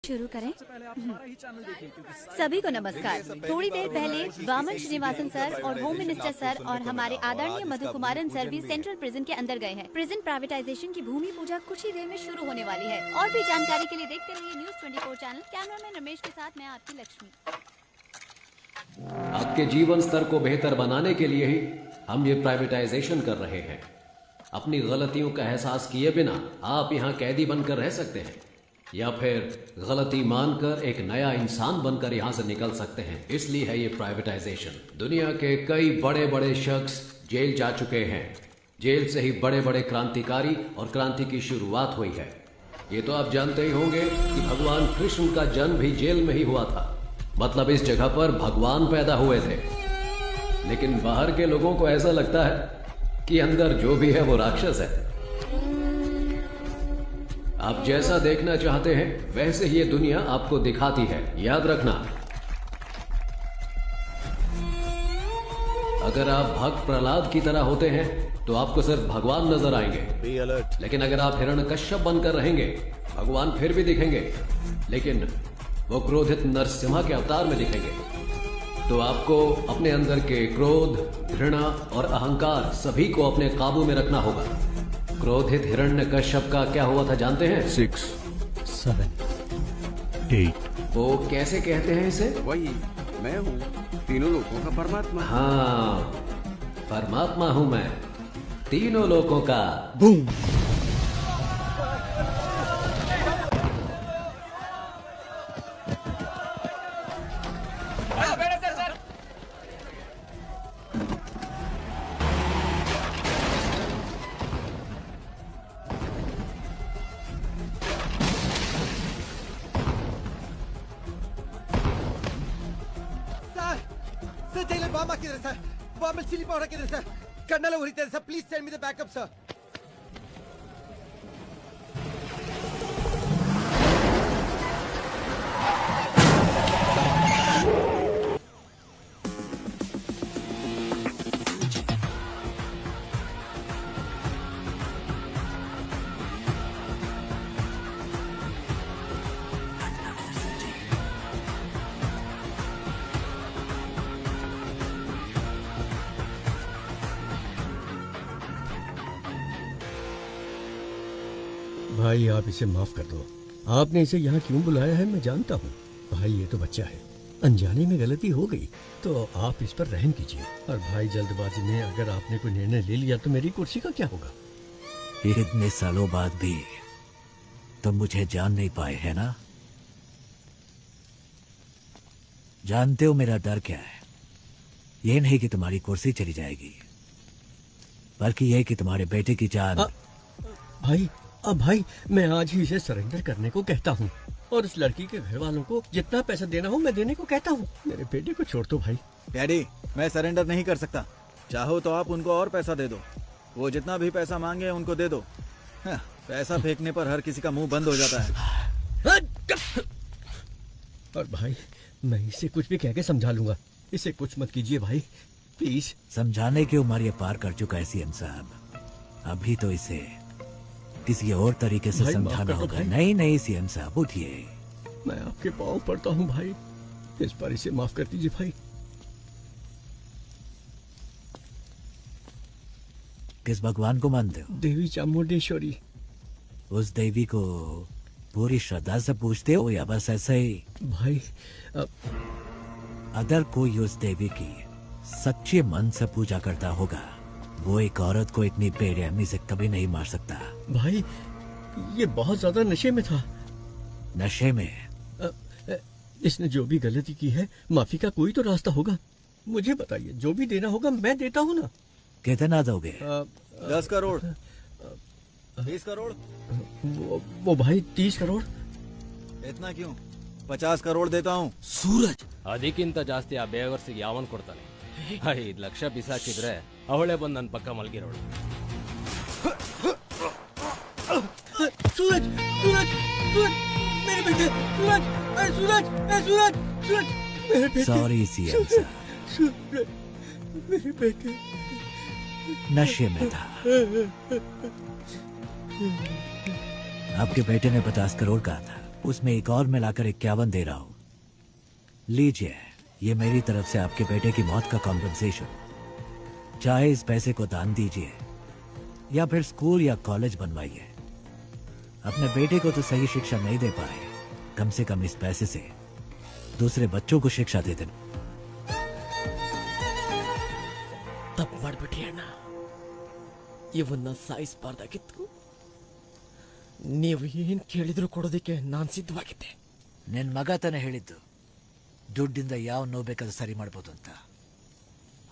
शुरू करें। सभी को नमस्कार। थोड़ी देर पहले वामन श्रीनिवासन सर और होम मिनिस्टर सर और हमारे आदरणीय मधु कुमारन सर भी सेंट्रल प्रिजन के अंदर गए हैं। प्रिजन प्राइवेटाइजेशन की भूमि पूजा कुछ ही देर में शुरू होने वाली है। और भी जानकारी के लिए देखते रहिए न्यूज़ 24 चैनल। कैमरामैन रमेश के साथ मैं आपकी लक्ष्मी। आपके जीवन स्तर को बेहतर बनाने के लिए ही हम ये प्राइवेटाइजेशन कर रहे हैं। अपनी गलतियों का एहसास किए बिना आप यहाँ कैदी बनकर रह सकते हैं या फिर गलती मानकर एक नया इंसान बनकर यहाँ से निकल सकते हैं। इसलिए है ये प्राइवेटाइजेशन। दुनिया के कई बड़े बड़े शख्स जेल जा चुके हैं। जेल से ही बड़े बड़े क्रांतिकारी और क्रांति की शुरुआत हुई है। ये तो आप जानते ही होंगे कि भगवान कृष्ण का जन्म भी जेल में ही हुआ था। मतलब इस जगह पर भगवान पैदा हुए थे। लेकिन बाहर के लोगों को ऐसा लगता है कि अंदर जो भी है वो राक्षस है। आप जैसा देखना चाहते हैं वैसे ही ये दुनिया आपको दिखाती है। याद रखना, अगर आप भक्त प्रहलाद की तरह होते हैं तो आपको सिर्फ भगवान नजर आएंगे। लेकिन अगर आप हिरण्यकश्यप बनकर रहेंगे, भगवान फिर भी दिखेंगे, लेकिन वो क्रोधित नरसिम्हा के अवतार में दिखेंगे। तो आपको अपने अंदर के क्रोध, घृणा और अहंकार सभी को अपने काबू में रखना होगा। क्रोधित हिरण्यकश्यप का क्या हुआ था जानते हैं? 6, 7, 8। वो कैसे कहते हैं इसे? वही मैं हूँ, तीनों लोगों का परमात्मा। हाँ, परमात्मा हूं मैं, तीनों लोगों का। बूम। Sir, jailer bomb ಹಾಕಿದ್ದಾರೆ ಸರ್. ಬಾಂಬ್ ಚಿಲ್ಲಿ ಪೌಡರ್ ಹಾಕಿದ್ದಾರೆ ಸರ್. ಕಣ್ಣೆಲ್ಲ ಉರಿತಾರೆ ಸರ್. Please send me the backup sir. भाई आप इसे माफ कर दो। आपने इसे यहाँ क्यों बुलाया है मैं जानता हूँ। भाई ये तो बच्चा है, अनजाने में गलती हो गई तो आप इस पर रहम कीजिए। और भाई जल्दबाजी में अगर आपने कोई निर्णय ले लिया तो मेरी कुर्सी का क्या होगा? इतने सालों बाद भी तुम मुझे जान नहीं पाए है ना? जानते हो मेरा डर क्या है? ये नहीं कि तुम्हारी कुर्सी चली जाएगी, बल्कि यह कि तुम्हारे बेटे की जान। भाई अब भाई मैं आज ही इसे सरेंडर करने को कहता हूँ और उस लड़की के घर वालों को जितना पैसा देना हो मैं देने को कहता हूँ। मेरे बेटे को छोड़ दो भाई। डैडी, मैं सरेंडर नहीं कर सकता। चाहो तो आप उनको और पैसा दे दो। वो जितना भी पैसा मांगे उनको दे दो। पैसा फेंकने पर हर किसी का मुंह बंद हो जाता है। और भाई मैं इसे कुछ भी कह के समझा लूंगा। इसे कुछ मत कीजिए भाई, प्लीज। समझाने की उम्र ये पार कर चुका है सीएम साहब। अभी तो इसे किसी और तरीके से समझाना होगा। नहीं नहीं सीएम साहब, उठिए। मैं आपके पाँव पड़ता हूँ भाई, इस बार इसे माफ कर दीजिए भाई। किस भगवान को मानते हो? देवी चामुंडेश्वरी। उस देवी को पूरी श्रद्धा से पूछते हो या बस ऐसे ही? भाई अगर कोई उस देवी की सच्चे मन से पूजा करता होगा, वो एक औरत को इतनी बेरहमी से कभी नहीं मार सकता। भाई ये बहुत ज्यादा नशे में था। नशे में? इसने जो भी गलती की है माफी का कोई तो रास्ता होगा। मुझे बताइए, जो भी देना होगा मैं देता हूँ ना। कितना दोगे? 10 करोड़, 20 करोड़। वो भाई 30 करोड़। इतना क्यों? 50 करोड़ देता हूँ। सूरज, ಅದಕ್ಕಿಂತ ಜಾಸ್ತಿ ಆ ಬೇವರ್ಸಿಗೆ ಯಾವನ್ ಕೊಡ್ತಾನೆ? 5 ಲಕ್ಷ ಬಿಸಾಕಿದ್ರೆ ಅವಳೇ ಬಂದು ನನ್ನ ಪಕ್ಕ ಮಲಗಿರೋಳು. सूरज, सूरज, सूरज, मेरे बेटे, सूरज, सूरज, सूरज, सूरज, मेरे बेटे। सॉरी सीएम साहब, सूरज, मेरे बेटे नशे में था। आपके बेटे ने 50 करोड़ कहा था। उसमें एक और मिलाकर 51 दे रहा हूं। लीजिए, ये मेरी तरफ से आपके बेटे की मौत का कॉम्पेंसेशन। चाहे इस पैसे को दान दीजिए या फिर स्कूल या कॉलेज बनवाइए। अपने बेटे को तो सही शिक्षा नहीं दे पाए, कम से कम इस पैसे से दूसरे बच्चों को शिक्षा दे देना। ತಪ್ಪು ಮಾಡ್ಬಿಟ್ರಿ ಅಣ್ಣ. ಇವನ್ನ ಸಾಯಿಸಬಾರ್ದಾಗಿತ್ತು. ನೀವು ಏನ್ ಕೇಳಿದ್ರು ಕೊಡೋದಕ್ಕೆ ನಾನು ಸಿದ್ಧವಾಗಿದ್ದೆ. ನಿನ್ ಮಗ ತಾನೇ ಹೇಳಿದ್ದು ದುಡ್ಡಿಂದ ಯಾವ ನೋವು ಬೇಕಾದ್ರೂ ಸರಿ ಮಾಡ್ಬೋದು ಅಂತ.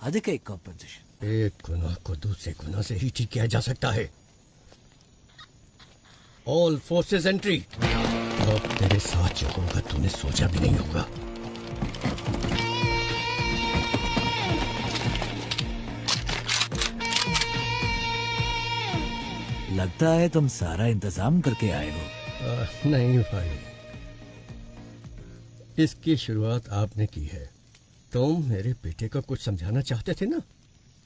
ಅದಕ್ಕೆ ಈ ಕಾಂಪನ್ಸೇಷನ್. एक गुनाह को दूसरे गुनाह से ही ठीक किया जा सकता है. All forces entry. अब तेरे साथ जो होगा तूने सोचा भी नहीं होगा. लगता है तुम सारा इंतजाम करके आए हो. नहीं भाई, इसकी शुरुआत आपने की है. तुम मेरे बेटे को कुछ समझाना चाहते थे ना,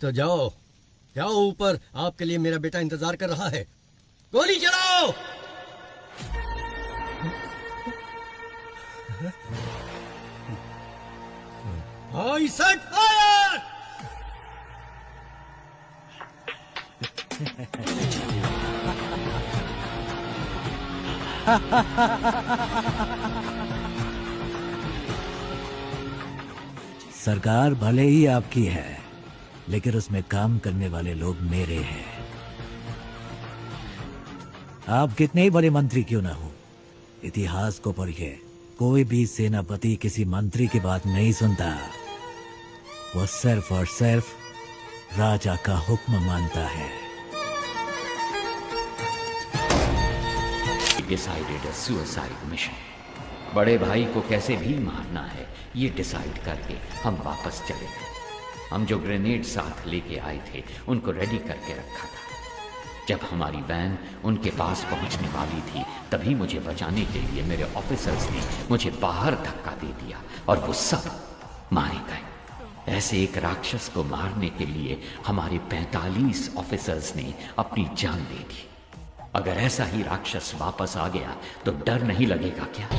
तो जाओ जाओ ऊपर, आपके लिए मेरा बेटा इंतजार कर रहा है. गोली चलाओ. आई सेट फायर. सरकार भले ही आपकी है, लेकिन उसमें काम करने वाले लोग मेरे हैं. आप कितने ही बड़े मंत्री क्यों ना हो, इतिहास को पढ़िए. कोई भी सेनापति किसी मंत्री की बात नहीं सुनता. वो सिर्फ और सिर्फ राजा का हुक्म मानता है. Decided a suicide mission. बड़े भाई को कैसे भी मारना है ये डिसाइड करके हम वापस चले गए. हम जो ग्रेनेड साथ लेके आए थे उनको रेडी करके रखा था. जब हमारी वैन उनके पास पहुंचने वाली थी तभी मुझे बचाने के लिए मेरे ऑफिसर्स ने मुझे बाहर धक्का दे दिया और वो सब मारे गए. ऐसे एक राक्षस को मारने के लिए हमारे 45 ऑफिसर्स ने अपनी जान दे दी. अगर ऐसा ही राक्षस वापस आ गया तो डर नहीं लगेगा क्या?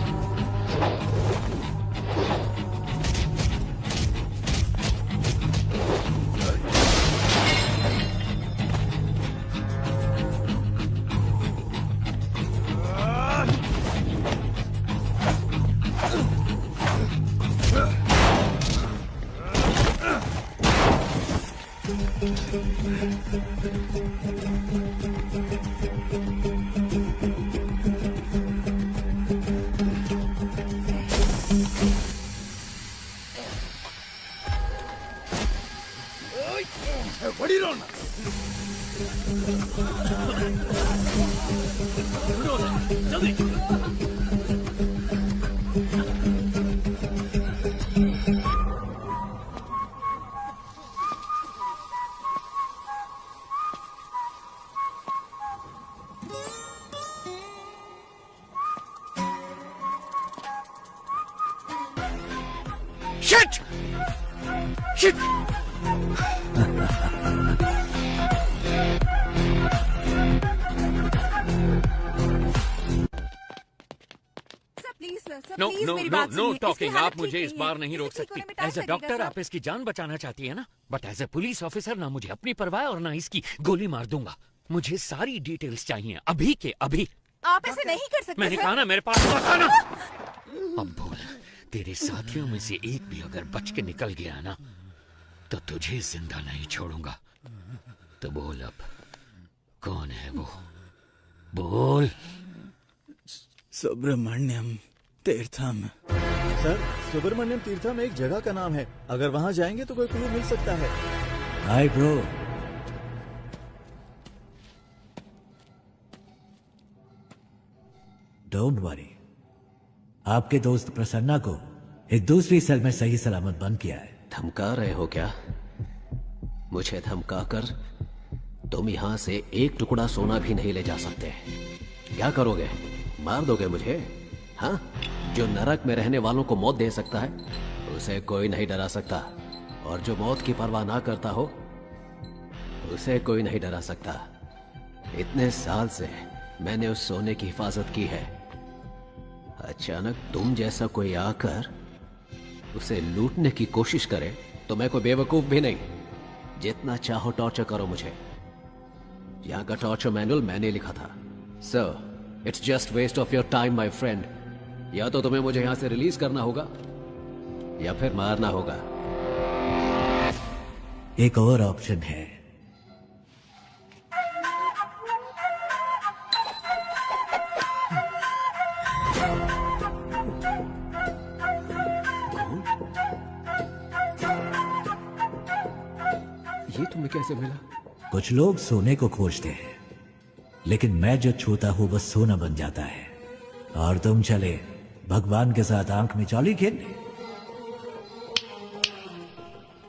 Shit! Shit! No no no no talking. आप मुझे इस बार नहीं रोक सकती. एज अ डॉक्टर आप इसकी जान बचाना चाहती है ना, but as a police officer ना मुझे अपनी परवाह और ना इसकी गोली मार दूंगा. मुझे सारी डिटेल्स चाहिए अभी के अभी. आप ऐसे नहीं कर सकते. मैंने कहा ना मेरे पास मत आना. अब बोल, तेरे साथियों में से एक भी अगर बच के निकल गया ना तो तुझे जिंदा नहीं छोड़ूंगा. तो बोल अब कौन है वो, बोल. सुब्रमण्यम तीर्थम. सर, सुब्रमण्यम तीर्थम एक जगह का नाम है. अगर वहां जाएंगे तो कोई क्लू मिल सकता है. Hi bro. डोंट वरी, आपके दोस्त प्रसन्ना को एक दूसरी सेल में सही सलामत बंद किया है. धमका रहे हो क्या? मुझे धमकाकर तुम यहां से एक टुकड़ा सोना भी नहीं ले जा सकते. क्या करोगे? मार दोगे मुझे? हाँ, जो नरक में रहने वालों को मौत दे सकता है उसे कोई नहीं डरा सकता, और जो मौत की परवाह ना करता हो उसे कोई नहीं डरा सकता. इतने साल से मैंने उस सोने की हिफाजत की है. अचानक तुम जैसा कोई आकर उसे लूटने की कोशिश करे तो मैं कोई बेवकूफ भी नहीं। जितना चाहो टॉर्चर करो मुझे। यहां का टॉर्चर मैनुअल मैंने लिखा था। Sir, it's just waste of your time my friend. या तो तुम्हें मुझे यहां से रिलीज करना होगा या फिर मारना होगा। एक और ऑप्शन है। ये तुम्हें कैसे मिला? कुछ लोग सोने को खोजते हैं, लेकिन मैं जो छूता हूं वह सोना बन जाता है। और तुम चले भगवान के साथ आंख में चौली खेलने।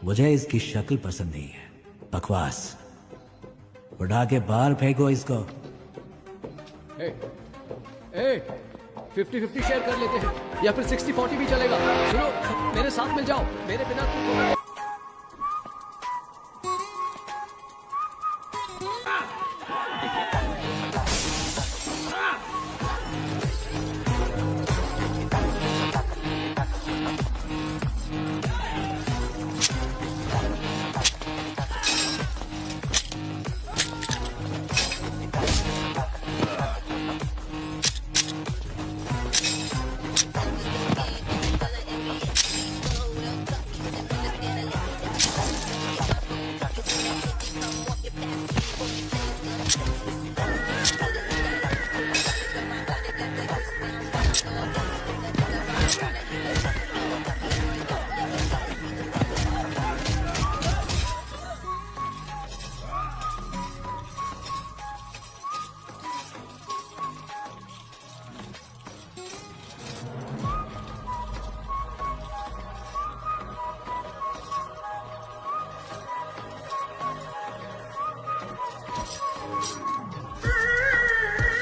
मुझे इसकी शक्ल पसंद नहीं है। बकवास। उठा के बाहर फेंको इसको। 50-50 शेयर कर लेते हैं या फिर 60-40 भी चलेगा। सुनो, मेरे साथ मिल जाओ। मेरे बिना तुम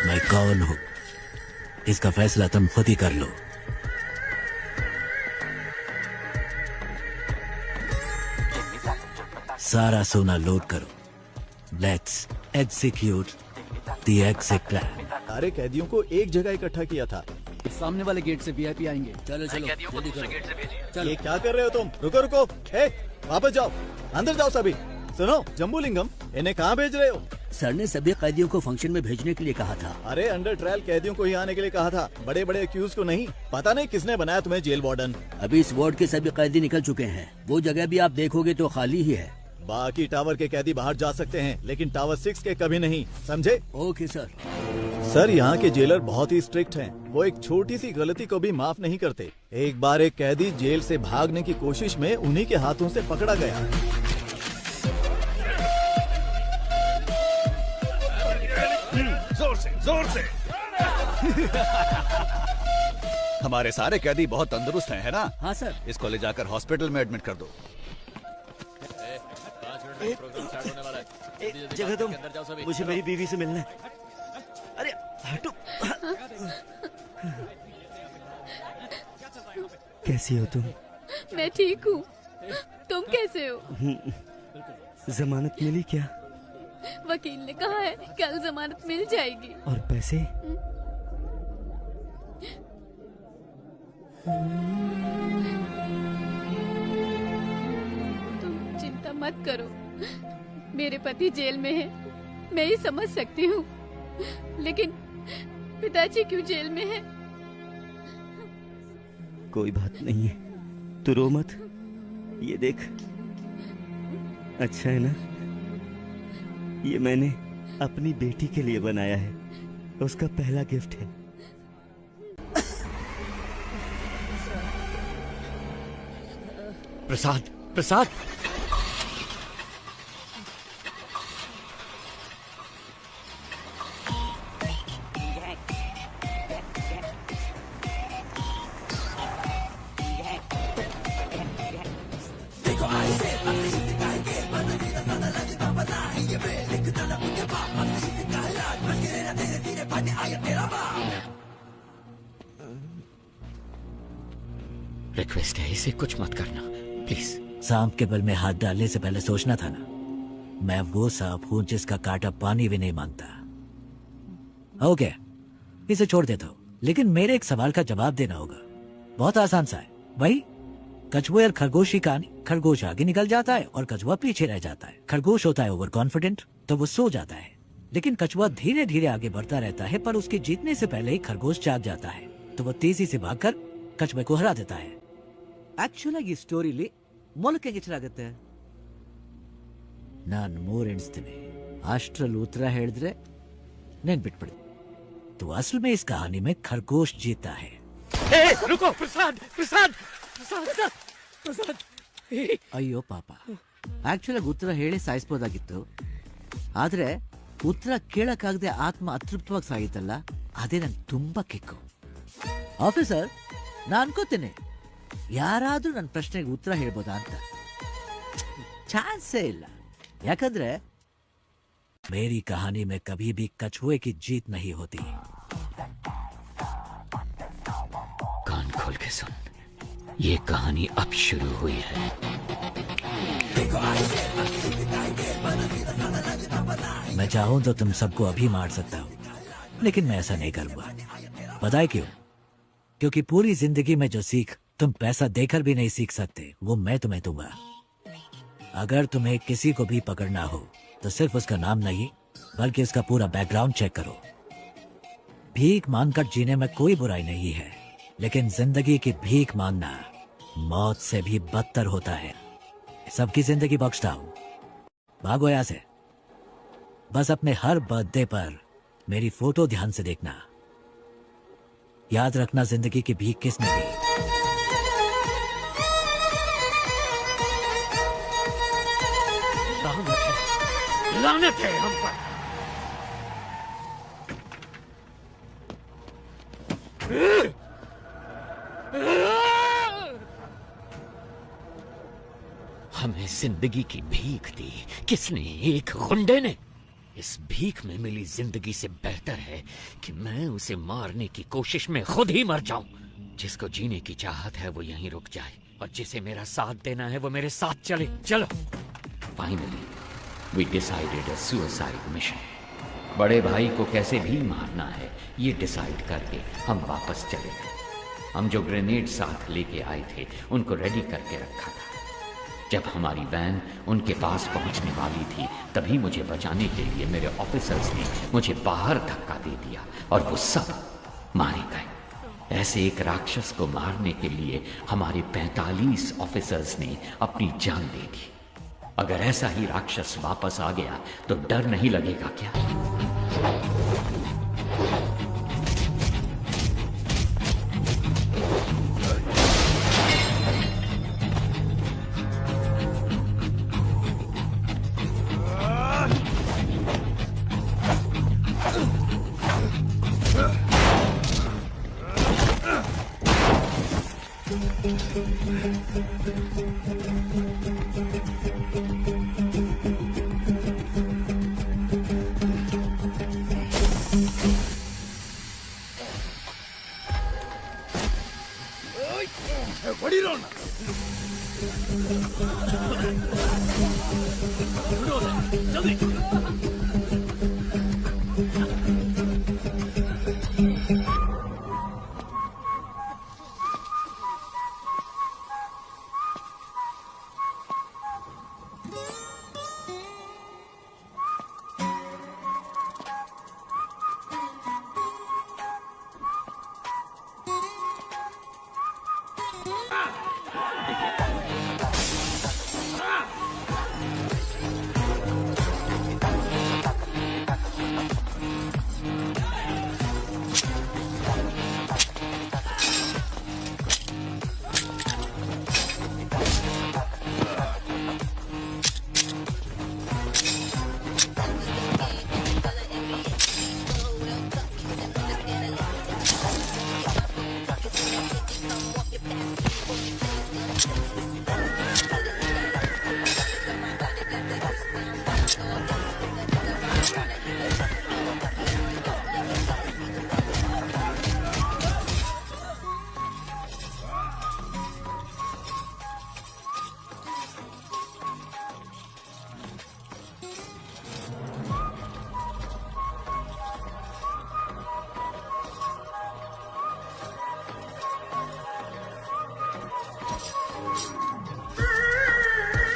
मैं कौन हूं इसका फैसला तुम खुद ही कर लो। सारा सोना लोड करो। Let's execute the exit plan. सारे कैदियों को एक जगह इकट्ठा किया था। सामने वाले गेट से वीआईपी आएंगे। चलो चलो जल्दी करो। ये क्या कर रहे हो तुम? रुको रुको, वापस जाओ, अंदर जाओ सभी। सुनो जम्बूलिंगम, इन्हें कहाँ भेज रहे हो? सर ने सभी कैदियों को फंक्शन में भेजने के लिए कहा था। अरे अंडर ट्रायल कैदियों को ही आने के लिए कहा था, बड़े बड़े एक्यूज को नहीं। पता नहीं किसने बनाया तुम्हें जेल वार्डन। अभी इस वार्ड के सभी कैदी निकल चुके हैं। वो जगह भी आप देखोगे तो खाली ही है। बाकी टावर के कैदी बाहर जा सकते हैं, लेकिन टावर 6 के कभी नहीं, समझे? Okay sir. सर, यहाँ के जेलर बहुत ही स्ट्रिक्ट हैं। वो एक छोटी सी गलती को भी माफ नहीं करते। एक बार एक कैदी जेल से भागने की कोशिश में उन्हीं के हाथों से पकड़ा गया। जोर से हमारे सारे कैदी बहुत तंदुरुस्त हैं, है ना? हाँ सर। इसको ले जाकर हॉस्पिटल में एडमिट कर दो। एक जगह तुम, मुझे मेरी बीवी से मिलना है। अरे हटो। कैसी हो तुम? मैं ठीक हूँ। तुम कैसे हो? जमानत मिली क्या? वकील ने कहा है कल जमानत मिल जाएगी। और पैसे? तुम चिंता मत करो, मेरे पति जेल में हैं। मैं ये समझ सकती हूँ, लेकिन पिताजी क्यों जेल में हैं? कोई बात नहीं है, तू रो मत। ये देख, अच्छा है ना? ये मैंने अपनी बेटी के लिए बनाया है, उसका पहला गिफ्ट है। प्रसाद, प्रसाद। रिक्वेस्ट है, इसे कुछ मत करना प्लीज। सांप के बल में हाथ डालने से पहले सोचना था ना। मैं वो सांप हूं जिसका कांटा पानी भी नहीं मांगता। ओके, इसे छोड़ देता हूं। लेकिन मेरे एक सवाल का जवाब देना होगा। बहुत आसान सा है। वही कछुए और खरगोश की कहानी। खरगोश आगे निकल जाता है और कछुआ पीछे रह जाता है। खरगोश होता है ओवर कॉन्फिडेंट, तो वो सो जाता है, लेकिन कछुआ धीरे धीरे आगे बढ़ता रहता है, पर उसके जीतने से पहले ही खरगोश जाग जाता है, तो वो तेजी से भागकर कछुए को हरा देता है। ಆಕ್ಚುಲಿ ಈ ಸ್ಟೋರಿಲಿ ಮೊಲಕ್ಕೆ ಹೆಸರಾಗುತ್ತೆ. ನಾನು 3 ಎಣಿಸ್ತೀನಿ, ಅಷ್ಟರಲ್ಲಿ ಉತ್ತರ ಹೇಳಿದ್ರೆ ನೆನ್ಬಿಟ್ಬಿಡಿ. तो असल में इस कहानी में खरगोश जीता है. रुको प्रसाद प्रसाद प्रसाद प्रसाद. ಅಯ್ಯೋ ಪಾಪ, ಆಕ್ಚುಲಿ ಉತ್ತರ ಹೇಳಿ ಸಾಯಿಸ್ಬೋದಾಗಿತ್ತು, ಆದ್ರೆ ಉತ್ತರ ಕೇಳಕ್ಕಾಗದೆ ಆತ್ಮ ಅತೃಪ್ತವಾಗಿ ಸಾಗಿತ್ತಲ್ಲ, ಅದೇ ನಂಗೆ ತುಂಬಾ ಕಿಕ್ಕು. ಆಫೀಸರ್, ನಾನು ಅನ್ಕೋತೀನಿ ಯಾರಾದ್ರೂ ನನ್ನ ಪ್ರಶ್ನೆಗೆ ಉತ್ತರ ಹೇಳ್ಬೋದಾ ಅಂತ. ಚಾನ್ಸೇ ಇಲ್ಲ, ಯಾಕಂದ್ರೆ मेरी कहानी में कभी भी कछुए की जीत नहीं होती. कान खोल के सुन, ये कहानी अब शुरू हुई है. मैं चाहूं तो तुम सबको अभी मार सकता हूं, लेकिन मैं ऐसा नहीं करूंगा. पता है क्यों? क्योंकि पूरी जिंदगी में जो सीख तुम पैसा देकर भी नहीं सीख सकते, वो मैं तुम्हें दूंगा. अगर तुम्हें किसी को भी पकड़ना हो तो सिर्फ उसका नाम नहीं, बल्कि उसका पूरा बैकग्राउंड चेक करो. भीख मांगकर जीने में कोई बुराई नहीं है, लेकिन जिंदगी की भीख मांगना मौत से भी बदतर होता है. सबकी जिंदगी बख्शता हूं, भागो यहां से. बस अपने हर बर्थडे पर मेरी फोटो ध्यान से देखना. याद रखना जिंदगी की भीख किसने दी. लानत है हम पर. हमें जिंदगी की भीख दी किसने? एक गुंडे ने. इस भीख में मिली जिंदगी से बेहतर है कि मैं उसे मारने की कोशिश में खुद ही मर जाऊं. जिसको जीने की चाहत है वो यहीं रुक जाए, और जिसे मेरा साथ देना है वो मेरे साथ चले. चलो. Finally We decided a suicide mission. बड़े भाई को कैसे भी मारना है ये डिसाइड करके हम वापस चले गए. हम जो ग्रेनेड साथ लेके आए थे उनको रेडी करके रखा था. जब हमारी वैन उनके पास पहुंचने वाली थी तभी मुझे बचाने के लिए मेरे ऑफिसर्स ने मुझे बाहर धक्का दे दिया और वो सब मारे गए. ऐसे एक राक्षस को मारने के लिए हमारे 45 ऑफिसर्स ने अपनी जान दे दी. अगर ऐसा ही राक्षस वापस आ गया तो डर नहीं लगेगा क्या?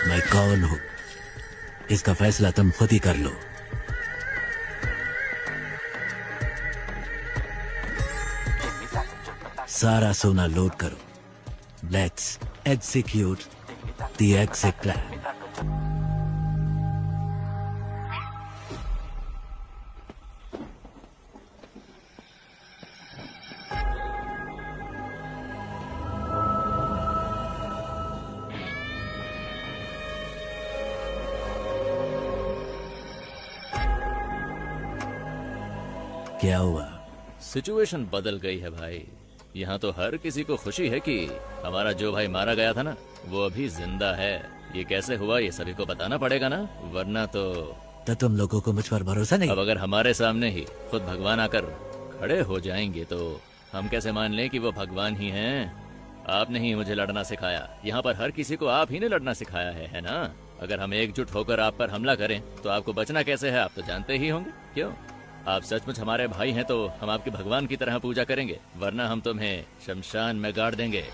मैं कौन हूं इसका फैसला तुम खुद ही कर लो। सारा सोना लोड करो। Let's execute the exit plan. क्या हुआ? सिचुएशन बदल गई है भाई। यहाँ तो हर किसी को खुशी है कि हमारा जो भाई मारा गया था ना, वो अभी जिंदा है। ये कैसे हुआ ये सभी को बताना पड़ेगा ना, वरना तो तुम लोगों को मुझ पर भरोसा नहीं? अब अगर हमारे सामने ही खुद भगवान आकर खड़े हो जाएंगे तो हम कैसे मान लें कि वो भगवान ही हैं? आपने ही मुझे लड़ना सिखाया। यहाँ पर हर किसी को आप ही ने लड़ना सिखाया है ना? अगर हम एकजुट होकर आप पर हमला करें तो आपको बचना कैसे है, आप तो जानते ही होंगे। क्यों? आप सचमुच हमारे भाई हैं तो हम आपके भगवान की तरह पूजा करेंगे, वरना हम तुम्हें शमशान में गाड़ देंगे।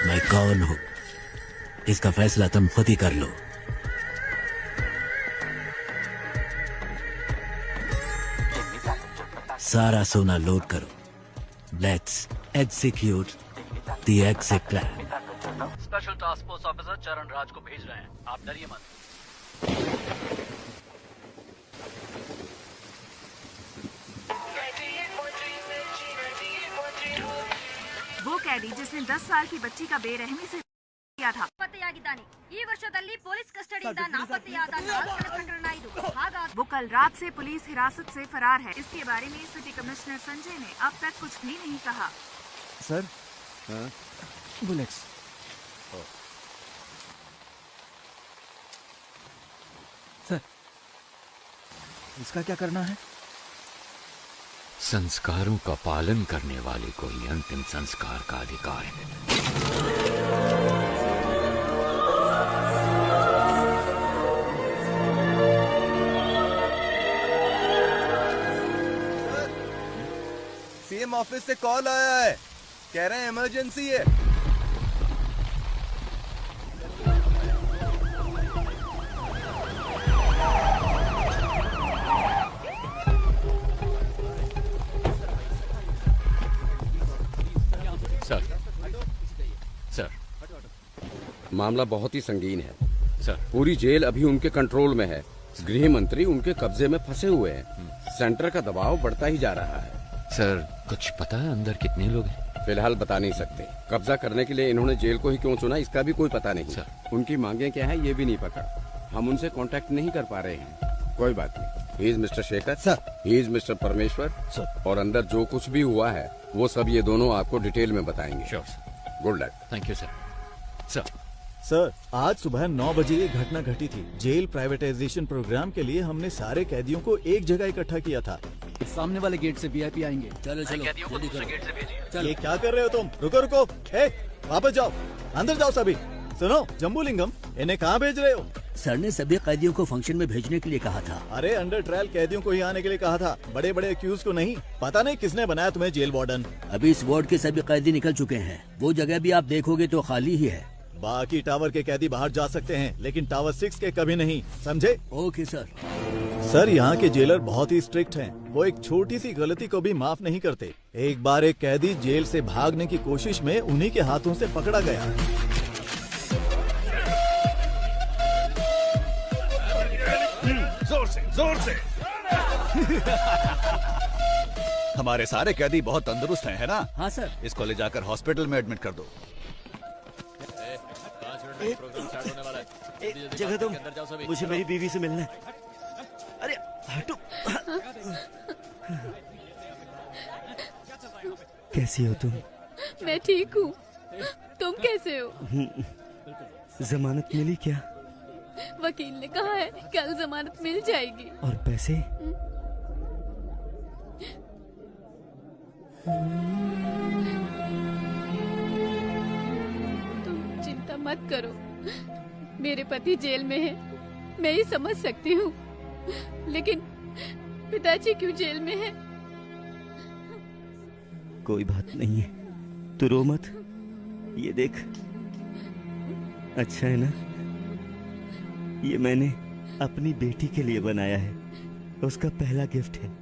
मैं कौन हूं इसका फैसला तुम खुद ही कर लो। सारा सोना लोड करो। Let's execute the exit plan. Special task force officer चरण राज को भेज रहे हैं, आप डरिए मत। वो कैदी जिसने 10 साल की बच्ची का बेरहमी से किया था। ಪತ್ತೆಯಾಗಿದ್ದಾನೆ। ಈ ವರ್ಷದಲ್ಲಿ ಪೊಲೀಸ್ ಕಸ್ಟಡಿಯಿಂದ ನಾಪತ್ತೆಯಾದ 4 ಪ್ರಕರಣ ಇದು। ಹಾಗಾಗಿ वो कल रात से पुलिस हिरासत से फरार है। इसके बारे में सिटी कमिश्नर संजय ने अब तक कुछ भी नहीं कहा। Sir bullets. सर इसका क्या करना है? संस्कारों का पालन करने वाले को ही अंतिम संस्कार का अधिकार है। सीएम ऑफिस से कॉल आया है, कह रहे हैं इमरजेंसी है। मामला बहुत ही संगीन है। सर। पूरी जेल अभी उनके कंट्रोल में है। गृह मंत्री उनके कब्जे में फंसे हुए हैं। सेंटर का दबाव बढ़ता ही जा रहा है। सर कुछ पता है अंदर कितने लोग हैं? फिलहाल बता नहीं सकते। कब्जा करने के लिए इन्होंने जेल को ही क्यों चुना इसका भी कोई पता नहीं। उनकी मांगे क्या है ये भी नहीं पता। हम उनसे कांटेक्ट नहीं कर पा रहे हैं। कोई बात नहीं। He is mister Shekhar sir, he is mister परमेश्वर सर, और अंदर जो कुछ भी हुआ है वो सब ये दोनों आपको डिटेल में बताएंगे। Sure sir. Good luck. Thank you sir. Sir sir, आज सुबह 9 बजे एक घटना घटी थी। जेल प्राइवेटाइजेशन प्रोग्राम के लिए हमने सारे कैदियों को एक जगह इकट्ठा किया था। सामने वाले गेट से वीआईपी आएंगे। चलो चलो कैदियों को दूसरे गेट से भेजिए। ये क्या कर रहे हो तुम? रुको रुको, वापस जाओ, अंदर जाओ सभी। सुनो जम्बूलिंगम, इन्हें कहाँ भेज रहे हो? सर ने सभी कैदियों को फंक्शन में भेजने के लिए कहा था। अरे अंडर ट्रायल कैदियों को ही आने के लिए कहा था, बड़े बड़े एक्यूज को नहीं। पता नहीं किसने बनाया तुम्हें जेल वार्डन। अभी इस वार्ड के सभी कैदी निकल चुके हैं। वो जगह भी आप देखोगे तो खाली ही है। बाकी टावर के कैदी बाहर जा सकते हैं, लेकिन टावर 6 के कभी नहीं, समझे? Okay sir. सर, यहाँ के जेलर बहुत ही स्ट्रिक्ट हैं। वो एक छोटी सी गलती को भी माफ नहीं करते। एक बार एक कैदी जेल से भागने की कोशिश में उन्हीं के हाथों से पकड़ा गया। जोर से हमारे सारे कैदी बहुत तंदुरुस्त हैं, है ना? हाँ सर। इसको ले जाकर हॉस्पिटल में एडमिट कर दो। जगह तुम, मुझे मेरी बीवी से मिलना है। अरे हटो। कैसी हो तुम? मैं ठीक हूँ। तुम कैसे हो? जमानत मिली क्या? वकील ने कहा है कल जमानत मिल जाएगी। और पैसे? तुम चिंता मत करो, मेरे पति जेल में है। मैं ही समझ सकती हूँ, लेकिन पिताजी क्यों जेल में है? कोई बात नहीं है, तू रो मत। ये देख, अच्छा है ना? ये मैंने अपनी बेटी के लिए बनाया है, उसका पहला गिफ्ट है।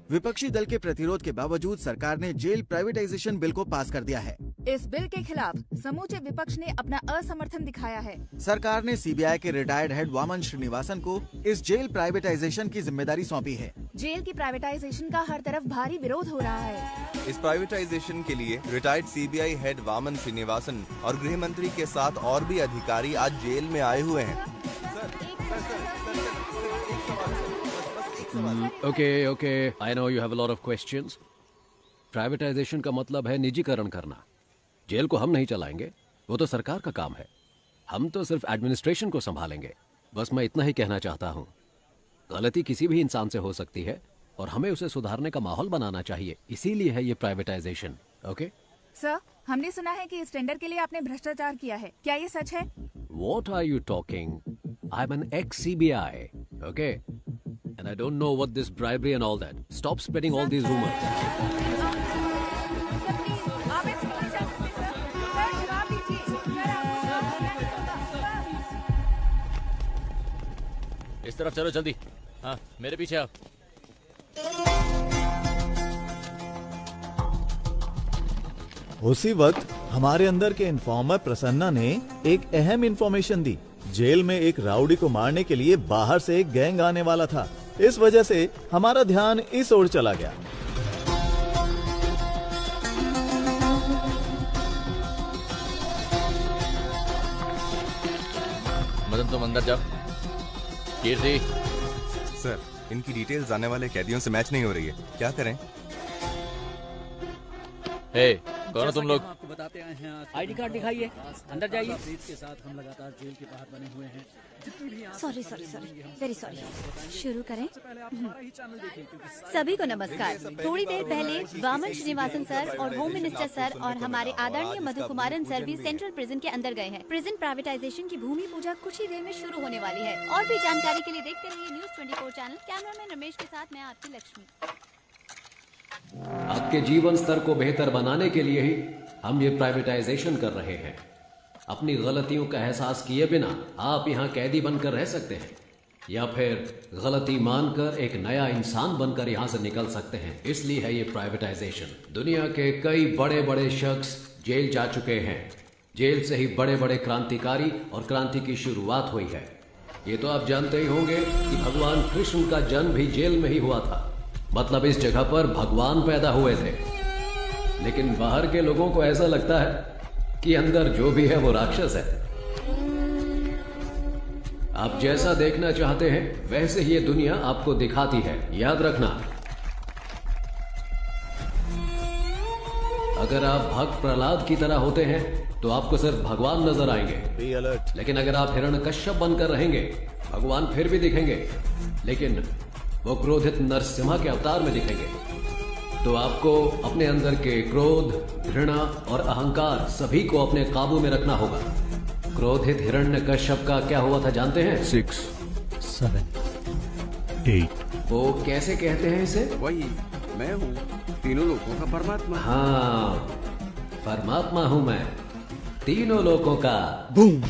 विपक्षी दल के प्रतिरोध के बावजूद सरकार ने जेल प्राइवेटाइजेशन बिल को पास कर दिया है। इस बिल के खिलाफ समूचे विपक्ष ने अपना असमर्थन दिखाया है। सरकार ने सीबीआई के रिटायर्ड हेड वामन श्रीनिवासन को इस जेल प्राइवेटाइजेशन की जिम्मेदारी सौंपी है। जेल की प्राइवेटाइजेशन का हर तरफ भारी विरोध हो रहा है। इस प्राइवेटाइजेशन के लिए retired CBI head Vaman Srinivasan और गृह मंत्री के साथ और भी अधिकारी आज जेल में आए हुए हैं। Okay, I know you have a lot of questions. Privatisation का मतलब है निजीकरण करना। जेल को हम नहीं चलाएंगे, वो तो सरकार का काम है। हम तो सिर्फ एडमिनिस्ट्रेशन को संभालेंगे। बस मैं इतना ही कहना चाहता हूँ। गलती किसी भी इंसान से हो सकती है और हमें उसे सुधारने का माहौल बनाना चाहिए, इसीलिए है ये प्राइवेटाइजेशन। ओके सर, हमने सुना है कि इस टेंडर के लिए आपने भ्रष्टाचार किया है, क्या ये सच है? What are you talking? I'm an ex-CBI, okay? And I don't know what this bribery and all that. Stop spreading all these rumors. इस तरफ चलो जल्दी। हाँ, मेरे पीछे आओ। उसी वक्त हमारे अंदर के इन्फॉर्मर प्रसन्ना ने एक अहम इन्फॉर्मेशन दी। जेल में एक राउडी को मारने के लिए बाहर से एक गैंग आने वाला था। इस वजह से हमारा ध्यान इस ओर चला गया। मदन, तुम अंदर जाओ। कीर्ति। सर, इनकी डिटेल्स आने वाले कैदियों से मैच नहीं हो रही है, क्या करें? हे, कौन हो तुम लोग? आपको बताते आए हैं। आईडी कार्ड दिखाइए, अंदर जाइए। के साथ हम लगातार जेल के बाहर बने हुए हैं। Sorry, very sorry. शुरू करें। सभी को नमस्कार। थोड़ी देर पहले वामन श्रीनिवासन सर और होम मिनिस्टर सर और हमारे आदरणीय मधु कुमारन सर भी सेंट्रल प्रिजन के अंदर गए हैं। प्रिजन प्राइवेटाइजेशन की भूमि पूजा कुछ ही देर में शुरू होने वाली है। और भी जानकारी के लिए देखते रहिए न्यूज़ 24 चैनल। कैमरामैन रमेश के साथ मैं आपकी लक्ष्मी। आपके जीवन स्तर को बेहतर बनाने के लिए ही हम ये प्राइवेटाइजेशन कर रहे हैं। अपनी गलतियों का एहसास किए बिना आप यहाँ कैदी बनकर रह सकते हैं, या फिर गलती मानकर एक नया इंसान बनकर यहाँ से निकल सकते हैं। इसलिए है ये प्राइवेटाइजेशन। दुनिया के कई बड़े बड़े शख्स जेल जा चुके हैं, जेल से ही बड़े बड़े क्रांतिकारी और क्रांति की शुरुआत हुई है। ये तो आप जानते ही होंगे कि भगवान कृष्ण का जन्म भी जेल में ही हुआ था। मतलब इस जगह पर भगवान पैदा हुए थे। लेकिन बाहर के लोगों को ऐसा लगता है कि अंदर जो भी है वो राक्षस है। आप जैसा देखना चाहते हैं वैसे ही ये दुनिया आपको दिखाती है, याद रखना। अगर आप भक्त प्रहलाद की तरह होते हैं तो आपको सिर्फ भगवान नजर आएंगे। Be alert. लेकिन अगर आप हिरण्यकश्यप बनकर रहेंगे, भगवान फिर भी दिखेंगे, लेकिन वो क्रोधित नरसिम्हा के अवतार में दिखेंगे। तो आपको अपने अंदर के क्रोध, घृणा और अहंकार सभी को अपने काबू में रखना होगा। क्रोधित हिरण्यकश्यप का क्या हुआ था जानते हैं? 6, 7, 8। वो कैसे कहते हैं इसे? वही मैं हूँ, तीनों लोगों का परमात्मा। हाँ, परमात्मा हूं मैं, तीनों लोगों का। बूम।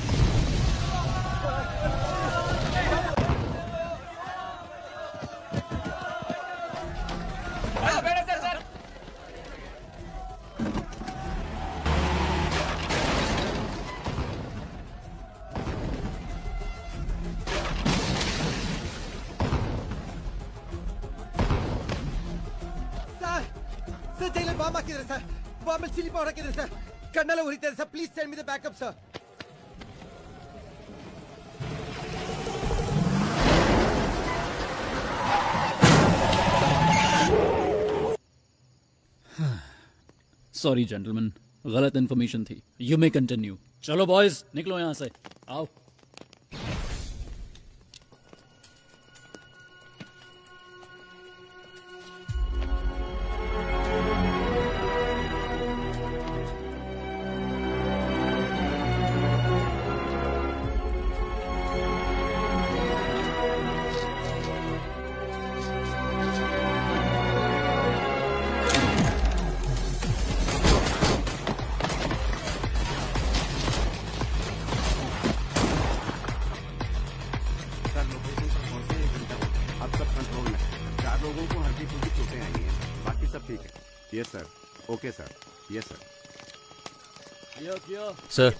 Sir, jailer bomb ಹಾಕಿದ್ದಾರೆ ಸರ್. ಬಾಂಬ್ ಚಿಲ್ಲಿ ಪೌಡರ್ ಹಾಕಿದ್ದಾರೆ ಸರ್. ಕಣ್ಣೆಲ್ಲ ಉರಿತಿದೆ sir. Please send me the backup sir. Sorry gentleman, गलत इन्फॉर्मेशन थी। You may continue. चलो बॉयज, निकलो यहाँ से। आओ। Okay sir, yes sir. Sir,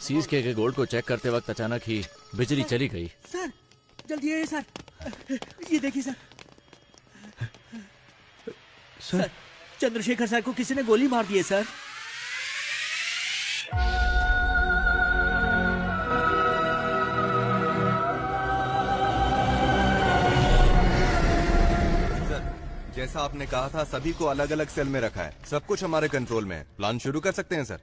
seize के गोल्ड को चेक करते वक्त अचानक ही बिजली चली गई। सर जल्दी आइए सर, ये देखिए सर। सर चंद्रशेखर सर को किसी ने गोली मार दी है सर। जैसा आपने कहा था सभी को अलग अलग सेल में रखा है। सब कुछ हमारे कंट्रोल में है। प्लान शुरू कर सकते हैं सर।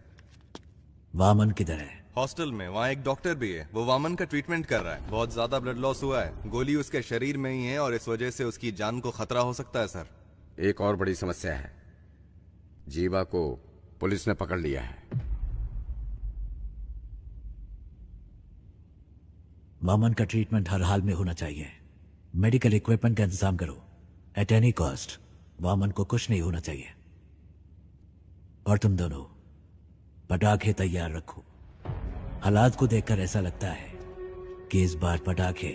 वामन किधर है? हॉस्टल में। वहाँ एक डॉक्टर भी है, वो वामन का ट्रीटमेंट कर रहा है। बहुत ज्यादा ब्लड लॉस हुआ है, गोली उसके शरीर में ही है और इस वजह से उसकी जान को खतरा हो सकता है सर। एक और बड़ी समस्या है, जीवा को पुलिस ने पकड़ लिया है। वामन का ट्रीटमेंट हर हाल में होना चाहिए। मेडिकल इक्विपमेंट का इंतजाम करो। एट एनी कॉस्ट वामन को कुछ नहीं होना चाहिए। और तुम दोनों पटाखे तैयार रखो। हालात को देखकर ऐसा लगता है कि इस बार पटाखे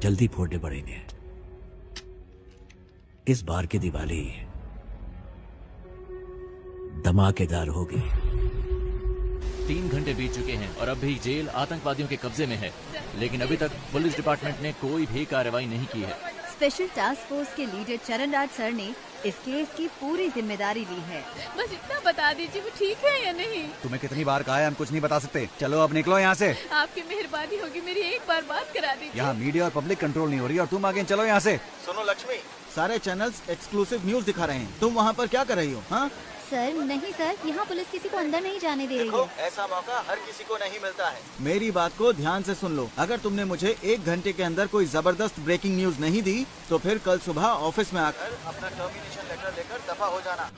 जल्दी फोड़ने पड़ेंगे। इस बार की दिवाली धमाकेदार होगी। 3 घंटे बीत चुके हैं और अब भी जेल आतंकवादियों के कब्जे में है, लेकिन अभी तक पुलिस डिपार्टमेंट ने कोई भी कार्रवाई नहीं की है। स्पेशल टास्क फोर्स के लीडर चरण राज सर ने इस केस की पूरी जिम्मेदारी ली है। बस इतना बता दीजिए वो ठीक है या नहीं। तुम्हें कितनी बार कहा है, हम कुछ नहीं बता सकते। चलो अब निकलो यहाँ से। आपकी मेहरबानी होगी, मेरी एक बार बात करा दीजिए। यहाँ मीडिया और पब्लिक कंट्रोल नहीं हो रही और तुम आगे चलो यहाँ से। सुनो लक्ष्मी, सारे चैनल्स एक्सक्लूसिव न्यूज दिखा रहे हैं, तुम वहाँ पर क्या कर रही हो? हाँ सर नहीं सर, यहाँ पुलिस किसी को अंदर नहीं जाने दे रही है। ऐसा मौका हर किसी को नहीं मिलता है। मेरी बात को ध्यान से सुन लो। अगर तुमने मुझे 1 घंटे के अंदर कोई जबरदस्त ब्रेकिंग न्यूज नहीं दी तो फिर कल सुबह ऑफिस में आकर अपना टर्मिनेशन लेटर लेकर दफा हो जाना।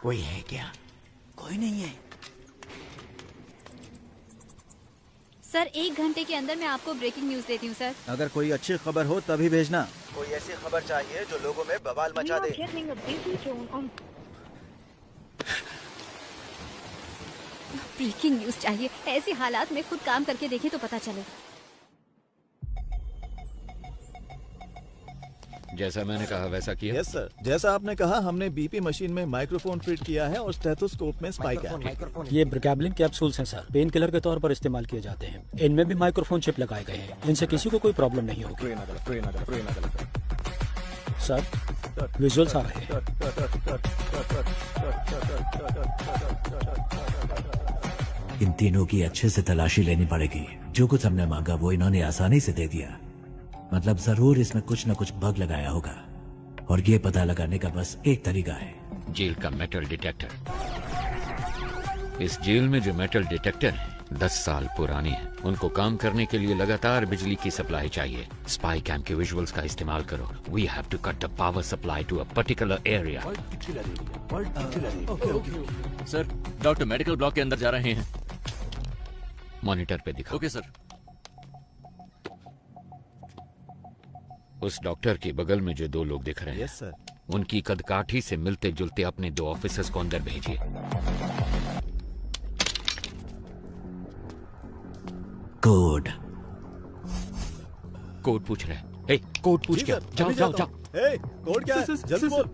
कोई है क्या? कोई नहीं है सर। 1 घंटे के अंदर मैं आपको ब्रेकिंग न्यूज देती हूँ सर। अगर कोई अच्छी खबर हो तभी भेजना। कोई ऐसी खबर चाहिए जो लोगों में बवाल मचा दे। ब्रेकिंग न्यूज चाहिए। ऐसे हालात में खुद काम करके देखें तो पता चले। जैसा मैंने कहा वैसा किया? यस सर, जैसा आपने कहा हमने बीपी मशीन में माइक्रोफोन फिट किया है और स्टेथोस्कोप में स्पाइक है। ये ब्रिकैबलिन कैप्सूल्स हैं सर, पेन किलर के तौर पर इस्तेमाल किए जाते हैं। इनमें भी माइक्रोफोन चिप लगाए गए हैं, इनसे किसी को कोई प्रॉब्लम नहीं होगी। सर विजुअल्स आ रहे हैं। इन तीनों की अच्छे से तलाशी लेनी पड़ेगी। जो कुछ हमने मांगा वो इन्होंने आसानी से दे दिया। मतलब जरूर इसमें कुछ न कुछ बग लगाया होगा और ये पता लगाने का बस एक तरीका है, जेल का मेटल डिटेक्टर। इस जेल में जो मेटल डिटेक्टर है 10 साल पुराने हैं। उनको काम करने के लिए लगातार बिजली की सप्लाई चाहिए। स्पाई कैम के विजुअल्स का इस्तेमाल करो। We have to cut the power supply to a particular area. Sir, doctor medical block के अंदर जा रहे हैं। मॉनिटर पे दिखाओ। Okay sir. उस डॉक्टर के बगल में जो 2 लोग दिख रहे हैं, यस सर, उनकी कदकाठी से मिलते जुलते अपने 2 ऑफिसर्स को अंदर भेजिए। कोड पूछ रहे हैं। ए, कोड पूछ क्या? जाओ जाओ जाओ। ए, कोड क्या है? जल्दी बोल।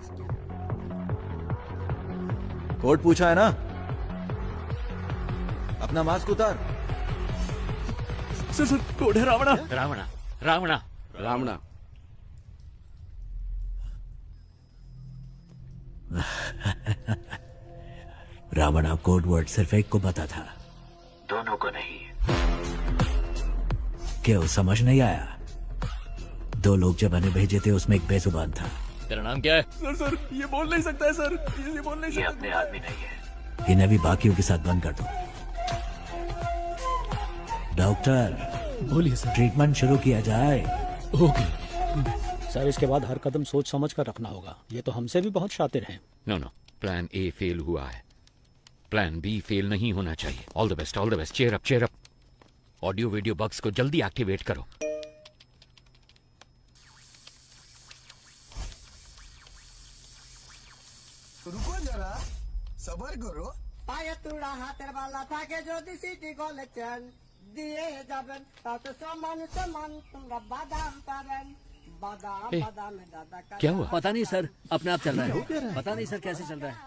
कोड पूछा है ना? अपना मास्क उतार। सर कोड है रावणा। रावणा रावणा रावणा। रावणा कोड वर्ड सिर्फ एक को पता था, दोनों को नहीं। क्यों समझ नहीं आया? 2 लोग जब मैंने भेजे थे उसमें एक बेजुबान था। तेरा नाम क्या है? सर ये बोल नहीं सकता है सर, ये बोल नहीं सकता। ये अपने आदमी नहीं है। इन्हें भी बाकियों के साथ बंद कर दो। डॉक्टर बोलिए सर। ट्रीटमेंट शुरू किया जाए। ओके सर, इसके बाद हर कदम सोच समझ कर रखना होगा। ये तो हमसे भी बहुत शातिरा हैं। नो, प्लान ए फेल हुआ है, प्लान बी फेल नहीं होना चाहिए। All the best, all the best. Cheer up, cheer up. Audio video bugs को जल्दी एक्टिवेट करो। रुको जरा, सबर करो। पाया तुड़ा हाथेर वाला था के जो दिसी गोले चल दिए जाबन तात समान तुमरा बादाम पावन बादाम बादाम में दादा का। क्या हुआ? पता नहीं सर, अपने आप चल रहा है। पता नहीं सर कैसे चल रहा है।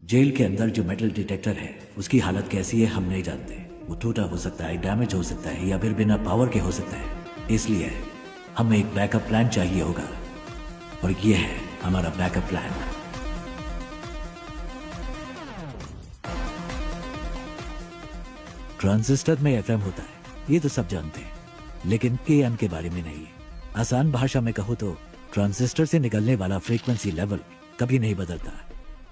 जेल के अंदर जो मेटल डिटेक्टर है उसकी हालत कैसी है हम नहीं जानते। वो टूटा हो सकता है, डैमेज हो सकता है, या फिर बिना पावर के हो सकता है। इसलिए हमें एक बैकअप प्लान चाहिए होगा और ये है हमारा बैकअप प्लान। ट्रांजिस्टर में एफएम होता है, ये तो सब जानते हैं, लेकिन एएम के बारे में नहीं। आसान भाषा में कहूँ तो ट्रांजिस्टर से निकलने वाला फ्रीक्वेंसी लेवल कभी नहीं बदलता,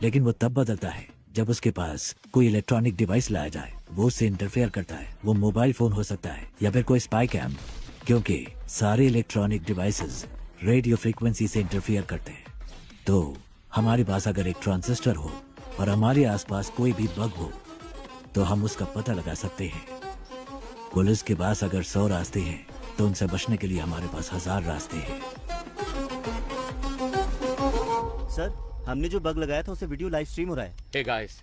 लेकिन वो तब बदलता है जब उसके पास कोई इलेक्ट्रॉनिक डिवाइस लाया जाए। वो उससे इंटरफेयर करता है। वो मोबाइल फोन हो सकता है या फिर कोई स्पाई कैम, क्योंकि सारे इलेक्ट्रॉनिक डिवाइसेस रेडियो फ्रीक्वेंसी से इंटरफेयर करते हैं। तो हमारे पास अगर एक ट्रांजिस्टर हो और हमारे आसपास कोई भी बग हो तो हम उसका पता लगा सकते हैं। पुलिस के पास अगर 100 रास्ते हैं तो उनसे बचने के लिए हमारे पास 1000 रास्ते हैं। सर, हमने जो बग लगाया था उसे वीडियो लाइव स्ट्रीम हो रहा है। हे गाइस,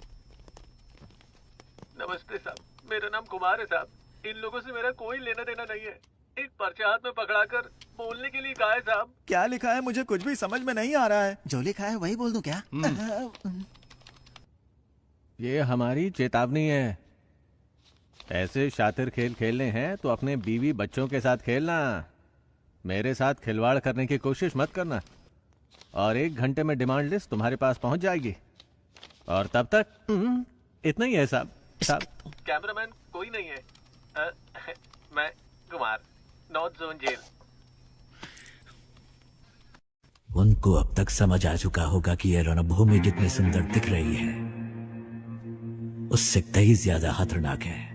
नमस्ते साहब, मेरा नाम कुमार है साहब। इन लोगों से मेरा कोई लेना देना नहीं है। एक पर्चा हाथ में पकड़ाकर बोलने के लिए कहा है साहब। क्या लिखा है मुझे कुछ भी समझ में नहीं आ रहा है। जो लिखा है वही बोल दूं क्या? ये हमारी चेतावनी है। ऐसे शातिर खेल खेलने हैं तो अपने बीवी बच्चों के साथ खेलना। मेरे साथ खिलवाड़ करने की कोशिश मत करना। और 1 घंटे में डिमांड लिस्ट तुम्हारे पास पहुंच जाएगी। और तब तक इतना ही है साहब। कैमरामैन कोई नहीं है। मैं कुमार, नॉर्थ जोन जेल। उनको अब तक समझ आ चुका होगा कि यह रणभूमि जितनी सुंदर दिख रही है उससे कहीं ज्यादा खतरनाक है।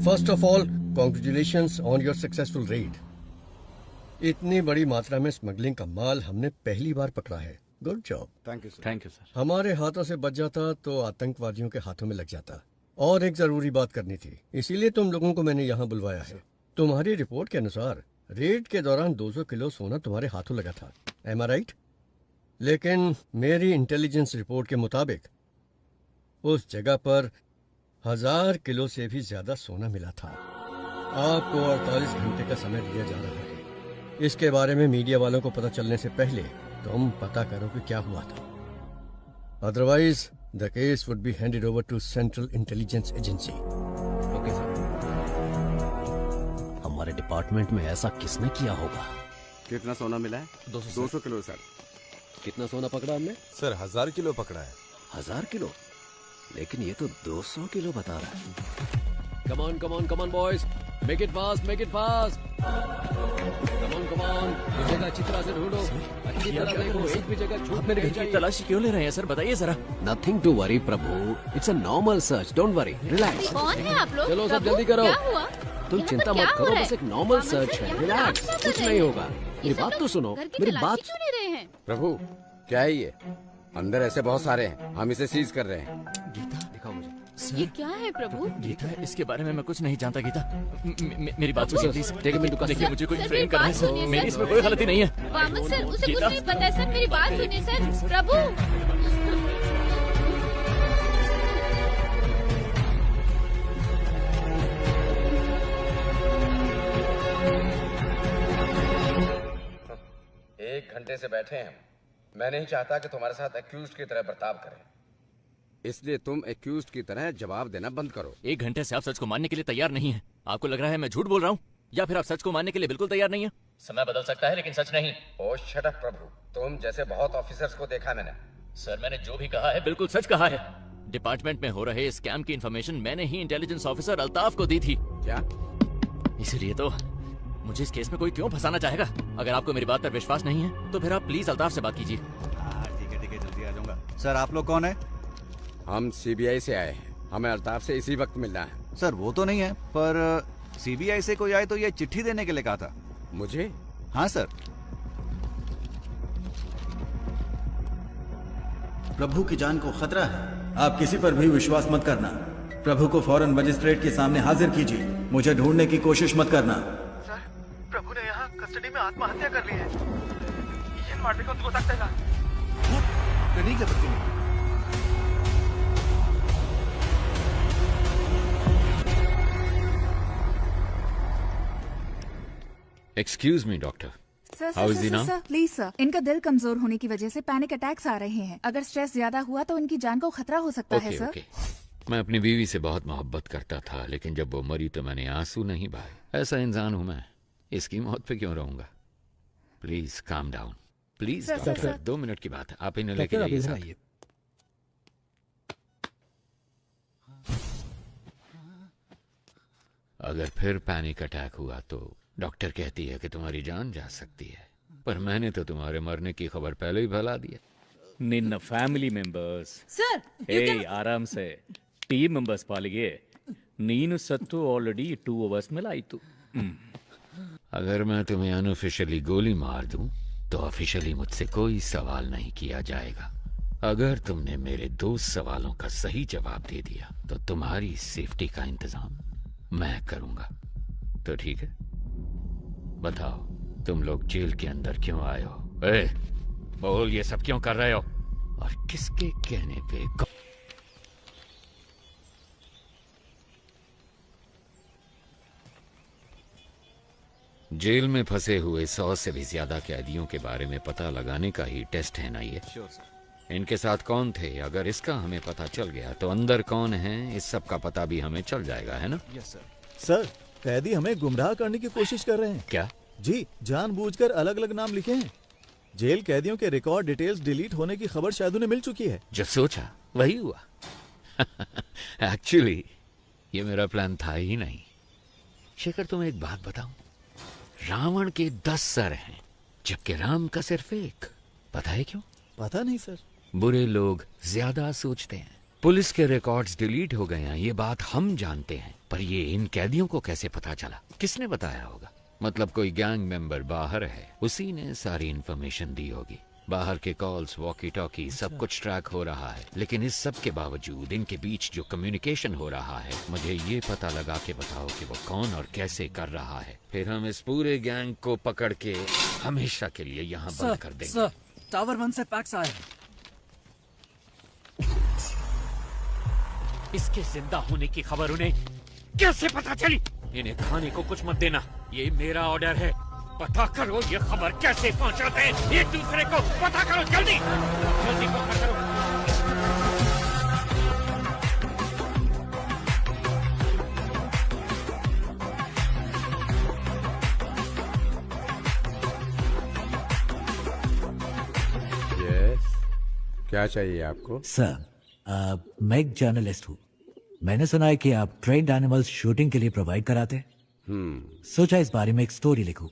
First of all congratulations on your successful red. इतनी बड़ी मात्रा में स्मगलिंग का माल हमने पहली बार पकड़ा है। Good job. Thank you sir. Thank you sir. हमारे हाथों से बच जाता तो आतंकवादियों के हाथों में लग जाता। और एक जरूरी बात करनी थी, इसीलिए तुम लोगों को मैंने यहाँ बुलवाया है। तुम्हारी रिपोर्ट के अनुसार रेड के दौरान 200 किलो सोना तुम्हारे हाथों लगा था। एम आई राइट? लेकिन मेरी इंटेलिजेंस रिपोर्ट के मुताबिक उस जगह पर 1000 किलो से भी ज्यादा सोना मिला था। आपको 48 घंटे का समय दिया जा रहा है। इसके बारे में मीडिया वालों को पता चलने से पहले तुम पता करो कि क्या हुआ था। Otherwise the case would be handed over to central intelligence agency. Okay sir. हमारे डिपार्टमेंट में ऐसा किसने किया होगा? कितना सोना मिला है? 200 किलो सर। कितना सोना पकड़ा हमने? सर 1000 किलो पकड़ा है। 1000 किलो? लेकिन ये तो 200 किलो बता रहा है। Come on boys, make it fast. Come on, ये जगह अच्छी तरह से ढूंढो, अच्छी तरह देखो, एक भी जगह छूट मेरे घर की तलाशी क्यों ले रहे हैं सर, बताइए जरा। Nothing to worry Prabhu, it's a normal search, don't worry, relax। कौन है आप लोग? चलो सब जल्दी करो। तुम चिंता मत करो, बस एक नॉर्मल सर्च है, रिलैक्स, कुछ नहीं होगा। मेरी बात तो सुनो, मेरी बात। क्यों ले रहे हैं? प्रभु क्या है ये? अंदर ऐसे बहुत सारे हैं, हम इसे सीज कर रहे हैं। गीता दिखाओ मुझे। ये क्या है प्रभु? गीता, इसके बारे में मैं कुछ नहीं जानता गीता। मेरी बात सुनिए प्लीज। देखिए देखिए मुझे कोई फ्रेम कर रहा है सर, मेरी इसमें कोई गलती नहीं है। वामन सर, उसे कुछ नहीं पता है सर, मेरी बात सुनिए सर। प्रभु एक घंटे से बैठे हैं हम। मैं नहीं चाहता कि तुम्हारे साथ एक्यूज्ड की तरह बर्ताव करें, इसलिए तुम एक्यूज्ड की तरह जवाब देना बंद करो। 1 घंटे से आप सच को मानने के लिए तैयार नहीं है। आपको लग रहा है मैं झूठ बोल रहा हूँ, या फिर आप सच को मानने के लिए बिल्कुल तैयार नहीं है? समय बदल सकता है लेकिन सच नहीं। ओ शट अप प्रभु, तुम जैसे बहुत ऑफिसर्स को देखा मैंने। सर मैंने जो भी कहा है बिल्कुल सच कहा है। डिपार्टमेंट में हो रहे स्कैम की इन्फॉर्मेशन मैंने ही इंटेलिजेंस ऑफिसर अल्ताफ को दी थी। क्या? इसलिए तो मुझे इस केस में कोई क्यों फंसाना चाहेगा? अगर आपको मेरी बात पर विश्वास नहीं है तो फिर आप प्लीज अल्ताफ से बात कीजिए। ठीक है जल्दी आ जाऊंगा। सर आप लोग कौन है? हम सीबीआई से आए हैं, हमें अल्ताफ से इसी वक्त मिलना है। सर वो तो नहीं है, पर सीबीआई से कोई आए तो ये चिट्ठी देने के लिए कहा था। मुझे? हाँ सर। प्रभु की जान को खतरा है, आप किसी पर भी विश्वास मत करना। प्रभु को फौरन मजिस्ट्रेट के सामने हाजिर कीजिए, मुझे ढूंढने की कोशिश मत करना। सर प्रभु ने यहाँ कस्टडी में आत्महत्या कर ली है। ये मार्टिन को ಗೊತ್ತಾಗ್ತಾ नहीं कर सकती। Excuse me doctor, how is he now? Sir please sir, इनका दिल कमजोर होने की वजह से पैनिक अटैक्स आ रहे हैं। अगर स्ट्रेस ज्यादा हुआ तो इनकी जान को खतरा हो सकता है सर। ओके। मैं अपनी बीवी से बहुत मोहब्बत करता था, लेकिन जब वो मरी तो मैंने आंसू नहीं बहाए। ऐसा इंसान हूं मैं, इसकी मौत पे क्यों रहूंगा? Please calm down, please doctor. 2 minute की बात है, आप इन्हें लेके जाइए साथ। अगर फिर पैनिक अटैक हुआ तो डॉक्टर कहती है कि तुम्हारी जान जा सकती है, पर मैंने तो तुम्हारे मरने की खबर पहले ही फैला दी है। ನಿನ್ನ ಫ್ಯಾಮಿಲಿ ಮೆಂಬರ್ಸ್ सर ಆರಾಮ್ से ಟೀಮ್ ಮೆಂಬರ್ಸ್ ಪಾಲಿಗೆ ನೀನು ಸತ್ತು ಆಲ್ರೆಡಿ 2 hours ಮೇಲೆ ಆಯಿತು। अगर मैं तुम्हें अनऑफिशियली गोली मार दूं तो ऑफिशियली मुझसे कोई सवाल नहीं किया जाएगा। अगर तुमने मेरे 2 सवालों का सही जवाब दे दिया तो तुम्हारी सेफ्टी का इंतजाम मैं करूंगा। तो ठीक है, बताओ तुम लोग जेल के अंदर क्यों आए हो? बोल, ये सब क्यों कर रहे हो और किसके कहने पे? जेल में फंसे हुए 100 से भी ज्यादा कैदियों के बारे में पता लगाने का ही टेस्ट है ना ये? इनके साथ कौन थे? अगर इसका हमें पता चल गया तो अंदर कौन है इस सब का पता भी हमें चल जाएगा, है ना? सर कैदी हमें गुमराह करने की कोशिश कर रहे हैं। क्या? जी, जानबूझकर अलग अलग नाम लिखे हैं। जेल कैदियों के रिकॉर्ड डिटेल्स डिलीट होने की खबर शायद उन्हें मिल चुकी है। जो सोचा वही हुआ। एक्चुअली ये मेरा प्लान था ही नहीं। शेखर तुम्हें एक बात बताऊं, रावण के 10 सर हैं जबकि राम का सिर्फ 1। पता है क्यों? पता नहीं सर। बुरे लोग ज्यादा सोचते हैं। पुलिस के रिकॉर्ड्स डिलीट हो गए हैं ये बात हम जानते हैं, पर ये इन कैदियों को कैसे पता चला? किसने बताया होगा? मतलब कोई गैंग मेंबर बाहर है, उसी ने सारी इंफॉर्मेशन दी होगी। बाहर के कॉल्स, वॉकी टॉकी सब कुछ ट्रैक हो रहा है, लेकिन इस सब के बावजूद इनके बीच जो कम्युनिकेशन हो रहा है, मुझे ये पता लगा के बताओ कि वो कौन और कैसे कर रहा है। फिर हम इस पूरे गैंग को पकड़ के हमेशा के लिए यहाँ बंद कर देंगे। सर, टावर 1 से फैक्स आया है। इसके जिंदा होने की खबर उन्हें कैसे पता चली? इन्हें खाने को कुछ मत देना, ये मेरा ऑर्डर है। पता करो ये खबर कैसे पहुंचाते हैं एक दूसरे को, पता करो जल्दी जल्दी पता करो। क्या चाहिए आपको? सर, मैं एक जर्नलिस्ट हूँ। मैंने सुना है कि आप ट्रेन्ड एनिमल्स शूटिंग के लिए प्रोवाइड कराते हैं। सोचा इस बारे में एक स्टोरी लिखूं।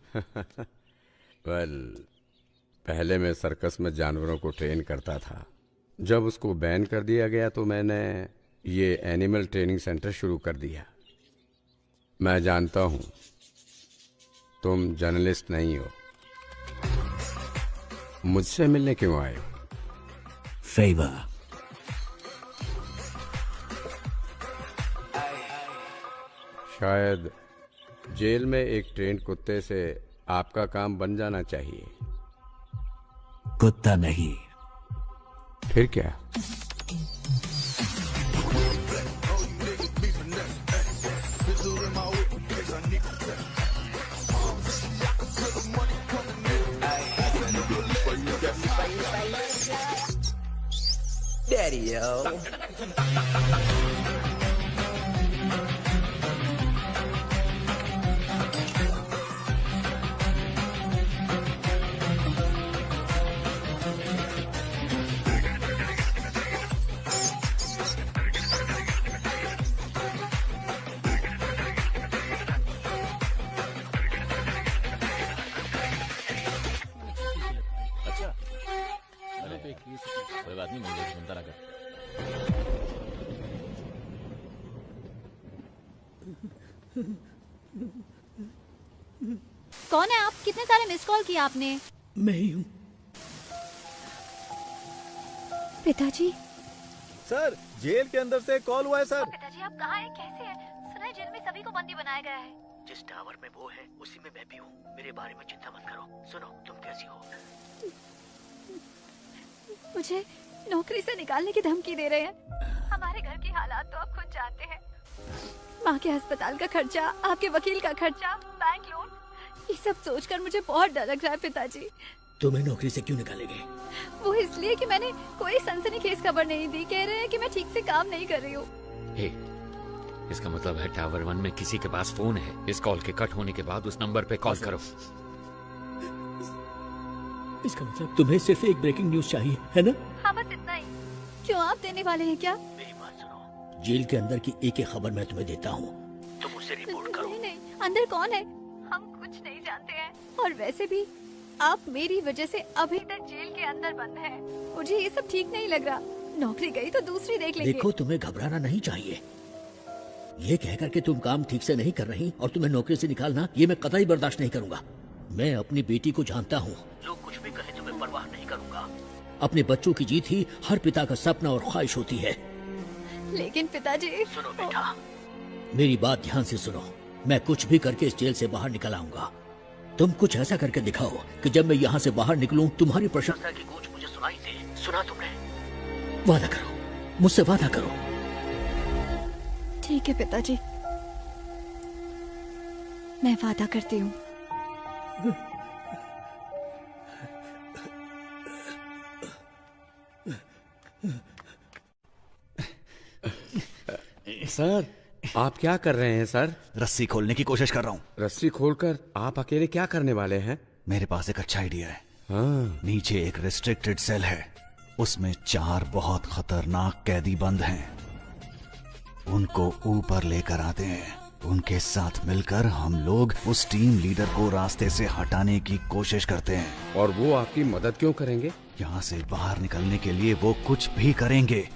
वेल, पहले मैं सर्कस में जानवरों को ट्रेन करता था। जब उसको बैन कर दिया गया तो मैंने ये एनिमल ट्रेनिंग सेंटर शुरू कर दिया। मैं जानता हूँ तुम जर्नलिस्ट नहीं हो, मुझसे मिलने क्यों आए हो? फेवर। शायद जेल में एक ट्रेंड कुत्ते से आपका काम बन जाना चाहिए। कुत्ता नहीं। फिर क्या? Daddy-o. कोई बात नहीं, मुझे सुनता रहा कर। कौन है आप? कितने सारे मिस कॉल किए आपने? मैं ही हूँ। पिताजी। सर, जेल के अंदर से कॉल हुआ है सर। पिताजी आप कहाँ हैं? कैसे हैं? सुना है जेल में सभी को बंदी बनाया गया है। जिस टावर में वो है उसी में मैं भी हूँ। मेरे बारे में चिंता मत करो। सुनो, तुम कैसी हो? मुझे नौकरी से निकालने की धमकी दे रहे हैं। हमारे घर की हालात तो आप खुद जानते हैं। माँ के अस्पताल का खर्चा, आपके वकील का खर्चा, बैंक लोन, ये सब सोचकर मुझे बहुत डर लग रहा है पिताजी। तुम्हें नौकरी से क्यों निकालेंगे? वो इसलिए कि मैंने कोई सनसनीखेज खबर नहीं दी। कह रहे हैं कि मैं ठीक से काम नहीं कर रही हूँ। इसका मतलब है टावर 1 में किसी के पास फोन है। इस कॉल के कट होने के बाद उस नंबर पे कॉल करो। इसका मतलब तुम्हें सिर्फ एक ब्रेकिंग न्यूज चाहिए, है ना? हाँ, बस इतना ही। क्यों, आप देने वाले हैं क्या? मेरी बात सुनो, जेल के अंदर की एक खबर मैं तुम्हें देता हूँ, तुम उसे रिपोर्ट करो। नहीं, अंदर कौन है? हम कुछ नहीं जानते हैं। और वैसे भी आप मेरी वजह से अभी तक जेल के अंदर बंद हैं। मुझे ये सब ठीक नहीं लग रहा। नौकरी गई तो दूसरी देख लेंगे। देखो, तुम्हें घबराना नहीं चाहिए। ये कहकर के तुम काम ठीक से नहीं कर रही और तुम्हें नौकरी से निकालना, ये मैं कतई बर्दाश्त नहीं करूंगा। मैं अपनी बेटी को जानता हूँ। लोग कुछ भी कहे तुम्हें परवाह नहीं करूंगा। अपने बच्चों की जीत ही हर पिता का सपना और ख्वाहिश होती है। लेकिन पिताजी। सुनो बेटा, मेरी बात ध्यान से सुनो। मैं कुछ भी करके इस जेल से बाहर निकल आऊंगा। तुम कुछ ऐसा करके दिखाओ कि जब मैं यहाँ से बाहर निकलूं तुम्हारी प्रशंसा की गूंज मुझे सुनाई दे। सुना तुमने? वादा करो, मुझसे वादा करो। ठीक है पिताजी, मैं वादा करती हूँ। सर, आप क्या कर रहे हैं सर? रस्सी खोलने की कोशिश कर रहा हूँ। रस्सी खोलकर आप अकेले क्या करने वाले हैं? मेरे पास एक अच्छा आइडिया है। हाँ। नीचे एक रिस्ट्रिक्टेड सेल है, उसमें 4 बहुत खतरनाक कैदी बंद हैं। उनको ऊपर लेकर आते हैं। उनके साथ मिलकर हम लोग उस टीम लीडर को रास्ते से हटाने की कोशिश करते हैं। और वो आपकी मदद क्यों करेंगे? यहाँ से बाहर निकलने के लिए वो कुछ भी करेंगे,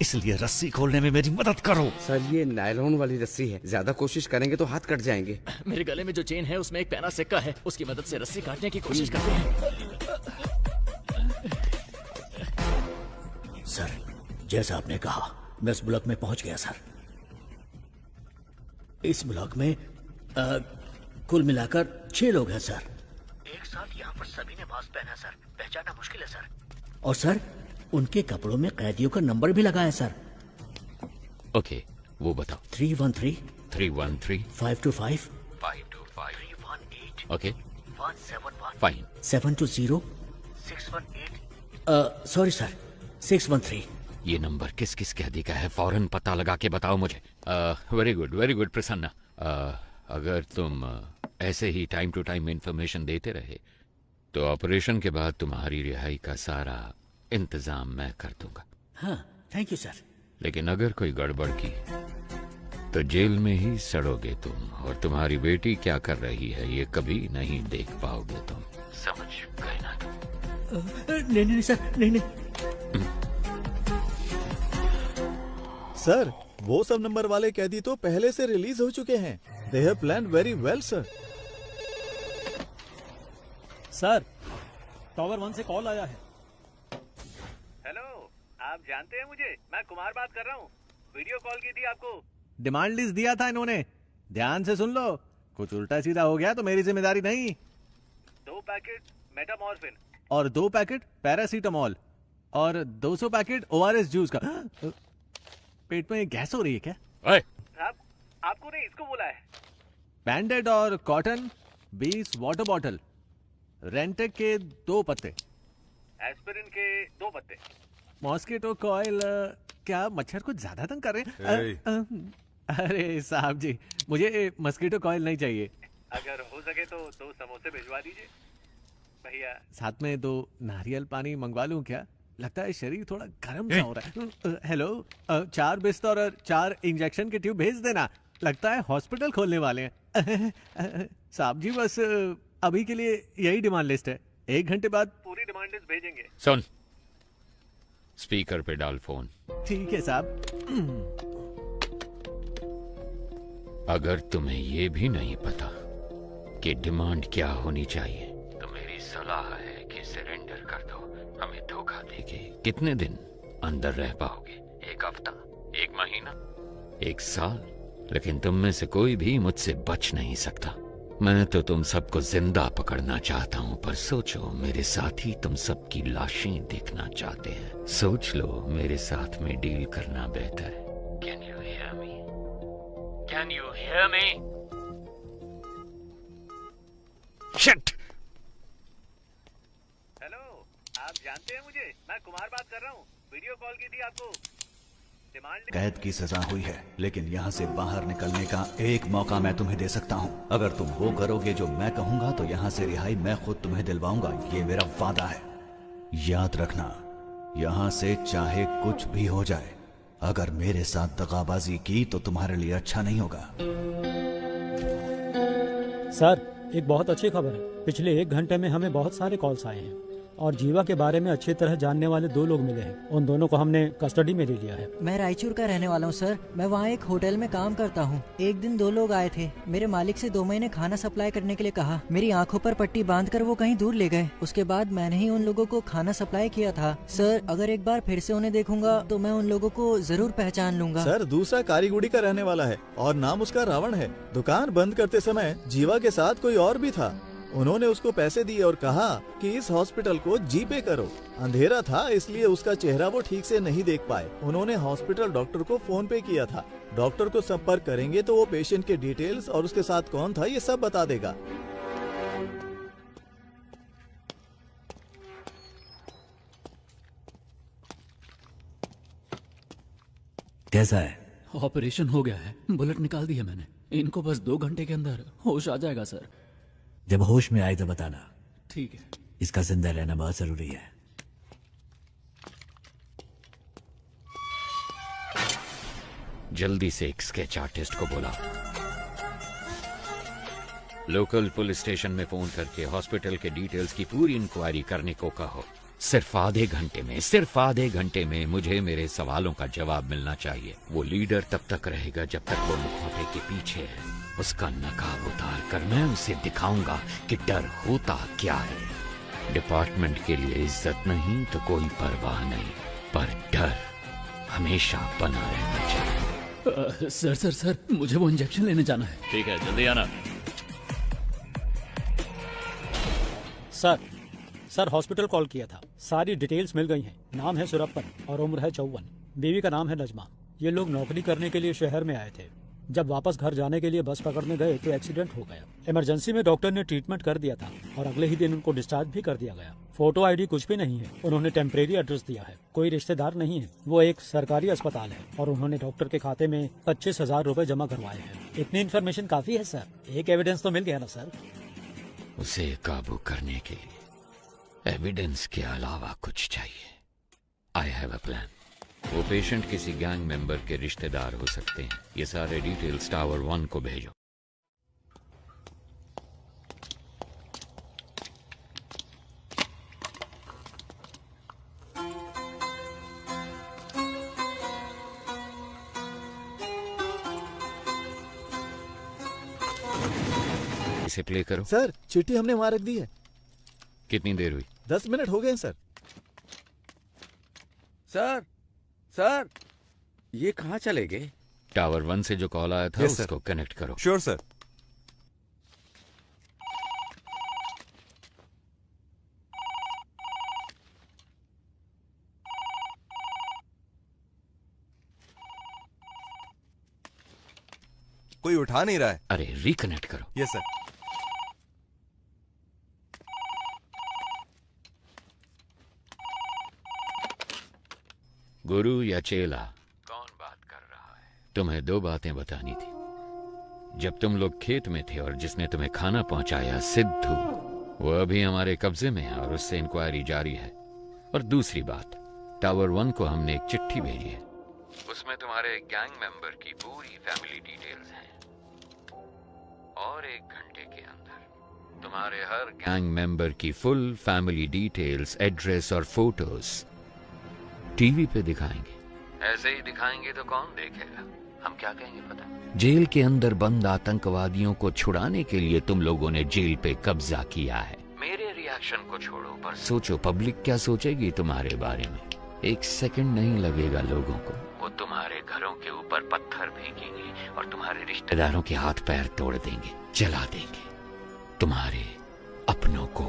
इसलिए रस्सी खोलने में मेरी मदद करो। सर, ये नायलॉन वाली रस्सी है, ज्यादा कोशिश करेंगे तो हाथ कट जाएंगे। मेरे गले में जो चेन है उसमें एक पैना सिक्का है, उसकी मदद से रस्सी काटने की कोशिश करते हैं। सर, जैसा आपने कहा, मैं इस ब्लॉक में पहुंच गया सर। इस ब्लॉक में कुल मिलाकर 6 लोग हैं सर। एक साथ यहाँ पर सभी ने मास्क पहना सर, पहचानना मुश्किल है सर। और सर, उनके कपड़ों में कैदियों का नंबर भी लगा है सर। ओके, वो बताओ। 313 313 525 525 ओके 171 फाइन 720 618 सॉरी सर 613। ये नंबर किस किस के अधिका है फौरन पता लगा के बताओ मुझे। Very good Prasanna. अगर तुम ऐसे ही टाइम टू टाइम इंफॉर्मेशन देते रहे तो ऑपरेशन के बाद तुम्हारी रिहाई का सारा इंतजाम मैं कर दूंगा। हाँ थैंक यू सर। लेकिन अगर कोई गड़बड़ की तो जेल में ही सड़ोगे तुम, और तुम्हारी बेटी क्या कर रही है ये कभी नहीं देख पाओगे तुम। समझ गए ना तुम? नहीं सर नहीं। सर वो सब नंबर वाले कैदी तो पहले से रिलीज हो चुके हैं। They have planned very well sir. Sir tower 1 से कॉल आया है। हेलो, आप जानते हैं मुझे? मैं कुमार बात कर रहा हूँ। वीडियो कॉल की थी आपको। डिमांड लिस्ट दिया था इन्होंने, ध्यान से सुन लो। कुछ उल्टा सीधा हो गया तो मेरी जिम्मेदारी नहीं। 2 पैकेट मेटामॉर्फिन और 2 पैकेट पैरासीटामॉल और 200 पैकेट ORS जूस का। पेट में गैस हो रही है क्या? साहब, आपको नहीं इसको बोला है। बैंडेड और कॉटन 20 वाटर बॉटल, रेंटेक के 2 पत्ते, एस्पिरिन के 2 पत्ते, मॉस्किटो कॉइल। क्या मच्छर कुछ ज्यादा तंग कर रहे हैं? अरे साहब जी, मुझे मस्कीटो कॉइल नहीं चाहिए। अगर हो सके तो 2 समोसे भिजवा दीजिए भैया। साथ में 2 नारियल पानी मंगवा लूं क्या? लगता है शरीर थोड़ा गर्म सा हो रहा है। हेलो, 4 बिस्तर और 4 इंजेक्शन के ट्यूब भेज देना। लगता है हॉस्पिटल खोलने वाले हैं। साहब जी बस अभी के लिए यही डिमांड लिस्ट है, 1 घंटे बाद पूरी डिमांड लिस्ट भेजेंगे। सुन, स्पीकर पे डाल फोन। ठीक है साहब। अगर तुम्हें ये भी नहीं पता कि डिमांड क्या होनी चाहिए तो मेरी सलाह है कि सरेंडर कर दो। हमें धोखा देके कितने दिन अंदर रह पाओगे? 1 हफ्ता, 1 महीना, 1 साल? लेकिन तुम में से कोई भी मुझसे बच नहीं सकता। मैं तो तुम सबको जिंदा पकड़ना चाहता हूं, पर सोचो मेरे साथी तुम सबकी लाशें देखना चाहते हैं। सोच लो, मेरे साथ में डील करना बेहतर है। Can you hear me? Can you hear me? Shit! Hello, आप जानते हैं मुझे? मैं कुमार बात कर रहा हूँ। वीडियो कॉल की थी आपको। कैद की सजा हुई है, लेकिन यहाँ से बाहर निकलने का एक मौका मैं तुम्हें दे सकता हूँ। अगर तुम वो करोगे जो मैं कहूँगा तो यहाँ से रिहाई मैं खुद तुम्हें दिलवाऊंगा। ये मेरा वादा है। याद रखना, यहाँ से चाहे कुछ भी हो जाए, अगर मेरे साथ दगाबाजी की तो तुम्हारे लिए अच्छा नहीं होगा। सर एक बहुत अच्छी खबर है। पिछले 1 घंटे में हमें बहुत सारे कॉल्स आए हैं और जीवा के बारे में अच्छी तरह जानने वाले 2 लोग मिले हैं। उन दोनों को हमने कस्टडी में ले लिया है। मैं रायचूर का रहने वाला हूँ सर। मैं वहाँ एक होटल में काम करता हूँ। एक दिन 2 लोग आए थे। मेरे मालिक से 2 महीने खाना सप्लाई करने के लिए कहा। मेरी आंखों पर पट्टी बांधकर वो कहीं दूर ले गए। उसके बाद मैंने ही उन लोगों को खाना सप्लाई किया था। सर अगर एक बार फिर से उन्हें देखूंगा तो मैं उन लोगों को जरूर पहचान लूंगा। सर दूसरा कारीगुड़ी का रहने वाला है और नाम उसका रावण है। दुकान बंद करते समय जीवा के साथ कोई और भी था। उन्होंने उसको पैसे दिए और कहा कि इस हॉस्पिटल को जीपे करो। अंधेरा था इसलिए उसका चेहरा वो ठीक से नहीं देख पाए। उन्होंने हॉस्पिटल डॉक्टर को फोन पे किया था। डॉक्टर को संपर्क करेंगे तो वो पेशेंट के डिटेल्स और उसके साथ कौन था ये सब बता देगा। कैसा है? ऑपरेशन हो गया है, बुलेट निकाल दी है मैंने। इनको बस 2 घंटे के अंदर होश आ जाएगा सर। जब होश में आए तो बताना। ठीक है। इसका जिंदा रहना बहुत जरूरी है। जल्दी से एक स्केच आर्टिस्ट को बुला। लोकल पुलिस स्टेशन में फोन करके हॉस्पिटल के डिटेल्स की पूरी इंक्वायरी करने को कहो। सिर्फ आधे घंटे में मुझे मेरे सवालों का जवाब मिलना चाहिए। वो लीडर तब तक रहेगा जब तक वो मुखौटे के पीछे है। उसका नकाब उतार कर मैं उसे दिखाऊंगा कि डर होता क्या है। डिपार्टमेंट के लिए इज्जत नहीं तो कोई परवाह नहीं, पर डर हमेशा बना रहना चाहिए। सर मुझे वो इंजेक्शन लेने जाना है। ठीक है, जल्दी आना। सर हॉस्पिटल कॉल किया था। सारी डिटेल्स मिल गई हैं। नाम है सुरप्पन और उम्र है 54। बीवी का नाम है नजमा। ये लोग नौकरी करने के लिए शहर में आए थे। जब वापस घर जाने के लिए बस पकड़ने गए तो एक्सीडेंट हो गया। इमरजेंसी में डॉक्टर ने ट्रीटमेंट कर दिया था और अगले ही दिन उनको डिस्चार्ज भी कर दिया गया। फोटो आईडी कुछ भी नहीं है। उन्होंने टेम्परेरी एड्रेस दिया है, कोई रिश्तेदार नहीं है। वो एक सरकारी अस्पताल है और उन्होंने डॉक्टर के खाते में 25,000 रुपए जमा करवाए हैं। इतनी इन्फॉर्मेशन काफी है सर। एक एविडेंस तो मिल गया ना सर। उसे काबू करने के लिए एविडेंस के अलावा कुछ चाहिए। I have a plan. वो पेशेंट किसी गैंग मेंबर के रिश्तेदार हो सकते हैं। ये सारे डिटेल्स टावर 1 को भेजो। इसे प्ले करो। सर चिट्ठी हमने वहां रख दी है। कितनी देर हुई? 10 मिनट हो गए सर। सर ये कहाँ चले गए? टावर 1 से जो कॉल आया था उसको कनेक्ट करो। Sure sir. कोई उठा नहीं रहा है। अरे रिकनेक्ट करो। Yes sir. गुरु या चेला, कौन बात कर रहा है? तुम्हें 2 बातें बतानी थी। जब तुम लोग खेत में थे और जिसने तुम्हें खाना पहुंचाया सिद्धू, वो अभी हमारे कब्जे में है और उससे इंक्वायरी जारी है। और दूसरी बात, टावर 1 को हमने एक चिट्ठी भेजी है। उसमें तुम्हारे गैंग मेंबर की पूरी फैमिली डिटेल्स हैं। और 1 घंटे के अंदर तुम्हारे हर गैंग मेंबर की फुल फैमिली डिटेल्स, एड्रेस और फोटोज टीवी पे दिखाएंगे। ऐसे ही दिखाएंगे तो कौन देखेगा? हम क्या कहेंगे पता? जेल के अंदर बंद आतंकवादियों को छुड़ाने के लिए तुम लोगों ने जेल पे कब्जा किया है। मेरे रिएक्शन को छोड़ो, पर सोचो पब्लिक क्या सोचेगी तुम्हारे बारे में। 1 सेकंड नहीं लगेगा लोगों को। वो तुम्हारे घरों के ऊपर पत्थर फेंकेंगे और तुम्हारे रिश्तेदारों के हाथ पैर तोड़ देंगे, जला देंगे तुम्हारे अपनों को।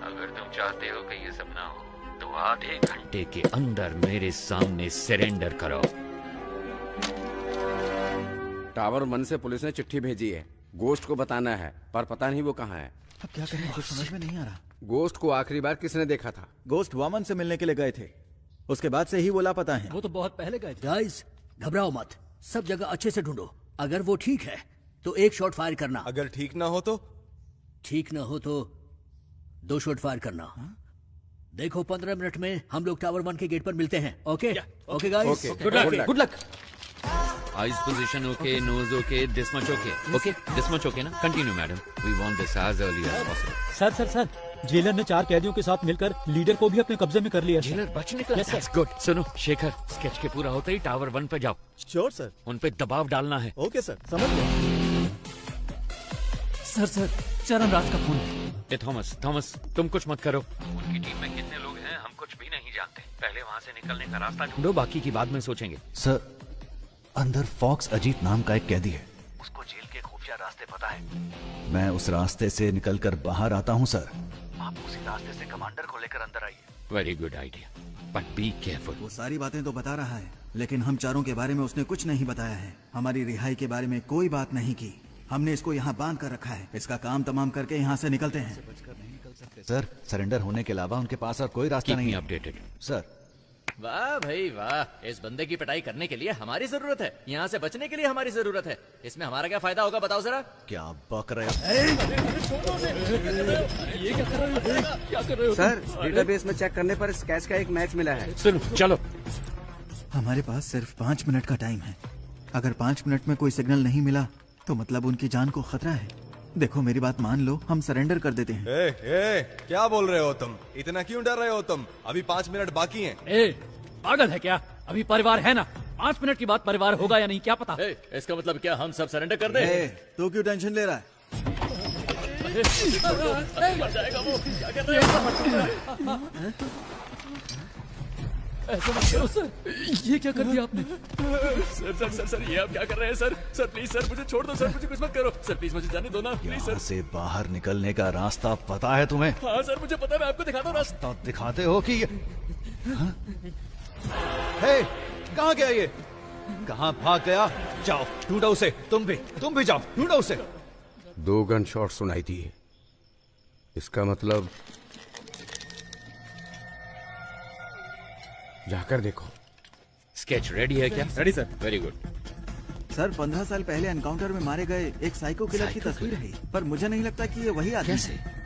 अगर तुम चाहते हो कि ये सब ना हो तो आधे घंटे के अंदर मेरे सामने सरेंडर करो। टावर 1 से पुलिस ने चिट्ठी भेजी है। गोश्त को बताना है, पर पता नहीं वो कहाँ है। अब क्या करें, कुछ समझ में नहीं आ रहा। गोश्त को आखिरी बार किसने देखा था? गोश्त वामन से मिलने के लिए गए थे, उसके बाद से ही वो लापता है। वो तो बहुत पहले गए थे। गाइस घबराओ मत, सब जगह अच्छे से ढूंढो। अगर वो ठीक है तो 1 शॉट फायर करना। अगर ठीक ना हो तो? ठीक ना हो तो 2 शॉट फायर करना। देखो 15 मिनट में हम लोग टावर 1 के गेट पर मिलते हैं। Okay okay guys, good luck. Good luck. Eyes position okay, nose okay, this much okay. Okay this much okay ना? Continue madam, we want this as early as possible. Sir jailer ने 4 कैदियों के साथ मिलकर leader को भी अपने कब्जे में कर लिया। जेलर बच निकला। That's good। सुनो शेखर, स्केच के पूरा होते ही टावर 1 पे जाओ। Sure sir. उन पे दबाव डालना है। ओके सर, समझ गया। सर चरणराज का फोन। ए थॉमस तुम कुछ मत करो। उनकी टीम में कितने लोग हैं हम कुछ भी नहीं जानते। पहले वहाँ से निकलने का रास्ता ढूंढो, बाकी की बाद में सोचेंगे। सर अंदर फॉक्स अजीत नाम का एक कैदी है। उसको जेल के खुफिया रास्ते पता है। मैं उस रास्ते से निकलकर बाहर आता हूँ सर। आप उसी रास्ते से कमांडर को लेकर अंदर आइए। Very good idea, but be careful. वो सारी बातें तो बता रहा है, लेकिन हम चारों के बारे में उसने कुछ नहीं बताया है। हमारी रिहाई के बारे में कोई बात नहीं की। हमने इसको यहाँ बांध कर रखा है। इसका काम तमाम करके यहाँ से निकलते हैं। सर सरेंडर होने के अलावा उनके पास और कोई रास्ता नहीं है। Updated sir. वाह भाई वाह, इस बंदे की पिटाई करने के लिए हमारी जरूरत है, यहाँ से बचने के लिए हमारी जरूरत है। इसमें हमारा क्या फायदा होगा बताओ जरा? क्या बक रहे हो? ये क्या कर रहे हो? सर डेटाबेस में चेक करने पर स्केच का एक मैच मिला है। सुनो चलो। हमारे पास सिर्फ 5 मिनट का टाइम है। अगर 5 मिनट में कोई सिग्नल नहीं मिला तो मतलब उनकी जान को खतरा है। देखो मेरी बात मान लो, हम सरेंडर कर देते हैं। क्या बोल रहे हो तुम? इतना क्यों डर रहे हो तुम? अभी 5 मिनट बाकी हैं। पागल है क्या? अभी परिवार है ना, 5 मिनट के बाद परिवार होगा या नहीं क्या पता। इसका मतलब क्या हम सब सरेंडर कर दें? तो क्यों टेंशन ले रहा है? जाएगा वो, क्या कर रहे हैं? ऐसा मत करो सर, ये क्या कर दिया आपने? सर ये आप क्या कर रहे हैं सर? सर प्लीज सर मुझे छोड़ दो सर, मुझे कुछ मत करो सर, प्लीज मुझे जाने दो ना प्लीज सर। यहाँ से बाहर निकलने का रास्ता पता है तुम्हें? हाँ सर मुझे पता है, मैं आपको दिखाता हूँ रास्ता। दिखाते हो कि हे, कहाँ गया ये? कहाँ भाग गया? जाओ ढूंढो उसे। तुम भी जाओ ढूंढो उसे। 2 गन शॉट सुनाई दिए। इसका मतलब जाकर देखो। स्केच रेडी है क्या? Ready sir. Very good. Sir 15 साल पहले एनकाउंटर में मारे गए एक साइको किलर की तस्वीर है, पर मुझे नहीं लगता कि ये वही आदमी है।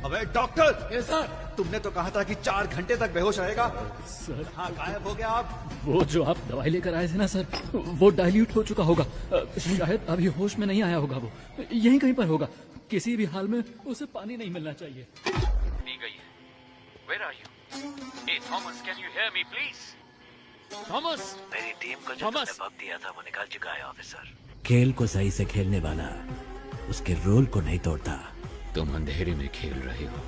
अबे डॉक्टर! सर तुमने तो कहा था कि 4 घंटे तक बेहोश रहेगा। सर हाँ गायब हो गया आप। वो जो आप दवाई लेकर आए थे ना सर, वो डाइल्यूट हो चुका होगा। शायद अभी होश में नहीं आया होगा। वो यहीं कहीं पर होगा। किसी भी हाल में उसे पानी नहीं मिलना चाहिए। दी गई है। Where are you? Hey Thomas, can you hear me please? Thomas! मेरी टीम को जो तुमने वक्त दिया था वो निकाल चुका है ऑफिसर। खेल को सही से खेलने वाला उसके रोल को नहीं तोड़ता। तुम अंधेरे में खेल रहे हो।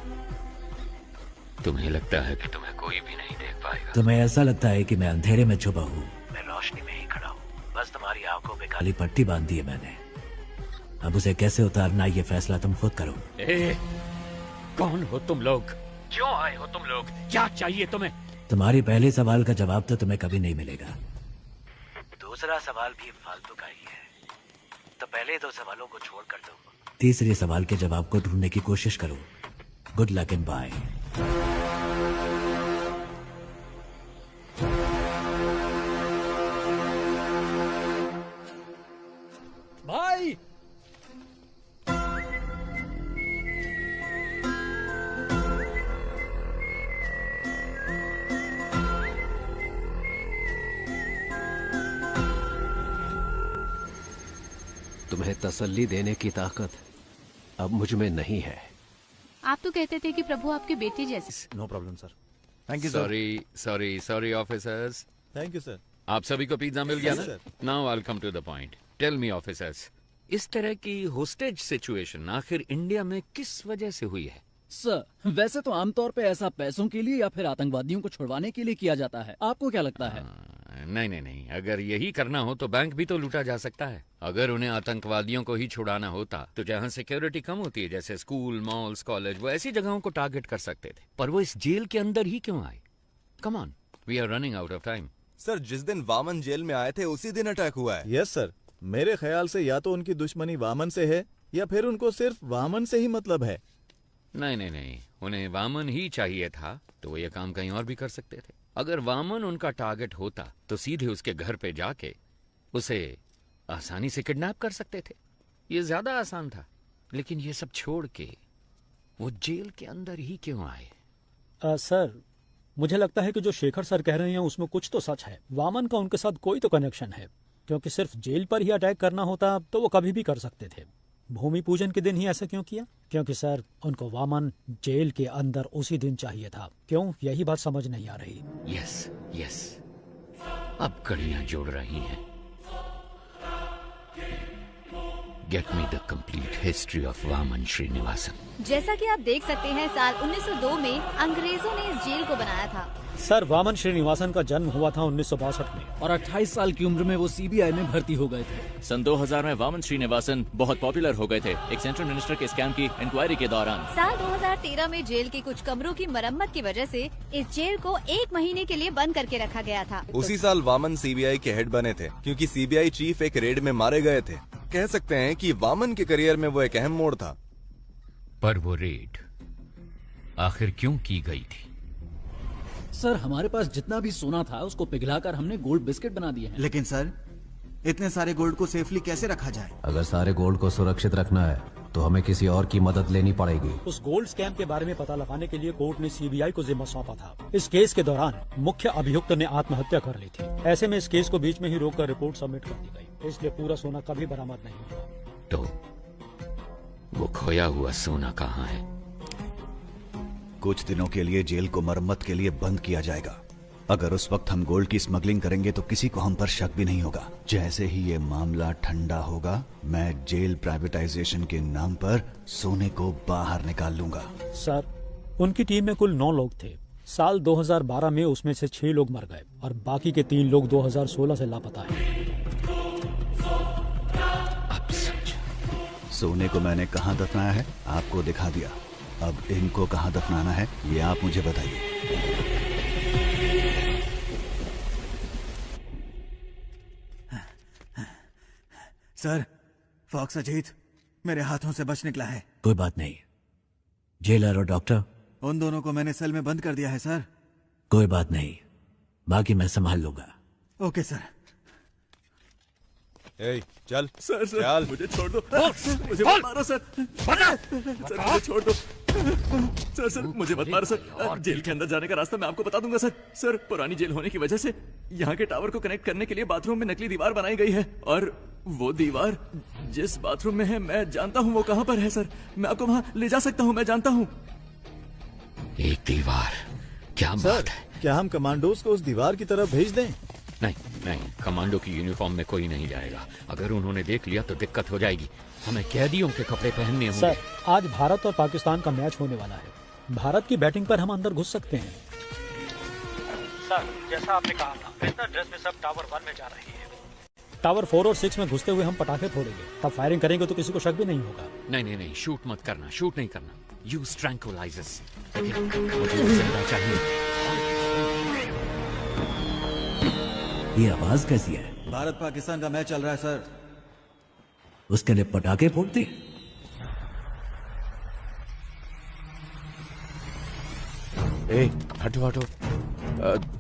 तुम्हें लगता है कि तुम्हें कोई भी नहीं देख पाएगा। तुम्हें ऐसा लगता है कि मैं अंधेरे में छुपा हूँ। मैं रोशनी में ही खड़ा हूँ, बस तुम्हारी आंखों पे काली पट्टी बांध दी है मैंने। अब उसे कैसे उतारना ये फैसला तुम खुद करो। कौन हो तुम लोग? क्यों आए हो तुम लोग? क्या चाहिए तुम्हें? तुम्हारी पहले सवाल का जवाब तो तुम्हें कभी नहीं मिलेगा। दूसरा सवाल भी फालतू का ही है, तो पहले 2 सवालों को छोड़ कर दो। तीसरे सवाल के जवाब को ढूंढने की कोशिश करो। Good luck and bye. भाई तुम्हें तसल्ली देने की ताकत अब मुझ में नहीं है। आप तो कहते थे कि प्रभु आपके बेटे जैसे। No problem sir. Thank you. Sorry officers. Thank you sir. आप सभी को पिज्जा मिल गया ना? Sir. Now I will come to the point. Tell me officers, इस तरह की होस्टेज सिचुएशन आखिर इंडिया में किस वजह से हुई है? सर वैसे तो आमतौर पे ऐसा पैसों के लिए या फिर आतंकवादियों को छुड़वाने के लिए किया जाता है। आपको क्या लगता है? नहीं, अगर यही करना हो तो बैंक भी तो लूटा जा सकता है। अगर उन्हें आतंकवादियों को ही छुड़ाना होता तो जहाँ सिक्योरिटी कम होती है, जैसे स्कूल, मॉल्स, कॉलेज, वो ऐसी जगहों को टारगेट कर सकते थे। पर वो इस जेल के अंदर ही क्यों आए? Come on, we are running out of time. Sir जिस दिन वामन जेल में आए थे उसी दिन अटैक हुआ है। यस सर, मेरे ख्याल से या तो उनकी दुश्मनी वामन से है या फिर उनको सिर्फ वामन से ही मतलब है। नहीं, उन्हें वामन ही चाहिए था तो वो ये काम कहीं और भी कर सकते थे। अगर वामन उनका टारगेट होता तो सीधे उसके घर पे जाके उसे आसानी से किडनैप कर सकते थे। ये ज्यादा आसान था। लेकिन ये सब छोड़ के वो जेल के अंदर ही क्यों आए? सर मुझे लगता है कि जो शेखर सर कह रहे हैं उसमें कुछ तो सच है। वामन का उनके साथ कोई तो कनेक्शन है, क्योंकि सिर्फ जेल पर ही अटैक करना होता तो वो कभी भी कर सकते थे। भूमि पूजन के दिन ही ऐसा क्यों किया? क्योंकि सर उनको वामन जेल के अंदर उसी दिन चाहिए था। क्यों? यही बात समझ नहीं आ रही। यस, अब कड़ियां जोड़ रही हैं। Get me the complete history of Vaman Srinivasan. जैसा कि आप देख सकते हैं, साल 1902 में अंग्रेजों ने इस जेल को बनाया था। सर वामन श्रीनिवासन का जन्म हुआ था 1962 में और 28 साल की उम्र में वो सीबीआई में भर्ती हो गए थे। सन 2000 में वामन श्रीनिवासन बहुत पॉपुलर हो गए थे एक सेंट्रल मिनिस्टर के स्कैम की इंक्वायरी के दौरान। साल 2013 में जेल के कुछ कमरों की मरम्मत की वजह से इस जेल को 1 महीने के लिए बंद करके रखा गया था। उसी साल वामन सीबीआई के हेड बने थे, क्योंकि सीबीआई चीफ एक रेड में मारे गए थे। कह सकते हैं कि वामन के करियर में वो एक अहम मोड़ था। पर वो रेड आखिर क्यों की गई थी? सर हमारे पास जितना भी सोना था उसको पिघलाकर हमने गोल्ड बिस्किट बना दिए हैं। लेकिन सर इतने सारे गोल्ड को सेफली कैसे रखा जाए? अगर सारे गोल्ड को सुरक्षित रखना है तो हमें किसी और की मदद लेनी पड़ेगी। उस गोल्ड स्कैम के बारे में पता लगाने के लिए कोर्ट ने सीबीआई को जिम्मा सौंपा था। इस केस के दौरान मुख्य अभियुक्त ने आत्महत्या कर ली थी। ऐसे में इस केस को बीच में ही रोककर रिपोर्ट सबमिट कर दी गई, इसलिए पूरा सोना कभी बरामद नहीं हुआ। तो वो खोया हुआ सोना कहाँ है? कुछ दिनों के लिए जेल को मरम्मत के लिए बंद किया जाएगा। अगर उस वक्त हम गोल्ड की स्मगलिंग करेंगे तो किसी को हम पर शक भी नहीं होगा। जैसे ही ये मामला ठंडा होगा, मैं जेल प्राइवेटाइजेशन के नाम पर सोने को बाहर निकाल लूंगा। सर उनकी टीम में कुल 9 लोग थे। साल 2012 में उसमें से 6 लोग मर गए और बाकी के 3 लोग 2016 से लापता हैं। सोने को मैंने कहाँ दफनाया है आपको दिखा दिया। अब इनको कहाँ दफनाना है ये आप मुझे बताइए। सर, फॉक्स अजीत मेरे हाथों से बच निकला है। कोई बात नहीं। जेलर और डॉक्टर? उन दोनों को मैंने सेल में बंद कर दिया है सर। कोई बात नहीं, बाकी मैं संभाल लूंगा। Okay sir. ए, चल सर चल। मुझे छोड़ दो। मुझे मत मारो सर। सर मुझे छोड़ दो। सर मुझे मत मारो सर। जेल के अंदर जाने का रास्ता मैं आपको बता दूंगा सर। सर पुरानी जेल होने की वजह से यहाँ के टावर को कनेक्ट करने के लिए बाथरूम में नकली दीवार बनाई गई है, और वो दीवार जिस बाथरूम में है मैं जानता हूँ वो कहाँ पर है सर। मैं आपको वहाँ ले जा सकता हूँ, मैं जानता हूँ। एक दीवार, क्या बात है। क्या हम कमांडोज को उस दीवार की तरफ भेज दें? नहीं नहीं, कमांडो की यूनिफॉर्म में कोई नहीं जाएगा। अगर उन्होंने देख लिया तो दिक्कत हो जाएगी। हमें कैदियों के कपड़े पहनने होंगे। सर, आज भारत और पाकिस्तान का मैच होने वाला है। भारत की बैटिंग पर हम अंदर घुस सकते हैं। सर, जैसा आपने कहा था, बिजनेस ड्रेस में सब टावर 1 में जा रहे हैं। टावर 4 और 6 में घुसते हुए हम पटाखे फोड़ेंगे, तब फायरिंग करेंगे तो किसी को शक भी नहीं होगा। नहीं नहीं नहीं, शूट मत करना, शूट नहीं करना। Use tranquillisers. मुझे जिंदा चाहिए। ये आवाज कैसी है? भारत पाकिस्तान का मैच चल रहा है सर। उसके लिए पटाखे फोड़ते? ए, हटो हटो।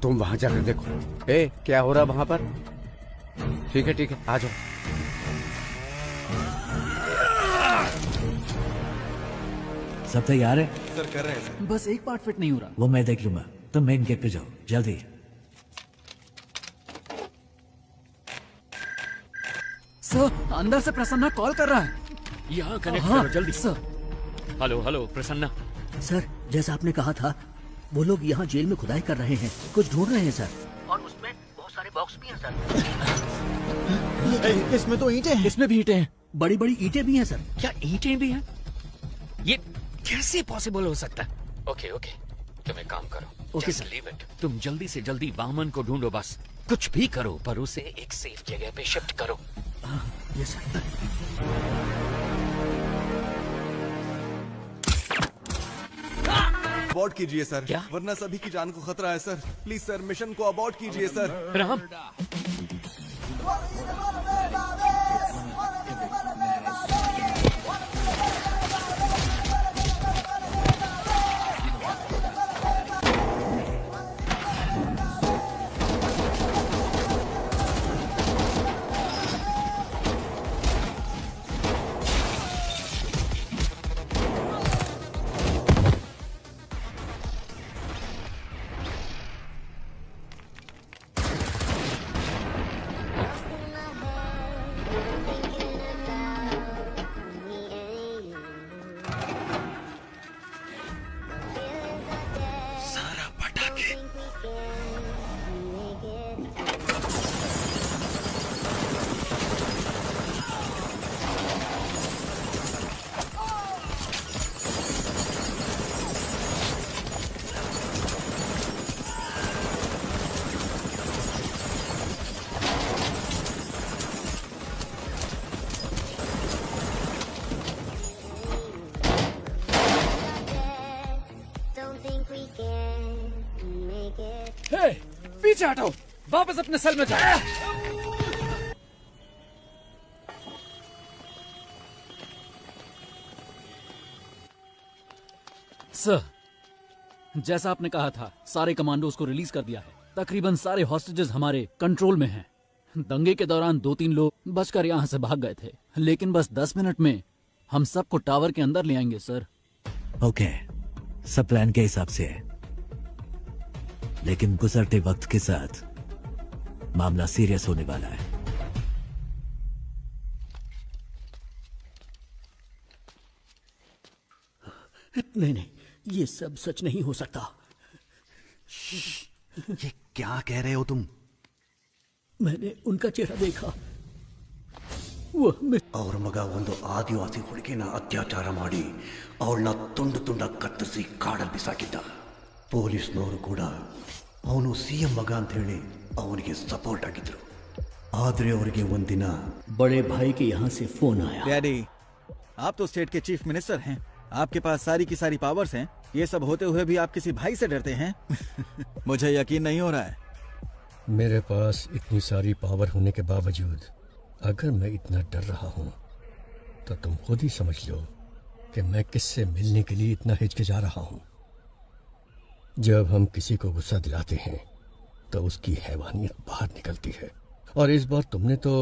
तुम वहां जाकर देखो। ए, क्या हो रहा वहां पर? ठीक है, आ जाओ। सब तैयार है? सर कर रहे हैं सर। बस एक पार्ट फिट नहीं हो रहा। वो मैं देख लूंगा, तुम मेन गेट पे जाओ जल्दी। सर, अंदर से प्रसन्ना कॉल कर रहा है। यहाँ कनेक्ट करो जल्दी। Sir. Hello hello Prasanna. Sir, जैसा आपने कहा था, वो लोग यहाँ जेल में खुदाई कर रहे हैं, कुछ ढूंढ रहे हैं सर। और उसमें बहुत सारे बॉक्स भी हैं सर। इसमें तो ईंटें हैं। इसमें भी ईंटें हैं। बड़ी बड़ी ईंटें भी हैं सर। क्या ईंटें भी हैं? ये कैसे पॉसिबल हो सकता है? ओके ओके, तुम एक काम करो। Okay Just leave it। तुम जल्दी से जल्दी वामन को ढूंढो, बस कुछ भी करो, पर उसे एक सेफ जगह पे शिफ्ट करो। Yes sir. अबॉर्ट कीजिए सर। क्या? वरना सभी की जान को खतरा है सर। प्लीज सर, मिशन को अबॉर्ट कीजिए सर। राम। पीछे हटो, वापस अपने सेल में जाओ। सर, जैसा आपने कहा था, सारे कमांडोज को रिलीज कर दिया है। तकरीबन सारे हॉस्टेजेस हमारे कंट्रोल में हैं। दंगे के दौरान 2-3 लोग बचकर यहाँ से भाग गए थे, लेकिन बस 10 मिनट में हम सबको टावर के अंदर ले आएंगे सर। ओके, सब प्लान के हिसाब से है, लेकिन गुजरते वक्त के साथ मामला सीरियस होने वाला है। नहीं नहीं, ये सब सच नहीं हो सकता। ये क्या कह रहे हो तुम? मैंने उनका चेहरा देखा। ಅವ್ರ ಮಗ ಒಂದು ಆದಿವಾಸಿ ಹುಡುಗಿನ ಅತ್ಯಾಚಾರ ಮಾಡಿ ಅವಳನ್ನ ತುಂಡು ತುಂಡಾಗಿ ಕತ್ತರಿಸಿ ಕಾಡಲ್ಲಿ ಬಿಸಾಕಿದ್ದ. ಪೊಲೀಸ್ನವರು ಕೂಡ ಅವನು ಸಿಎಂ ಮಗ ಅಂತ ಹೇಳಿ ಅವನಿಗೆ ಸಪೋರ್ಟ್ ಆಗಿದ್ರು. ಆದ್ರೆ ಅವರಿಗೆ ಒಂದಿನ बड़े भाई के यहाँ से फोन आया। डैडी, आप तो स्टेट के चीफ मिनिस्टर हैं, आपके पास सारी की सारी पावर्स हैं। ये सब होते हुए भी आप किसी भाई से डरते हैं? मुझे यकीन नहीं हो रहा है। मेरे पास इतनी सारी पावर होने के बावजूद अगर मैं इतना डर रहा हूं तो तुम खुद ही समझ लो कि मैं किससे मिलने के लिए इतना हिचकिचा रहा हूं। जब हम किसी को गुस्सा दिलाते हैं तो उसकी हैवानियत बाहर निकलती है, और इस बार तुमने तो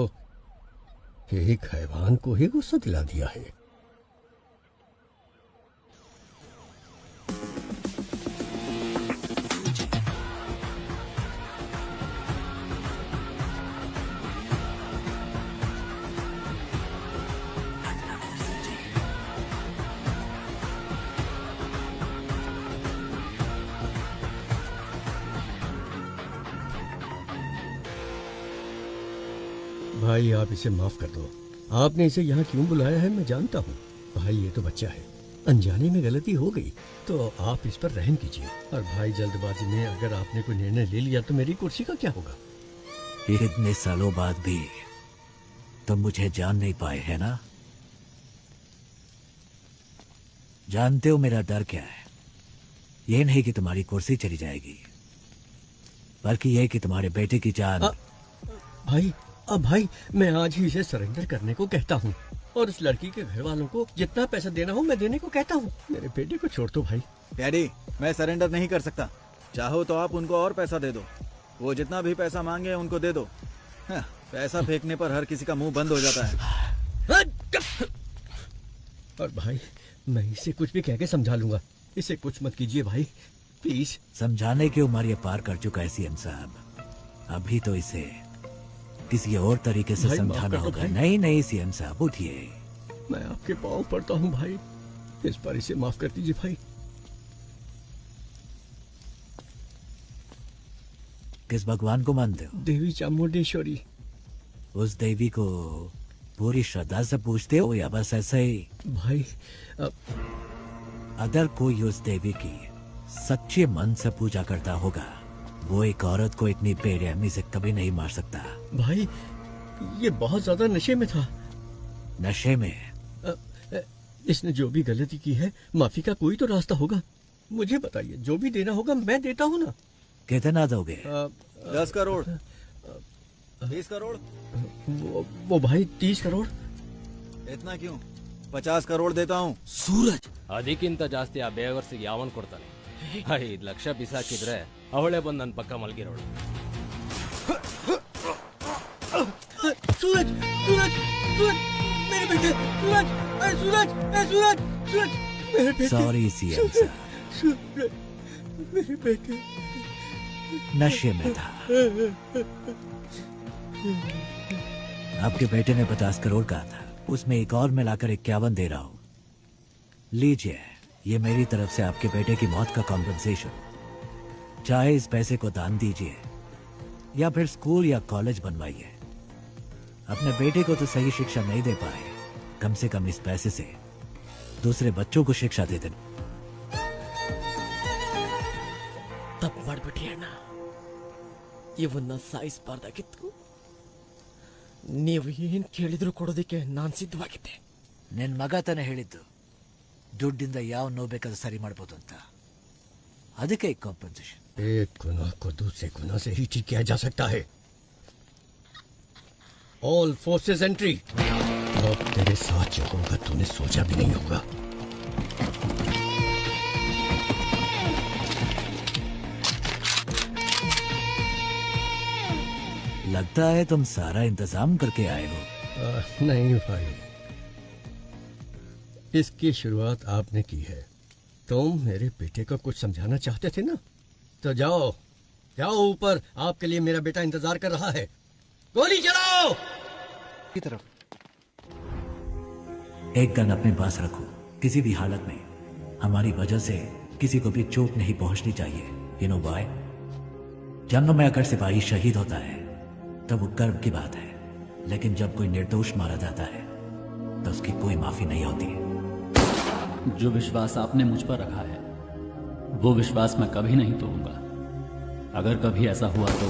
एक हैवान को ही गुस्सा दिला दिया है। भाई आप इसे माफ कर दो। आपने इसे यहाँ क्यों बुलाया है मैं जानता हूँ। भाई ये तो बच्चा है, अनजाने में गलती हो गई तो आप इस पर रहम कीजिए। और भाई जल्दबाजी में अगर आपने कोई निर्णय ले लिया तो मेरी कुर्सी का क्या होगा? इतने सालों बाद भी तुम मुझे जान नहीं पाए है ना? जानते हो मेरा डर क्या है? ये नहीं कि तुम्हारी कुर्सी चली जाएगी, बल्कि यह कि तुम्हारे बेटे की जान। भाई मैं आज ही इसे सरेंडर करने को कहता हूँ, और उस लड़की के घर वालों को जितना पैसा देना हो मैं देने को कहता हूँ। मेरे बेटे को छोड़ दो भाई। डैडी, मैं सरेंडर नहीं कर सकता। चाहो तो आप उनको और पैसा दे दो, वो जितना भी पैसा मांगे उनको दे दो। पैसा फेंकने पर हर किसी का मुंह बंद हो जाता है। और भाई मैं इसे कुछ भी कह के समझा लूंगा, इसे कुछ मत कीजिए भाई प्लीज। समझाने की उम्र ये पार कर चुका है सीएम साहब, अभी तो इसे किसी और तरीके से समझाना होगा। नहीं सीएम साहब उठिए। मैं आपके पाँव पड़ता हूँ भाई, इस बार इसे माफ कर दीजिए भाई। किस भगवान को मानते हो? देवी चामुंडेश्वरी। उस देवी को पूरी श्रद्धा से पूछते हो या बस ऐसे ही? भाई अगर कोई उस देवी की सच्चे मन से पूजा करता होगा, वो एक औरत को इतनी बेरहमी से कभी नहीं मार सकता। भाई ये बहुत ज्यादा नशे में था। नशे में? इसने जो भी गलती की है माफी का कोई तो रास्ता होगा। मुझे बताइए, जो भी देना होगा मैं देता हूँ ना। कितना दोगे? 10 करोड़ 20 करोड़ वो भाई 30 करोड़। इतना क्यों? 50 करोड़ देता हूँ। सूरज ಅದಕ್ಕಿಂತ ಜಾಸ್ತಿ ಆ ಬೇವರ್ಸಿಗೆ ಯಾವನ್ ಕೊಡ್ತಾನೆ? 5 ಲಕ್ಷ ಬಿಸಾಕಿದ್ರೆ ಅವಳೇ ಬಂದು ನನ್ನ ಪಕ್ಕ ಮಲಗಿರೋಳು. सूरज सूरज सूरज मेरे बेटे, सूरज सूरज सूरज सूरज मेरे बेटे। सॉरी सीएम साहब, सूरज मेरे बेटे नशे में था। आपके बेटे ने 50 करोड़ कहा था, उसमें एक और मिलाकर 51 दे रहा हूं। लीजिए, ये मेरी तरफ से आपके बेटे की मौत का कॉम्पेंसेशन। चाहे इस पैसे को दान दीजिए या फिर स्कूल या कॉलेज बनवाइए। अपने बेटे को तो सही शिक्षा नहीं दे पाए, कम से कम इस पैसे से दूसरे बच्चों को शिक्षा दे देना। ತಪ್ಪು ಮಾಡ್ಬಿಟ್ರಿ ಅಣ್ಣ. ಇವನ್ನ ಸಾಯಿಸಬಾರ್ದಾಗಿತ್ತು. ನೀವು ಏನ್ ಕೇಳಿದ್ರು ಕೊಡೋದಕ್ಕೆ ನಾನ್ ಸಿದ್ಧವಾಗಿದ್ದೆ. ನಿನ್ ಮಗ ತಾನೇ ಹೇಳಿದ್ದು ದುಡ್ಡಿಂದ ಯಾವ ನೋವು ಬೇಕಾದ್ರೂ ಸರಿ ಮಾಡ್ಬೋದು ಅಂತ, ಅದಕ್ಕೆ ಕಾಂಪನ್ಸೇಷನ್। एक गुनाह को दूसरे गुनाह से ही ठीक किया जा सकता है। All forces entry. अब तेरे साथ जो होगा तूने सोचा भी नहीं होगा। लगता है तुम सारा इंतजाम करके आए हो। नहीं भाई, इसकी शुरुआत आपने की है। तुम मेरे बेटे को कुछ समझाना चाहते थे ना, तो जाओ जाओ ऊपर, आपके लिए मेरा बेटा इंतजार कर रहा है। गोली चलाओ की तरफ। एक गन अपने पास रखो, किसी भी हालत में हमारी वजह से किसी को भी चोट नहीं पहुंचनी चाहिए। You know why? जंग में अगर सिपाही शहीद होता है तब वो गर्व की बात है, लेकिन जब कोई निर्दोष मारा जाता है तो उसकी कोई माफी नहीं होती। जो विश्वास आपने मुझ पर रखा है वो विश्वास मैं कभी नहीं तोड़ूंगा। अगर कभी ऐसा हुआ तो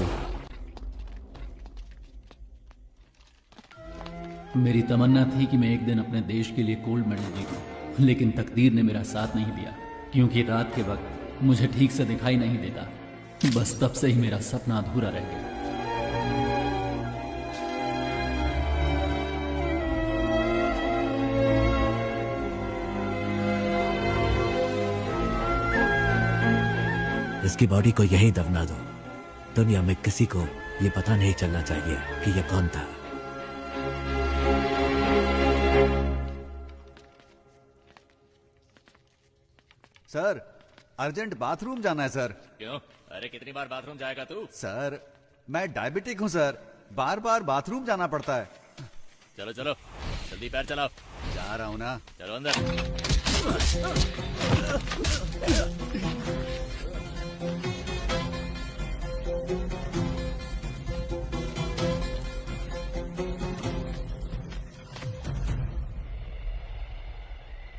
मेरी तमन्ना थी कि मैं एक दिन अपने देश के लिए गोल्ड मेडल जीतूं, लेकिन तकदीर ने मेरा साथ नहीं दिया, क्योंकि रात के वक्त मुझे ठीक से दिखाई नहीं देता। बस तब से ही मेरा सपना अधूरा रह गया। इसकी बॉडी को यही दफना दो। दुनिया में किसी को ये पता नहीं चलना चाहिए कि ये कौन था। सर, अर्जेंट बाथरूम जाना है सर। क्यों? अरे कितनी बार बाथरूम जाएगा तू? सर, मैं डायबिटिक हूँ सर, बार बार बाथरूम जाना पड़ता है। चलो चलो जल्दी पैर चलाओ। जा रहा हूँ ना। चलो अंदर।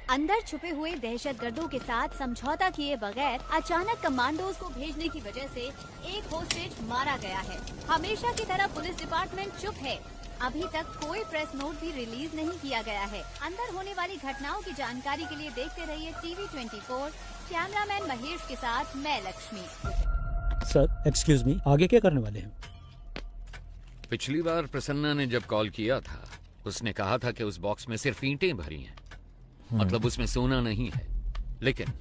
अंदर छुपे हुए दहशतगर्दों के साथ समझौता किए बगैर अचानक कमांडोज को भेजने की वजह से एक होस्टेज मारा गया है। हमेशा की तरह पुलिस डिपार्टमेंट चुप है। अभी तक कोई प्रेस नोट भी रिलीज नहीं किया गया है। अंदर होने वाली घटनाओं की जानकारी के लिए देखते रहिए टीवी 24। कैमरामैन महेश के साथ मैं लक्ष्मी। सर एक्सक्यूज मी, आगे क्या करने वाले हैं? पिछली बार प्रसन्ना ने जब कॉल किया था उसने कहा था कि उस बॉक्स में सिर्फ ईंटें भरी हैं, मतलब उसमें सोना नहीं है। लेकिन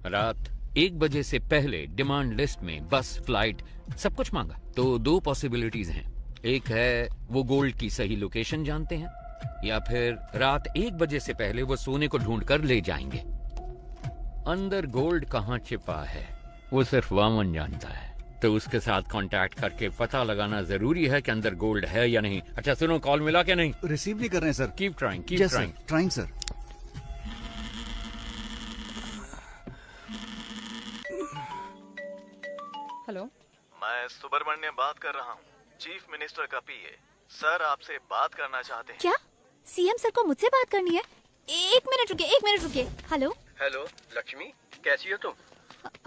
रात 1 बजे से पहले डिमांड लिस्ट में बस, फ्लाइट सब कुछ मांगा। तो 2 पॉसिबिलिटीज हैं। एक है वो गोल्ड की सही लोकेशन जानते हैं, या फिर रात 1 बजे से पहले वो सोने को ढूंढ कर ले जाएंगे। अंदर गोल्ड कहाँ छिपा है वो सिर्फ वामन जानता है, तो उसके साथ कांटेक्ट करके पता लगाना जरूरी है कि अंदर गोल्ड है या नहीं। अच्छा सुनो, कॉल मिला क्या? नहीं रिसीव नहीं कर रहे हैं sir. Keep trying, keep trying. Trying sir. Hello, मैं सुब्रमण्यम बात कर रहा हूँ, चीफ मिनिस्टर का पीए। सर आपसे बात करना चाहते हैं। क्या सीएम सर को मुझसे बात करनी है? 1 मिनट रुकिए। हेलो हेलो लक्ष्मी, कैसी हो तुम?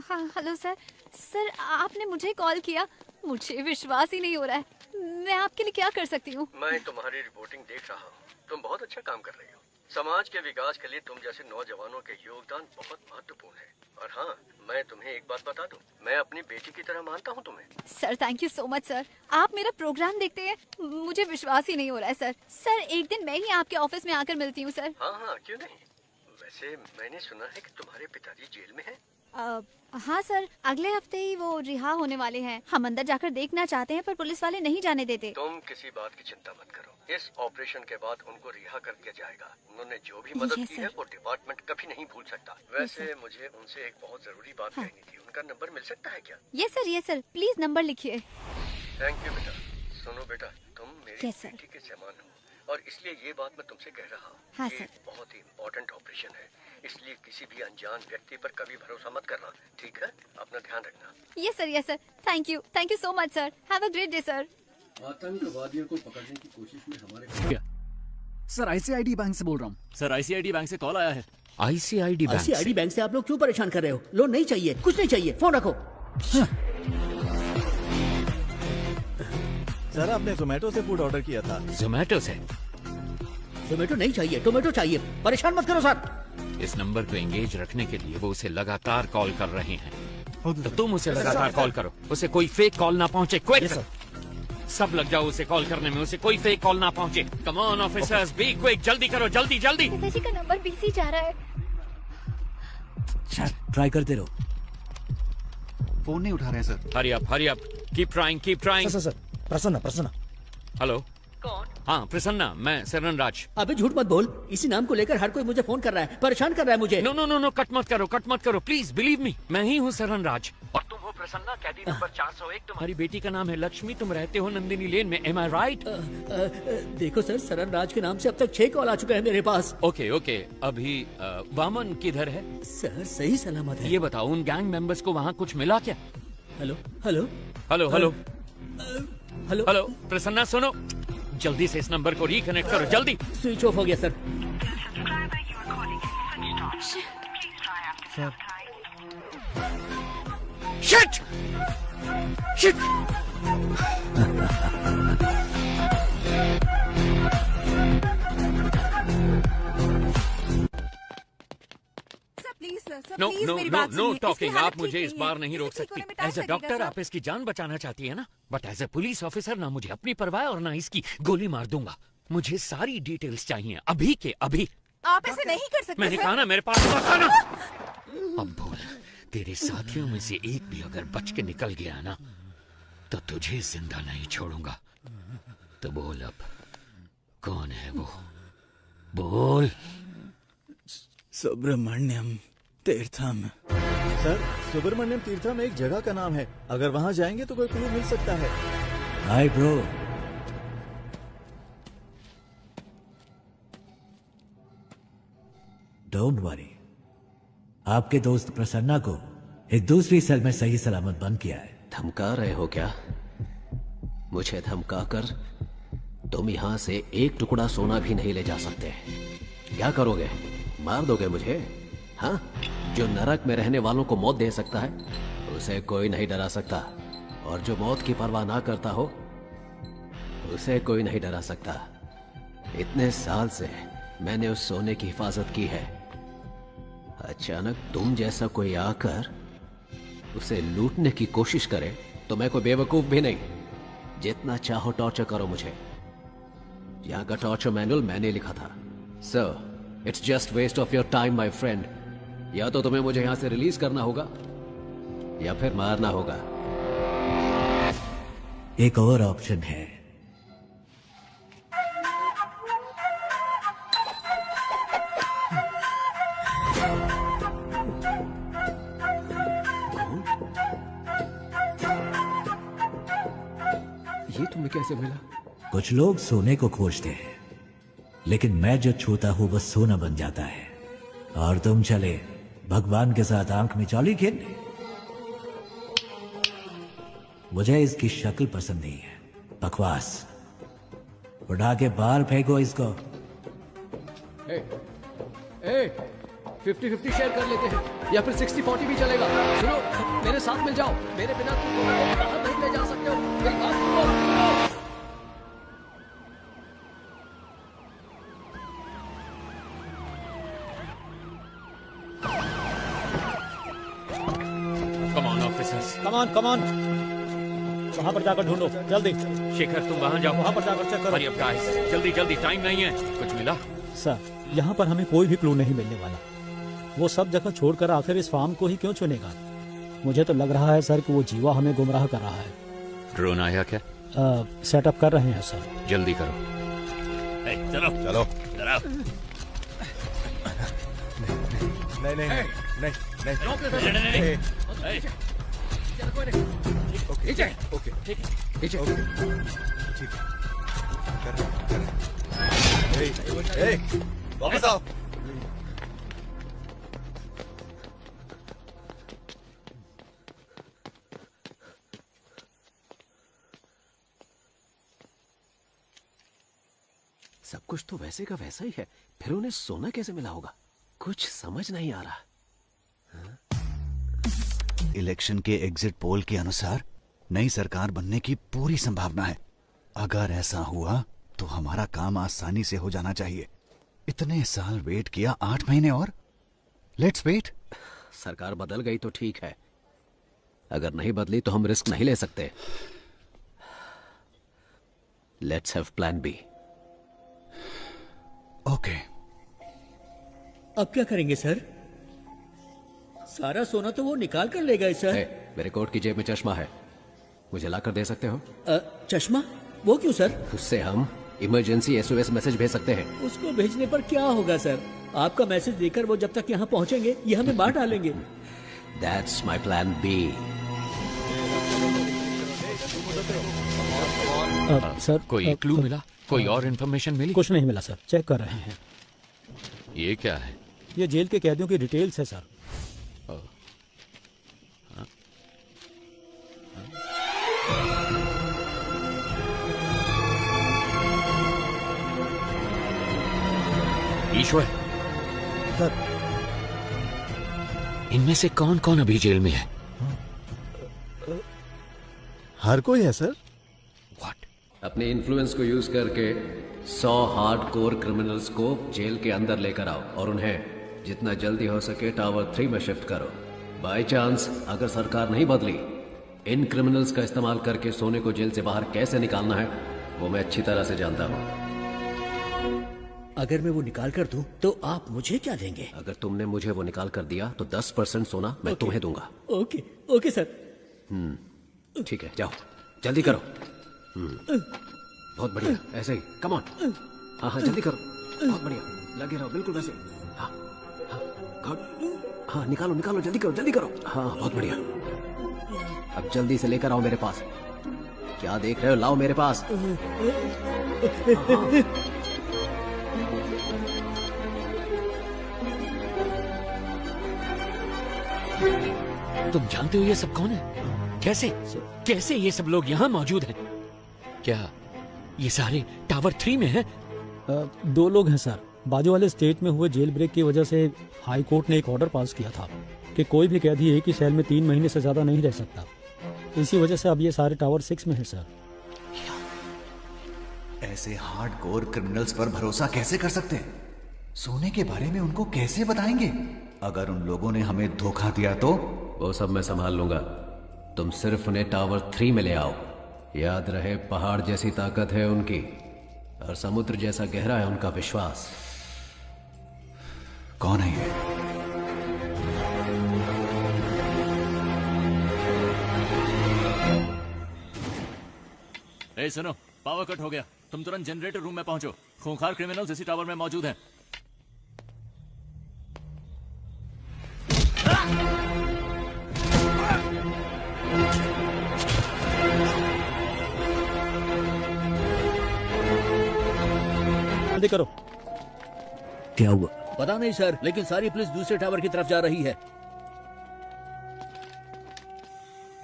हाँ हेलो सर। सर आपने मुझे कॉल किया, मुझे विश्वास ही नहीं हो रहा है। मैं आपके लिए क्या कर सकती हूँ? मैं तुम्हारी रिपोर्टिंग देख रहा हूँ, तुम बहुत अच्छा काम कर रही हो। समाज के विकास के लिए तुम जैसे नौजवानों के योगदान बहुत महत्वपूर्ण है। और हाँ, मैं तुम्हें एक बात बता दूं, मैं अपनी बेटी की तरह मानता हूँ तुम्हें। Sir thank you so much sir. आप मेरा प्रोग्राम देखते हैं, मुझे विश्वास ही नहीं हो रहा है सर। सर एक दिन मैं ही आपके ऑफिस में आकर मिलती हूँ सर। हाँ क्यों नहीं। वैसे मैंने सुना है कि तुम्हारे पिताजी जेल में हैं। हाँ सर, अगले हफ्ते ही वो रिहा होने वाले हैं। हम अंदर जाकर देखना चाहते हैं पर पुलिस वाले नहीं जाने देते। तुम किसी बात की चिंता मत करो, इस ऑपरेशन के बाद उनको रिहा कर दिया जाएगा। उन्होंने जो भी मदद की है वो डिपार्टमेंट कभी नहीं भूल सकता। वैसे मुझे उनसे एक बहुत जरूरी बात कहनी थी, उनका नंबर मिल सकता है क्या? यस सर, प्लीज नंबर लिखिए। थैंक यू बेटा। सुनो बेटा, तुम मेरी बेटी के समान हो और इसलिए ये बात मैं तुमसे कह रहा हूँ। हाँ ये बहुत ही इम्पोर्टेंट ऑपरेशन है, इसलिए किसी भी अनजान व्यक्ति पर कभी भरोसा मत करना, ठीक है? अपना ध्यान रखना। Yes sir. Thank you so much sir. Have a great day sir. आतंकवादियों को पकड़ने की कोशिश में हमारे सर आईसीआईडी बैंक से बोल रहा हूँ। सर आईसीआईडी बैंक से कॉल आया है। आईसीआईडी बैंक से आप लोग क्यों परेशान कर रहे हो? लोन नहीं चाहिए, कुछ नहीं चाहिए, फोन रखो। सर आपने जोमेटो से फूड ऑर्डर किया था। जोमेटो से? जोमेटो नहीं चाहिए, टोमेटो चाहिए। परेशान मत करो सर। इस नंबर को एंगेज रखने के लिए वो उसे लगातार कॉल कर रहे हैं, तो तुम उसे लगातार कॉल करो, उसे कोई फेक कॉल ना पहुंचे। क्विक सब लग जाओ उसे कॉल करने में, उसे कोई फेक कॉल ना पहुंचे। Come on officers, be quick, जल्दी करो, जल्दी। पिताजी का नंबर बिजी जा रहा है। ट्राई करते रहो। फोन नहीं उठा रहे sir. Hurry up, keep trying. Sir Prasanna. Hello कौन? हाँ प्रसन्ना, मैं सरन राज। अबे झूठ मत बोल, इसी नाम को लेकर हर कोई मुझे फोन कर रहा है, परेशान कर रहा है मुझे। नो, कट मत करो प्लीज, बिलीव मी, मैं ही हूँ सरन राज। और तुम हो प्रसन्ना, कैदी नंबर 401। तुम्हारी बेटी का नाम है लक्ष्मी, तुम रहते हो नंदिनी लेन में, एम आई राइट? देखो सर, सरन राज के नाम से अब तक 6 कॉल आ चुके हैं मेरे पास। ओके, अभी वामन किधर है? सर सही सलामत है। ये बताओ, उन गैंग मेंबर्स को वहाँ कुछ मिला क्या? हेलो प्रसन्ना सुनो, जल्दी से इस नंबर को रिकनेक्ट करो, जल्दी। स्विच ऑफ हो गया सर। शिट! No talking. आप मुझे इस बार नहीं रोक सकती। एज ए डॉक्टर आप इसकी जान बचाना चाहती है ना, but as a police officer ना मुझे अपनी परवाह और ना इसकी गोली मार दूंगा। मुझे सारी डिटेल्स चाहिए, अभी के अभी। आप ऐसे नहीं कर सकते। मैंने कहा ना, मेरे पास मत आना। अब बोल, तेरे साथियों में से एक भी अगर बच के निकल गया ना तो तुझे जिंदा नहीं छोड़ूंगा। तो बोल अब कौन है वो, बोल। सुब्रमण्यम तीर्थम। सर, सुब्रमण्यम तीर्थम एक जगह का नाम है। अगर वहाँ जाएंगे तो कोई क्लू मिल सकता है। Hi bro. डोंट वरी, आपके दोस्त प्रसन्ना को एक दूसरी सेल में सही सलामत बंद किया है। धमका रहे हो क्या? मुझे धमकाकर तुम यहाँ से एक टुकड़ा सोना भी नहीं ले जा सकते। क्या करोगे? मार दोगे मुझे? हाँ? जो नरक में रहने वालों को मौत दे सकता है उसे कोई नहीं डरा सकता, और जो मौत की परवाह ना करता हो उसे कोई नहीं डरा सकता। इतने साल से मैंने उस सोने की हिफाजत की है। अचानक तुम जैसा कोई आकर उसे लूटने की कोशिश करे तो मैं कोई बेवकूफ भी नहीं। जितना चाहो टॉर्चर करो मुझे। यहाँ का टॉर्चर मैनुअल मैंने लिखा था। So it's just waste of your time my friend. या तो तुम्हें मुझे यहाँ से रिलीज करना होगा या फिर मारना होगा। एक और ऑप्शन है। ये तुम्हें कैसे मिला? कुछ लोग सोने को खोजते हैं, लेकिन मैं जो छूता हूं वो सोना बन जाता है। और तुम चले भगवान के साथ आंख में चौली खेलने। मुझे इसकी शक्ल पसंद नहीं है। बकवास। उठा के बाहर फेंको इसको। 50-50 शेयर कर लेते हैं, या फिर 60-40 भी चलेगा। सुनो, मेरे साथ मिल जाओ। मेरे बिना तुम सोना को बाहर नहीं ले जा सकते हो। मेरी बात सुनो। Come on. वहां पर जाकर ढूंढो जल्दी। शेखर तुम वहां जाओ, वहां पर जाकर चेक करो। हरी अप गाइस, जल्दी जल्दी, टाइम नहीं है। कुछ मिला? सर, यहाँ पर हमें कोई भी क्लू नहीं मिलने वाला। वो सब जगह छोड़कर आखिर इस फार्म को ही क्यों चुनेगा? मुझे तो लग रहा है सर कि वो जीवा हमें गुमराह कर रहा है। ड्रोन आया क्या? सेटअप कर रहे हैं सर। जल्दी करो। चलो चलो। नहीं। वापस आओ। सब कुछ तो वैसे का वैसा ही है, फिर उन्हें सोना कैसे मिला होगा? कुछ समझ नहीं आ रहा। इलेक्शन के एग्जिट पोल के अनुसार नई सरकार बनने की पूरी संभावना है। अगर ऐसा हुआ तो हमारा काम आसानी से हो जाना चाहिए। इतने साल वेट किया, 8 महीने और। Let's wait. सरकार बदल गई तो ठीक है, अगर नहीं बदली तो हम रिस्क नहीं ले सकते। Let's have plan B. Okay. अब क्या करेंगे सर? सारा सोना तो वो निकाल कर ले गए सर। मेरे कोट की जेब में चश्मा है, मुझे लाकर दे सकते हो? चश्मा? वो क्यों सर? उससे हम इमरजेंसी SOS मैसेज भेज सकते हैं। उसको भेजने पर क्या होगा सर? आपका मैसेज देकर वो जब तक यहाँ पहुँचेंगे ये हमें बांट डालेंगे। That's my plan B। Sir, कोई क्लू मिला? कोई और इन्फॉर्मेशन मिली? कुछ नहीं मिला सर, चेक कर रहे हैं। ये क्या है? ये जेल के कैदियों की डिटेल्स है सर। ईश्वर सर, इनमें से कौन कौन अभी जेल में है? हर कोई है सर। अपने इन्फ्लुएंस को यूज करके 100 हार्डकोर क्रिमिनल्स को जेल के अंदर लेकर आओ और उन्हें जितना जल्दी हो सके टावर 3 में शिफ्ट करो। बाय चांस अगर सरकार नहीं बदली, इन क्रिमिनल्स का इस्तेमाल करके सोने को जेल से बाहर कैसे निकालना है वो मैं अच्छी तरह से जानता हूँ। अगर मैं वो निकाल कर दूं तो आप मुझे क्या देंगे? अगर तुमने मुझे वो निकाल कर दिया तो 10% सोना मैं तुम्हें दूंगा। Okay okay sir. ठीक है, जाओ जल्दी करो। बहुत बढ़िया, ऐसे ही, कम ऑन। हाँ हाँ जल्दी करो, बहुत बढ़िया, लगे रहो बिल्कुल वैसे। हाँ हाँ गुड, हाँ निकालो निकालो, जल्दी करो जल्दी करो। हाँ बहुत बढ़िया, अब जल्दी से लेकर आओ मेरे पास। क्या देख रहे हो, लाओ मेरे पास। तुम जानते हो ये सब कौन है? कैसे कैसे ये सब लोग यहाँ मौजूद हैं? क्या ये सारे टावर 3 में हैं? 2 लोग हैं सर। बाजू वाले स्टेट में हुए जेल ब्रेक की वजह से हाई कोर्ट ने एक ऑर्डर पास किया था कि कोई भी कैदी एक ही सेल में 3 महीने से ज्यादा नहीं रह सकता। इसी वजह से अब ये सारे टावर 6 में है सर। ऐसे हार्डकोर क्रिमिनल्स पर भरोसा कैसे कर सकते हैं? सोने के बारे में उनको कैसे बताएंगे? अगर उन लोगों ने हमें धोखा दिया तो? वो सब मैं संभाल लूंगा, तुम सिर्फ उन्हें टावर 3 में ले आओ। याद रहे, पहाड़ जैसी ताकत है उनकी और समुद्र जैसा गहरा है उनका विश्वास। कौन है ये? ए सुनो, पावर कट हो गया, तुम तुरंत जनरेटर रूम में पहुंचो। खूंखार क्रिमिनल्स इसी टावर में मौजूद हैं। जल्दी करो। क्या हुआ? पता नहीं सर, लेकिन सारी पुलिस दूसरे टावर की तरफ जा रही है।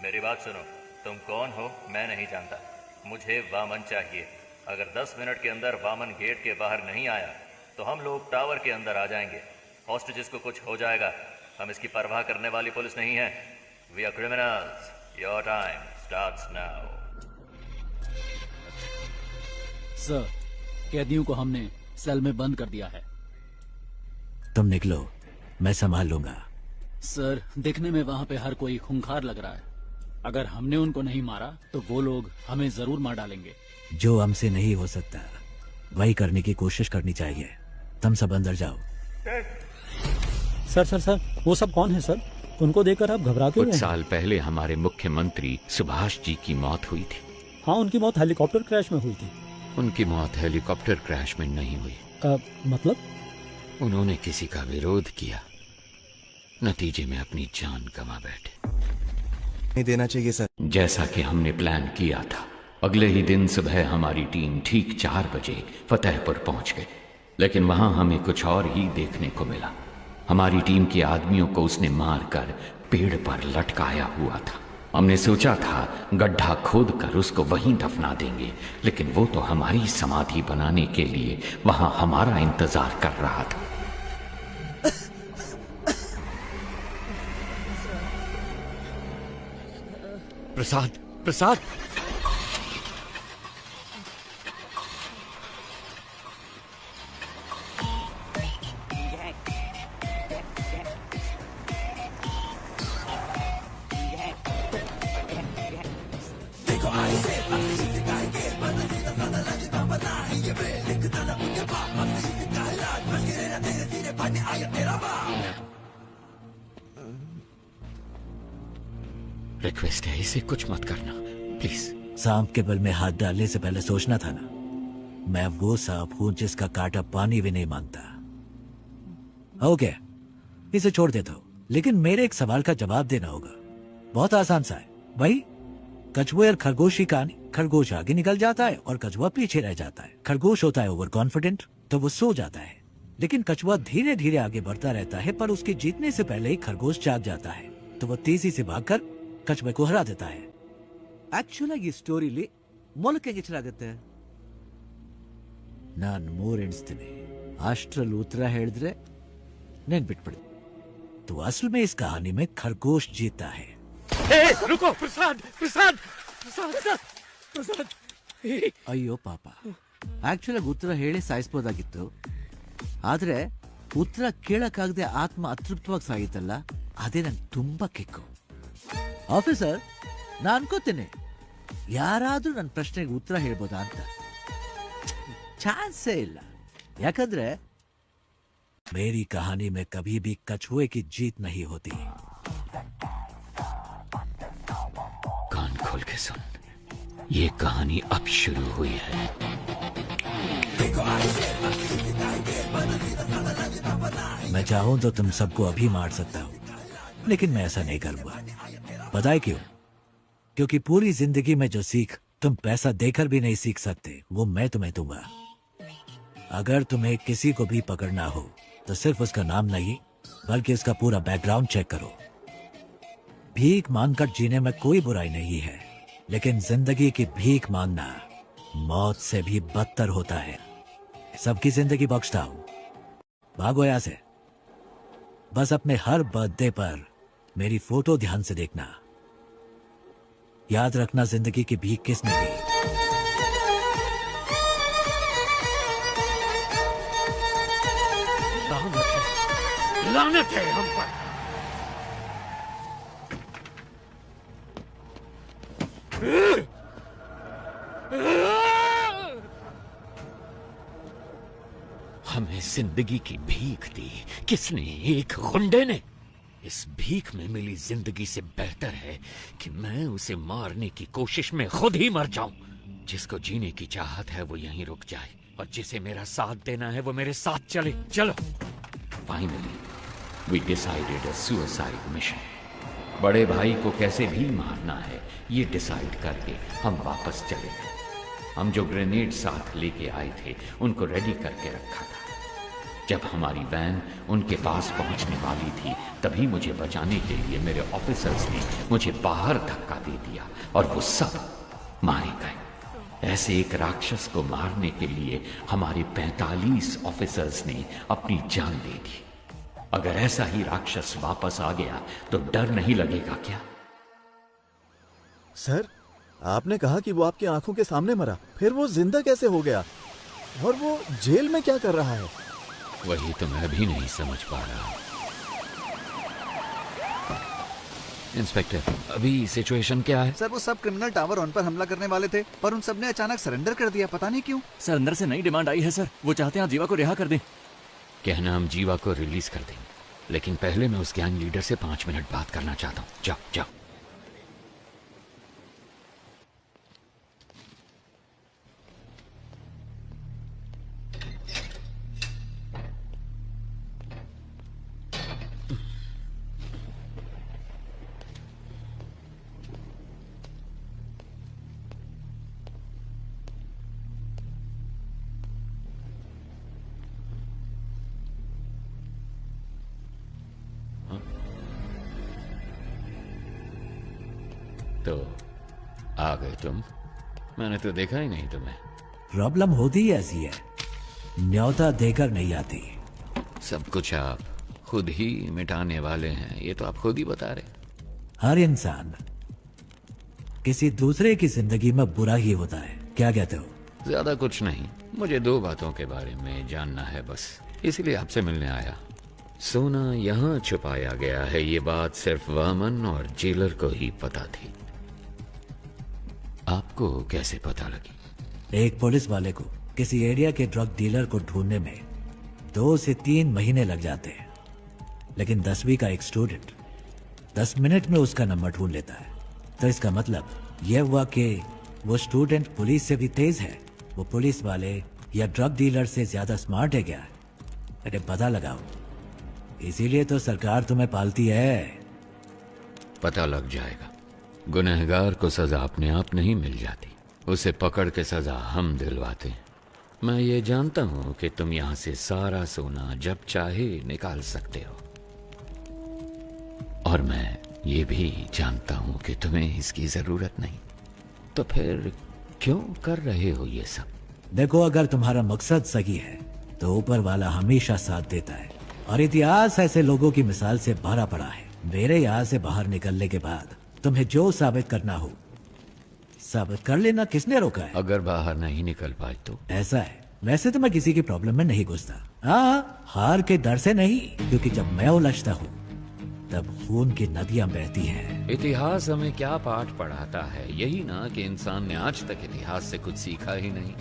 मेरी बात सुनो, तुम कौन हो मैं नहीं जानता, मुझे वामन चाहिए। अगर 10 मिनट के अंदर वामन गेट के बाहर नहीं आया तो हम लोग टावर के अंदर आ जाएंगे। हॉस्टेजेस को कुछ हो जाएगा, हम इसकी परवाह करने वाली पुलिस नहीं है। We are criminals, your time starts now. Sir, कैदियों को हमने सेल में बंद कर दिया है। तुम निकलो, मैं संभाल लूंगा। सर, दिखने में वहाँ पे हर कोई खूंखार लग रहा है। अगर हमने उनको नहीं मारा तो वो लोग हमें जरूर मार डालेंगे। जो हमसे नहीं हो सकता वही करने की कोशिश करनी चाहिए। तुम सब अंदर जाओ। सर सर सर, वो सब कौन है सर? उनको देखकर आप घबरा क्यों कुछ रहे हैं? साल पहले हमारे मुख्यमंत्री सुभाष जी की मौत हुई थी। हाँ, उनकी मौत हेलीकॉप्टर क्रैश में हुई थी। उनकी मौत हेलीकॉप्टर क्रैश में नहीं हुई। मतलब? उन्होंने किसी का विरोध किया, नतीजे में अपनी जान गंवा बैठे। नहीं देना चाहिए सर। जैसा कि हमने प्लान किया था, अगले ही दिन सुबह हमारी टीम ठीक 4 बजे फतेहपुर पहुंच गई, लेकिन वहां हमें कुछ और ही देखने को मिला। हमारी टीम के आदमियों को उसने मारकर पेड़ पर लटकाया हुआ था। हमने सोचा था गड्ढा खोदकर उसको वहीं दफना देंगे, लेकिन वो तो हमारी समाधि बनाने के लिए वहां हमारा इंतजार कर रहा था। प्रसाद, प्रसाद! रिक्वेस्ट है, इसे कुछ मत करना प्लीज। सांप के बल में हाथ डालने से पहले सोचना था ना। मैं वो सांप हूं जिसका कांटा पानी भी नहीं मांगता। ओके, इसे छोड़ देता हूं, लेकिन मेरे एक सवाल का जवाब देना होगा। बहुत आसान सा है भाई। कछुए और खरगोश की कहानी। खरगोश आगे निकल जाता है और कछुआ पीछे रह जाता है। खरगोश होता है ओवर कॉन्फिडेंट, तो वो सो जाता है, लेकिन कछुआ धीरे धीरे आगे बढ़ता रहता है, पर उसके जीतने से पहले ही खरगोश जाग जाता है, तो वो तेजी से भागकर कछुए को हरा देता है। ಆಕ್ಚುಲಿ ಈ ಸ್ಟೋರಿಲಿ ಮೊಲಕ್ಕೆ ಗಿಚ್ಚಲಾಗುತ್ತೆ. ನಾನು 3 ಎಣಿಸ್ತೀನಿ, ಅಷ್ಟರಲ್ಲಿ ಉತ್ತರ ಹೇಳಿದ್ರೆ ನೆನ್ಬಿಟ್ಬಿಡಿ। तो असल में इस कहानी में खरगोश जीता है। रुको प्रसाद, प्रसाद, प्रसाद, प्रसाद। ಅಯ್ಯೋ ಪಾಪ, ಆಕ್ಚುಲಿ ಉತ್ತರ ಹೇಳಿ ಸಾಯಿಸಬಹುದಾಗಿತ್ತು, ಆದ್ರೆ ಉತ್ತರ ಕೇಳಕ್ಕಾಗದೆ ಆತ್ಮ ಅತೃಪ್ತವಾಗಿ ಸಾಗಿತ್ತಲ್ಲ, ಅದೇ ನಂಗೆ ತುಂಬಾ ಕಿಕ್ಕು. ಆಫೀಸರ್, ನಾನು ಅನ್ಕೋತೀನಿ ಯಾರಾದ್ರೂ ನನ್ನ ಪ್ರಶ್ನೆಗೆ ಉತ್ತರ ಹೇಳ್ಬೋದಾ ಅಂತ. ಚಾನ್ಸೇ ಇಲ್ಲ. याकंद्रे मेरी कहानी में कभी भी कछुए की जीत नहीं होती। कान खोल के सुन, ये कहानी अब शुरू हुई है। मैं चाहूं तो तुम सबको अभी मार सकता हूं, लेकिन मैं ऐसा नहीं करूंगा। पता है क्यों? क्योंकि पूरी जिंदगी में जो सीख तुम पैसा देकर भी नहीं सीख सकते, वो मैं तुम्हें दूंगा। अगर तुम्हें किसी को भी पकड़ना हो तो सिर्फ उसका नाम नहीं, बल्कि उसका पूरा बैकग्राउंड चेक करो। भीख मांगकर जीने में कोई बुराई नहीं है, लेकिन जिंदगी की भीख मांगना मौत से भी बदतर होता है। सबकी जिंदगी बख्शता हूं, भागो यहां से। बस अपने हर बर्थडे पर मेरी फोटो ध्यान से देखना। याद रखना जिंदगी की भीख किसने दी। लानत है हम पर। हमें जिंदगी की भीख दी किसने? एक गुंडे ने। इस भीख में मिली जिंदगी से बेहतर है कि मैं उसे मारने की कोशिश में खुद ही मर जाऊं। जिसको जीने की चाहत है वो यहीं रुक जाए, और जिसे मेरा साथ देना है वो मेरे साथ चले। चलो। Finally we decided a suicide mission. बड़े भाई को कैसे भी मारना है ये डिसाइड करके हम वापस चले गए। हम जो ग्रेनेड साथ लेके आए थे उनको रेडी करके रखा था। जब हमारी वैन उनके पास पहुंचने वाली थी तभी मुझे बचाने के लिए मेरे ऑफिसर्स ने मुझे बाहर धक्का दे दिया और वो सब मारे गए। ऐसे एक राक्षस को मारने के लिए हमारे 45 ऑफिसर्स ने अपनी जान दे दी। अगर ऐसा ही राक्षस वापस आ गया तो डर नहीं लगेगा क्या? सर, आपने कहा कि वो आपकी आंखों के सामने मरा, फिर वो जिंदा कैसे हो गया? और वो जेल में क्या कर रहा है? वही तो मैं भी नहीं समझ पा रहा। इंस्पेक्टर, अभी सिचुएशन क्या है? सर, वो सब क्रिमिनल टावर ऑन पर हमला करने वाले थे, पर उन सब ने अचानक सरेंडर कर दिया, पता नहीं क्यों। सर, अंदर से नई डिमांड आई है सर। वो चाहते हैं आप जीवा को रिहा कर दें। कहना हम जीवा को रिलीज कर दें, लेकिन पहले मैं उस गैंग लीडर से 5 मिनट बात करना चाहता हूँ। जाओ जाओ। तो आ गए तुम? मैंने तो देखा ही नहीं तुम्हें। प्रॉब्लम होती ही ऐसी है, न्योता देकर नहीं आती। सब कुछ आप खुद ही मिटाने वाले हैं, ये तो आप खुद ही बता रहे। हर इंसान किसी दूसरे की जिंदगी में बुरा ही होता है, क्या कहते हो? ज्यादा कुछ नहीं, मुझे 2 बातों के बारे में जानना है बस, इसलिए आपसे मिलने आया। सोना यहाँ छुपाया गया है, ये बात सिर्फ वामन और जेलर को ही पता थी। आपको कैसे पता लगी? एक पुलिस वाले को किसी एरिया के ड्रग डीलर को ढूंढने में 2 से 3 महीने लग जाते हैं, लेकिन 10वीं का एक स्टूडेंट 10 मिनट में उसका नंबर ढूंढ लेता है। तो इसका मतलब यह हुआ कि वो स्टूडेंट पुलिस से भी तेज है। वो पुलिस वाले या ड्रग डीलर से ज्यादा स्मार्ट है क्या? अरे पता लगाओ, इसीलिए तो सरकार तुम्हें पालती है। पता लग जाएगा। गुनहगार को सजा अपने आप नहीं मिल जाती, उसे पकड़ के सजा हम दिलवाते हैं। मैं ये जानता हूं कि तुम यहां से सारा सोना जब चाहे निकाल सकते हो, और मैं ये भी जानता हूं कि तुम्हें इसकी जरूरत नहीं। तो फिर क्यों कर रहे हो ये सब? देखो, अगर तुम्हारा मकसद सही है तो ऊपर वाला हमेशा साथ देता है, और इतिहास ऐसे लोगों की मिसाल से भरा पड़ा है। मेरे यहाँ से बाहर निकलने के बाद तुम्हें जो साबित करना हो साबित कर लेना, किसने रोका है? अगर बाहर नहीं निकल पाए तो? ऐसा है, वैसे तो मैं किसी की प्रॉब्लम में नहीं घुसता। हाँ, हार के डर से नहीं, क्योंकि जब मैं उलझता हूँ तब खून की नदियां बहती हैं। इतिहास हमें क्या पाठ पढ़ाता है? यही ना कि इंसान ने आज तक इतिहास से कुछ सीखा ही नहीं।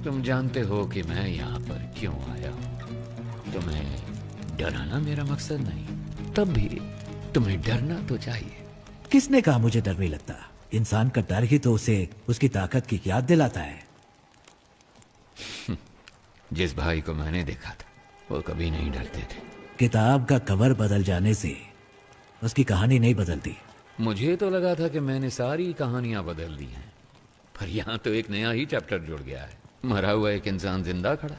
तुम जानते हो कि मैं यहाँ पर क्यों आया हूँ। तुम्हें डराना मेरा मकसद नहीं, तब भी तुम्हें डरना तो चाहिए। किसने कहा मुझे डर नहीं लगता? इंसान का डर ही तो उसे उसकी ताकत की याद दिलाता है। जिस भाई को मैंने देखा था वो कभी नहीं डरते थे। किताब का कवर बदल जाने से उसकी कहानी नहीं बदलती। मुझे तो लगा था कि मैंने सारी कहानियां बदल दी हैं, पर यहाँ तो एक नया ही चैप्टर जुड़ गया है। मरा हुआ एक इंसान जिंदा खड़ा,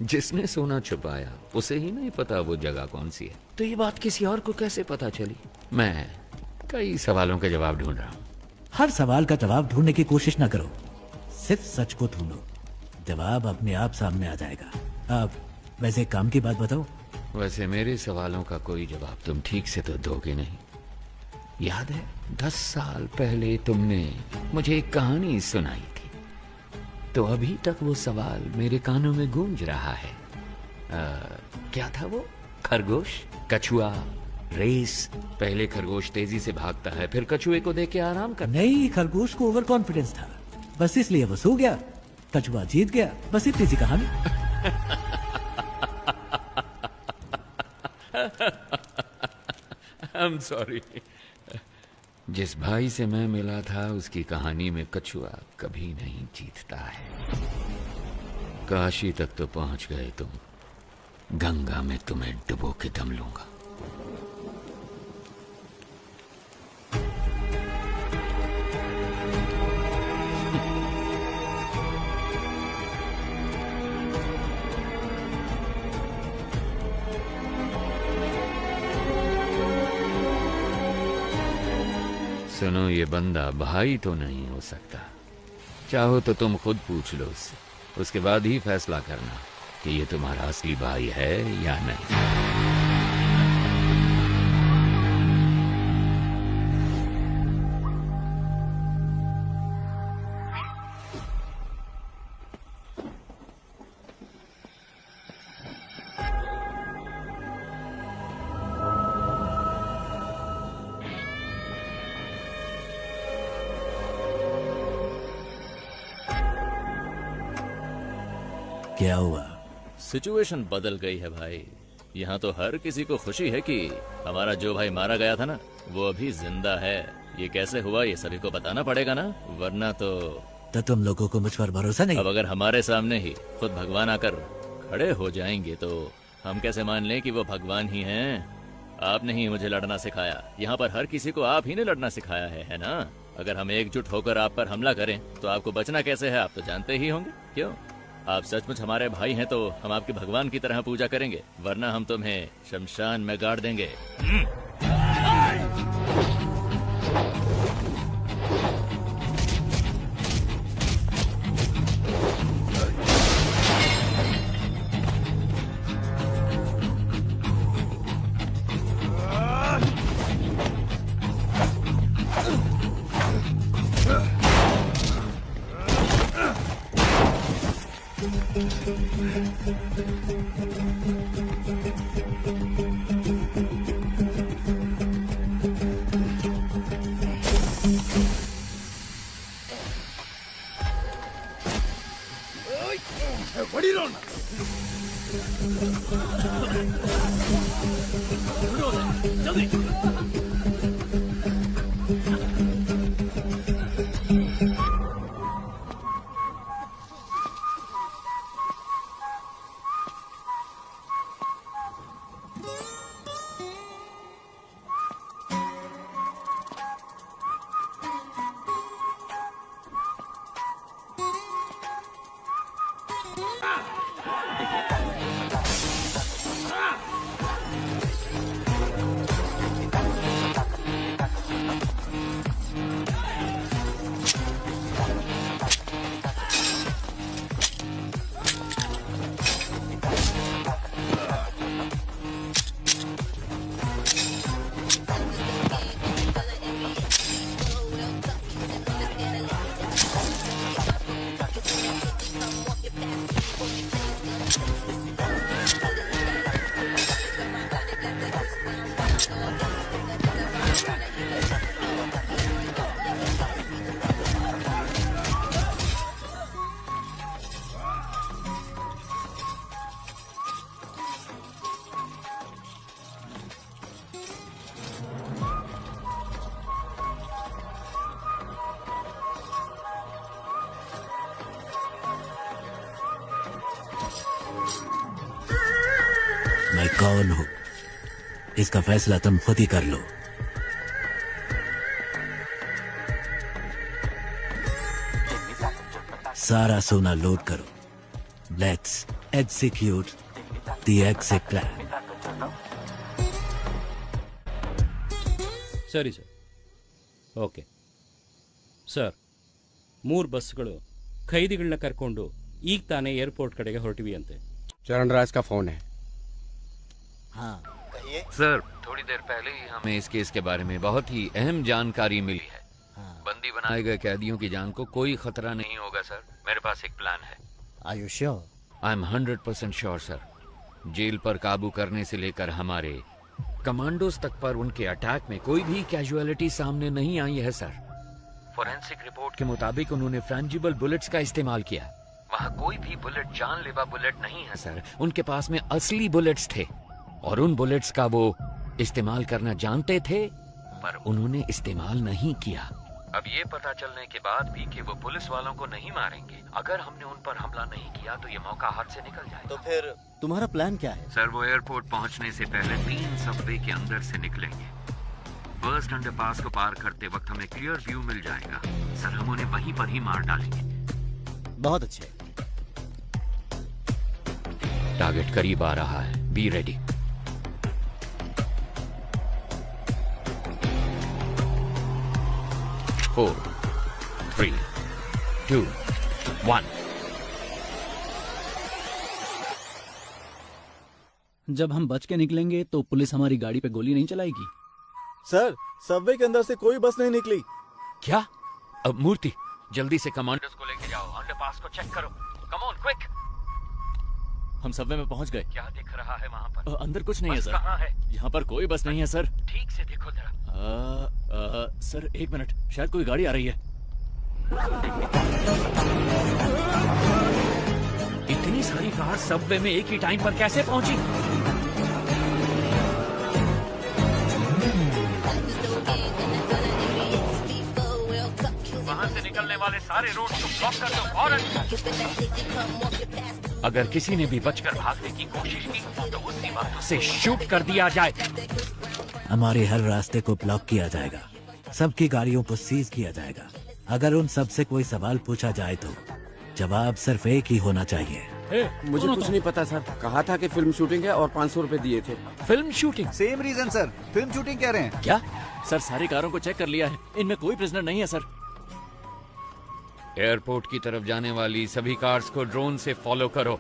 जिसने सोना छुपाया उसे ही नहीं पता वो जगह कौन सी है। तो ये बात किसी और को कैसे पता चली? मैं कई सवालों के जवाब ढूंढ रहा हूँ। हर सवाल का जवाब ढूंढने की कोशिश ना करो, सिर्फ सच को ढूंढो, जवाब अपने आप सामने आ जाएगा। अब वैसे काम की बात बताओ। वैसे मेरे सवालों का कोई जवाब तुम ठीक से तो दोगे नहीं। याद है 10 साल पहले तुमने मुझे एक कहानी सुनाई थी, तो अभी तक वो सवाल मेरे कानों में गूंज रहा है। क्या था वो? खरगोश, कछुआ, रेस। पहले खरगोश तेजी से भागता है, फिर कछुए को देख के आराम कर। नहीं, खरगोश को ओवर कॉन्फिडेंस था, बस इसलिए वो सो गया। कछुआ जीत गया, बस इतनी सी कहानी। I'm sorry। जिस भाई से मैं मिला था उसकी कहानी में कछुआ कभी नहीं जीतता है। काशी तक तो पहुंच गए तुम, गंगा में तुम्हें डुबो के दम लूंगा। सुनो, ये बंदा भाई तो नहीं हो सकता। चाहो तो तुम खुद पूछ लो उससे, उसके बाद ही फैसला करना कि ये तुम्हारा असली भाई है या नहीं। क्या हुआ? सिचुएशन बदल गई है भाई। यहाँ तो हर किसी को खुशी है कि हमारा जो भाई मारा गया था ना, वो अभी जिंदा है। ये कैसे हुआ ये सभी को बताना पड़ेगा ना, वरना तो तुम लोगों को मुझ पर भरोसा नहीं? अब अगर हमारे सामने ही खुद भगवान आकर खड़े हो जाएंगे तो हम कैसे मान लें कि वो भगवान ही हैं? आपने ही मुझे लड़ना सिखाया। यहाँ पर हर किसी को आप ही ने लड़ना सिखाया है ना? अगर हम एकजुट होकर आप पर हमला करें तो आपको बचना कैसे है, आप तो जानते ही होंगे। क्यों? आप सचमुच हमारे भाई हैं तो हम आपके भगवान की तरह पूजा करेंगे, वरना हम तुम्हें शमशान में गाड़ देंगे। मैं कौन हूं इसका फैसला तुम खुद ही कर लो। सारा सोना लोड करो। Let's execute the exit plan. ಸರಿ ಸರ್. ಓಕೆ ಸರ್, 3 ಬಸ್ಗಳು ಖೈದಿಗಳನ್ನ ಕರ್ಕೊಂಡು ಈಗ ತಾನೇ ಏರ್ಪೋರ್ಟ್ ಕಡೆಗೆ ಹೊರಟಿವಿ ಅಂತೆ. चरण राज का फोन है। हाँ सर, थोड़ी देर पहले ही हमें इस केस के बारे में बहुत ही अहम जानकारी मिली है। बंदी बनाए गए कैदियों की जान को कोई खतरा नहीं होगा सर। मेरे पास एक प्लान है। Are you sure? I am 100% sure sir. Jail पर काबू करने से लेकर हमारे कमांडोज तक पर उनके अटैक में कोई भी कैजुअलिटी सामने नहीं आई है सर। फोरेंसिक रिपोर्ट के मुताबिक उन्होंने फ्रेंजिबल बुलेट्स का इस्तेमाल किया। वहाँ कोई भी बुलेट जानलेवा बुलेट नहीं है सर। उनके पास में असली बुलेट्स थे और उन बुलेट्स का वो इस्तेमाल करना जानते थे, पर उन्होंने इस्तेमाल नहीं किया। अब ये पता चलने के बाद भी कि वो पुलिस वालों को नहीं मारेंगे, अगर हमने उन पर हमला नहीं किया तो ये मौका हाथ से निकल जाएगा। तो फिर तुम्हारा प्लान क्या है? सर, वो एयरपोर्ट पहुंचने से पहले 3 सबवे के अंदर से निकलेंगे। फर्स्ट अंडरपास को पार करते वक्त हमें क्लियर व्यू मिल जाएगा सर। हम उन्हें वहीं पर ही मार डालेंगे। बहुत अच्छे। टारगेट करीब आ रहा है, बी रेडी। फोर, 3, 2, 1। जब हम बच के निकलेंगे तो पुलिस हमारी गाड़ी पे गोली नहीं चलाएगी। सर, सबवे के अंदर से कोई बस नहीं निकली। क्या? अब मूर्ति, जल्दी से कमांडर्स को लेके जाओ, अंडरपास को चेक करो। Come on quick. हम सबवे में पहुंच गए। क्या दिख रहा है वहाँ पर? अंदर कुछ नहीं है बस सर। कहाँ है? यहाँ पर कोई बस नहीं है सर। ठीक से देखो जरा। सर 1 मिनट, शायद कोई गाड़ी आ रही है। इतनी सारी कार सबवे में एक ही टाइम पर कैसे पहुंची? वहां से निकलने वाले सारे रोड को ब्लॉक कर दो फौरन। अगर किसी ने भी बचकर भागने की कोशिश की तो उसी वक्त उसे शूट कर दिया जाए। हमारे हर रास्ते को ब्लॉक किया जाएगा, सबकी गाड़ियों को सीज किया जाएगा। अगर उन सब से कोई सवाल पूछा जाए तो जवाब सिर्फ एक ही होना चाहिए। मुझे कुछ नहीं पता सर। कहा था कि फिल्म शूटिंग है और 500 रुपए दिए थे। Film shooting? Same reason sir, film shooting कह रहे हैं। क्या? सर, सारी कारों को चेक कर लिया है, इनमें कोई प्रिजनर नहीं है सर। एयरपोर्ट की तरफ जाने वाली सभी कार्स को ड्रोन से फॉलो करो।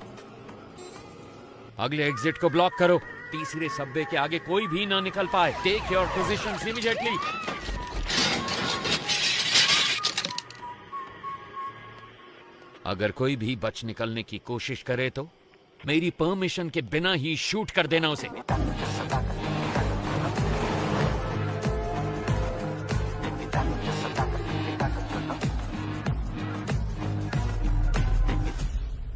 अगले एग्जिट को ब्लॉक करो। तीसरे सबवे के आगे कोई भी ना निकल पाए। Take your positions immediately. अगर कोई भी बच निकलने की कोशिश करे तो मेरी परमिशन के बिना ही शूट कर देना उसे।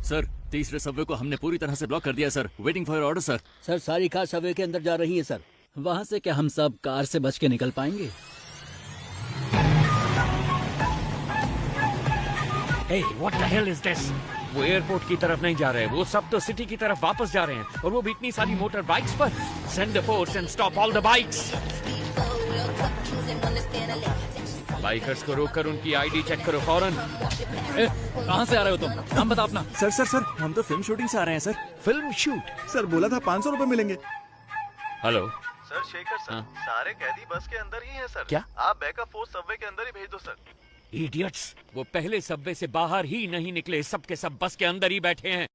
सर, तीसरे सबवे को हमने पूरी तरह से ब्लॉक कर दिया sir. Waiting for order sir. Sir, सारी कार सबवे के अंदर जा रही है सर। वहां से क्या हम सब कार से बच के निकल पाएंगे? Hey, what the hell is this? वो एयरपोर्ट की तरफ नहीं जा रहे, वो सब तो सिटी की तरफ वापस जा रहे हैं, और वो भी इतनी सारी मोटर बाइक्स पर। Send the force and stop all the bikes. Bikers को रोककर उनकी आईडी चेक करो फौरन। कहाँ से आ रहे हो तुम? नाम बता अपना। सर, हम तो फिल्म शूटिंग से आ रहे हैं सर। Film shoot? सर, बोला था 500 रुपए मिलेंगे। हेलो सर, शेखर सर, सारे कैदी बस के अंदर ही हैं सर। क्या? आप बैकअप फोर्स सबवे के अंदर ही भेज दो सर। इडियट्स, वो पहले सबवे से बाहर ही नहीं निकले, सब के सब बस के अंदर ही बैठे हैं।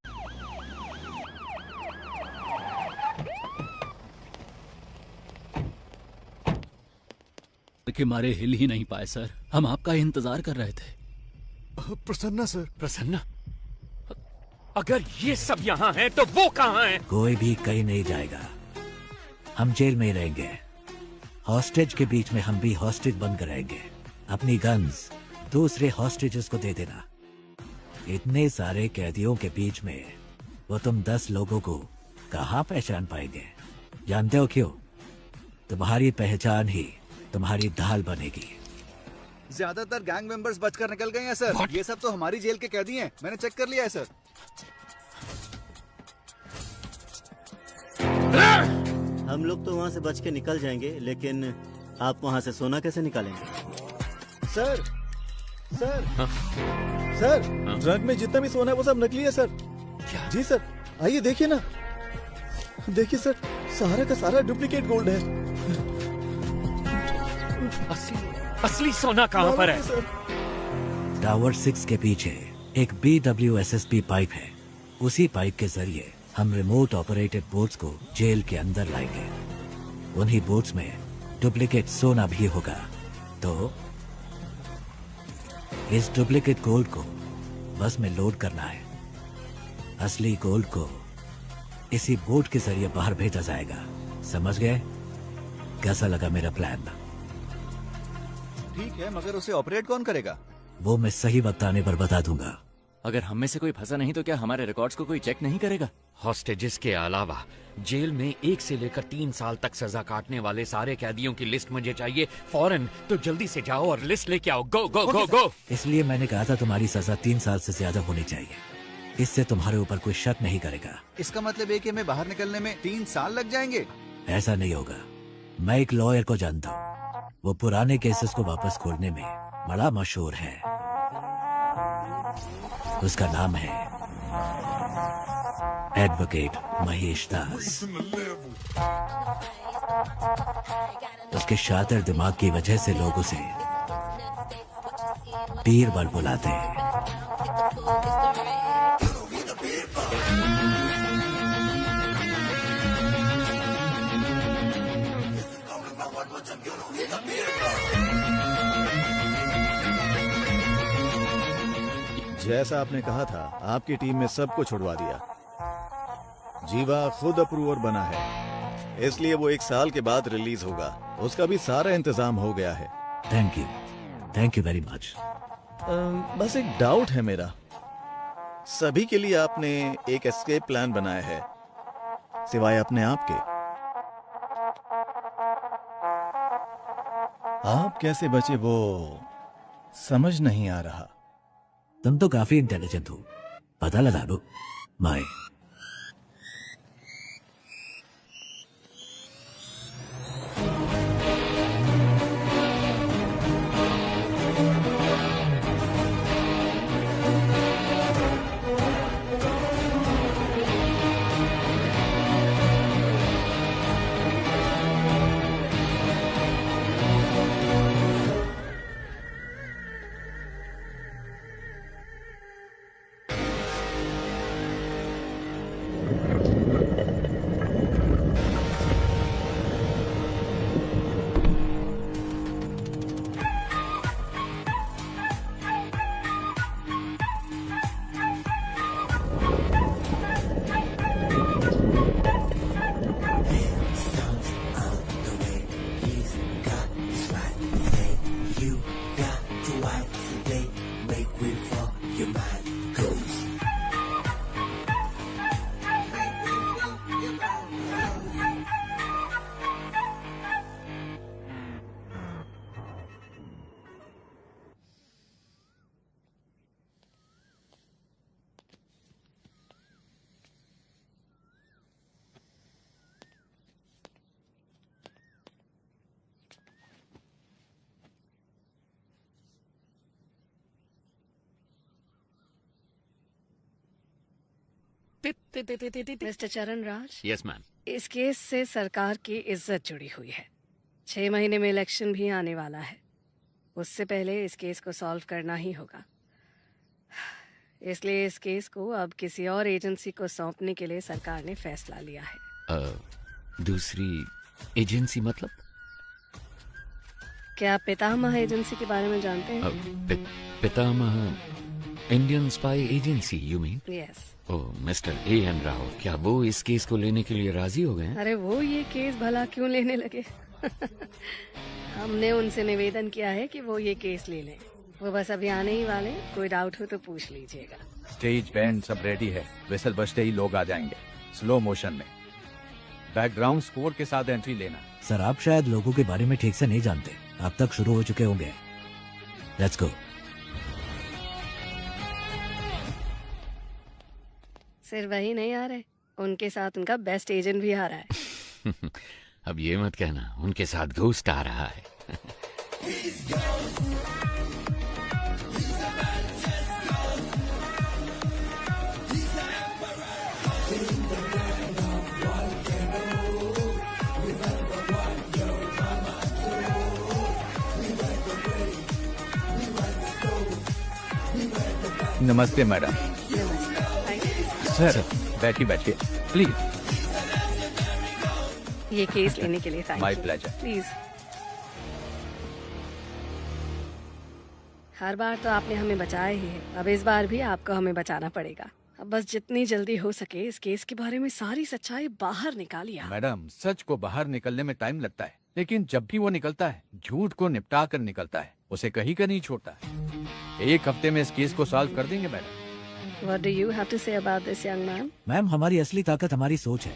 के मारे हिल ही नहीं पाए सर। हम आपका ही इंतजार कर रहे थे। प्रसन्ना सर। प्रसन्ना? अगर ये सब यहाँ हैं तो वो कहाँ हैं? कोई भी कहीं नहीं जाएगा, हम जेल में ही रहेंगे। हॉस्टेज के बीच में हम भी हॉस्टेज बनकर रहेंगे। अपनी गन्स दूसरे हॉस्टेजेस को दे देना। इतने सारे कैदियों के बीच में वो तुम 10 लोगों को कहाँ पहचान पाएंगे? जानते हो क्यों? तुम्हारी पहचान ही तुम्हारी ढाल बनेगी। ज्यादातर गैंग मेंबर्स बचकर निकल गए हैं सर। ये सब तो हमारी जेल के कैदी हैं, मैंने चेक कर लिया है सर। हम लोग तो वहाँ से बच के निकल जाएंगे, लेकिन आप वहाँ से सोना कैसे निकालेंगे? सर सर सर, ट्रक में जितना भी सोना है वो सब नकली है सर। जी सर, आइए देखिए ना, देखिए सर, सारा का सारा डुप्लीकेट गोल्ड है। असली सोना कहाँ पर है? टावर 6 के पीछे एक BWSSP पाइप है। उसी पाइप के जरिए हम रिमोट ऑपरेटेड बोट्स को जेल के अंदर लाएंगे। उन्हीं बोट्स में डुप्लीकेट सोना भी होगा। तो इस डुप्लीकेट गोल्ड को बस में लोड करना है। असली गोल्ड को इसी बोट के जरिए बाहर भेजा जाएगा। समझ गए? कैसा लगा मेरा प्लान? ठीक है, मगर उसे ऑपरेट कौन करेगा? वो मैं सही वक्त आने पर बता दूंगा। अगर हम में से कोई फंसा नहीं तो क्या हमारे रिकॉर्ड्स को कोई चेक नहीं करेगा? हॉस्टेजेस के अलावा जेल में 1 से लेकर 3 साल तक सजा काटने वाले सारे कैदियों की लिस्ट मुझे चाहिए फौरन। तो जल्दी से जाओ और लिस्ट लेके आओ। गो गो गो गो। इसलिए मैंने कहा था तुम्हारी सजा 3 साल से ज्यादा होनी चाहिए। इससे तुम्हारे ऊपर कोई शक नहीं करेगा। इसका मतलब है कि हमें बाहर निकलने में 3 साल लग जाएंगे? ऐसा नहीं होगा। मैं एक लॉयर को जानता हूँ, वो पुराने केसेस को वापस खोलने में बड़ा मशहूर है। उसका नाम है एडवोकेट महेश दास। उसके शातिर दिमाग की वजह से लोग उसे बीरबल बुलाते हैं। जैसा आपने कहा था, आपकी टीम में सबको छुड़वा दिया। जीवा खुद अप्रूवर बना है, इसलिए वो 1 साल के बाद रिलीज होगा। उसका भी सारा इंतजाम हो गया है। Thank you very much. बस एक डाउट है मेरा। सभी के लिए आपने एक एस्केप प्लान बनाया है, सिवाय अपने आप के। आप कैसे बचे वो समझ नहीं आ रहा। तुम तो काफी इंटेलिजेंट हो, पता लगा लो। बाय। मिस्टर चरण राज, यस मैम। इस केस से सरकार की इज्जत जुड़ी हुई है। 6 महीने में इलेक्शन भी आने वाला है। उससे पहले इस केस को सॉल्व करना ही होगा। इसलिए इस केस को अब किसी और एजेंसी को सौंपने के लिए सरकार ने फैसला लिया है। दूसरी एजेंसी मतलब? क्या आप पितामह एजेंसी के बारे में जानते हैं? पितामह Indian spy agency you mean? Yes. Oh, mister A.N. Rao, क्या वो इस केस को लेने के लिए राजी हो गए हैं? अरे वो ये केस भला क्यों लेने लगे? हमने उनसे निवेदन किया है कि वो ये केस ले लें। वो बस अभी आने ही वाले, कोई डाउट हो तो पूछ लीजिएगा। स्टेज बैंड सब रेडी है, विसल बजते ही लोग आ जाएंगे स्लो मोशन में। बैकग्राउंड स्कोर के साथ एंट्री लेना। सर, आप शायद लोगों के बारे में ठीक से नहीं जानते। अब तक शुरू हो चुके होंगे। Let's go. सिर्फ वही नहीं आ रहे, उनके साथ उनका बेस्ट एजेंट भी आ रहा है। अब ये मत कहना उनके साथ घोस्ट आ रहा है। नमस्ते मैडम। सर बैठिए बैठिए प्लीज। ये केस लेने के लिए thank my you. Pleasure. Please. हर बार तो आपने हमें बचाया ही है, अब इस बार भी आपको हमें बचाना पड़ेगा। अब बस जितनी जल्दी हो सके इस केस के बारे में सारी सच्चाई बाहर निकालिए। मैडम सच को बाहर निकलने में टाइम लगता है, लेकिन जब भी वो निकलता है झूठ को निपटा कर निकलता है, उसे कहीं का नहीं छोड़ता है। एक हफ्ते में इस केस को सॉल्व कर देंगे madam. What do you have to say about this, young man? Ma'am हमारी असली ताकत हमारी सोच है।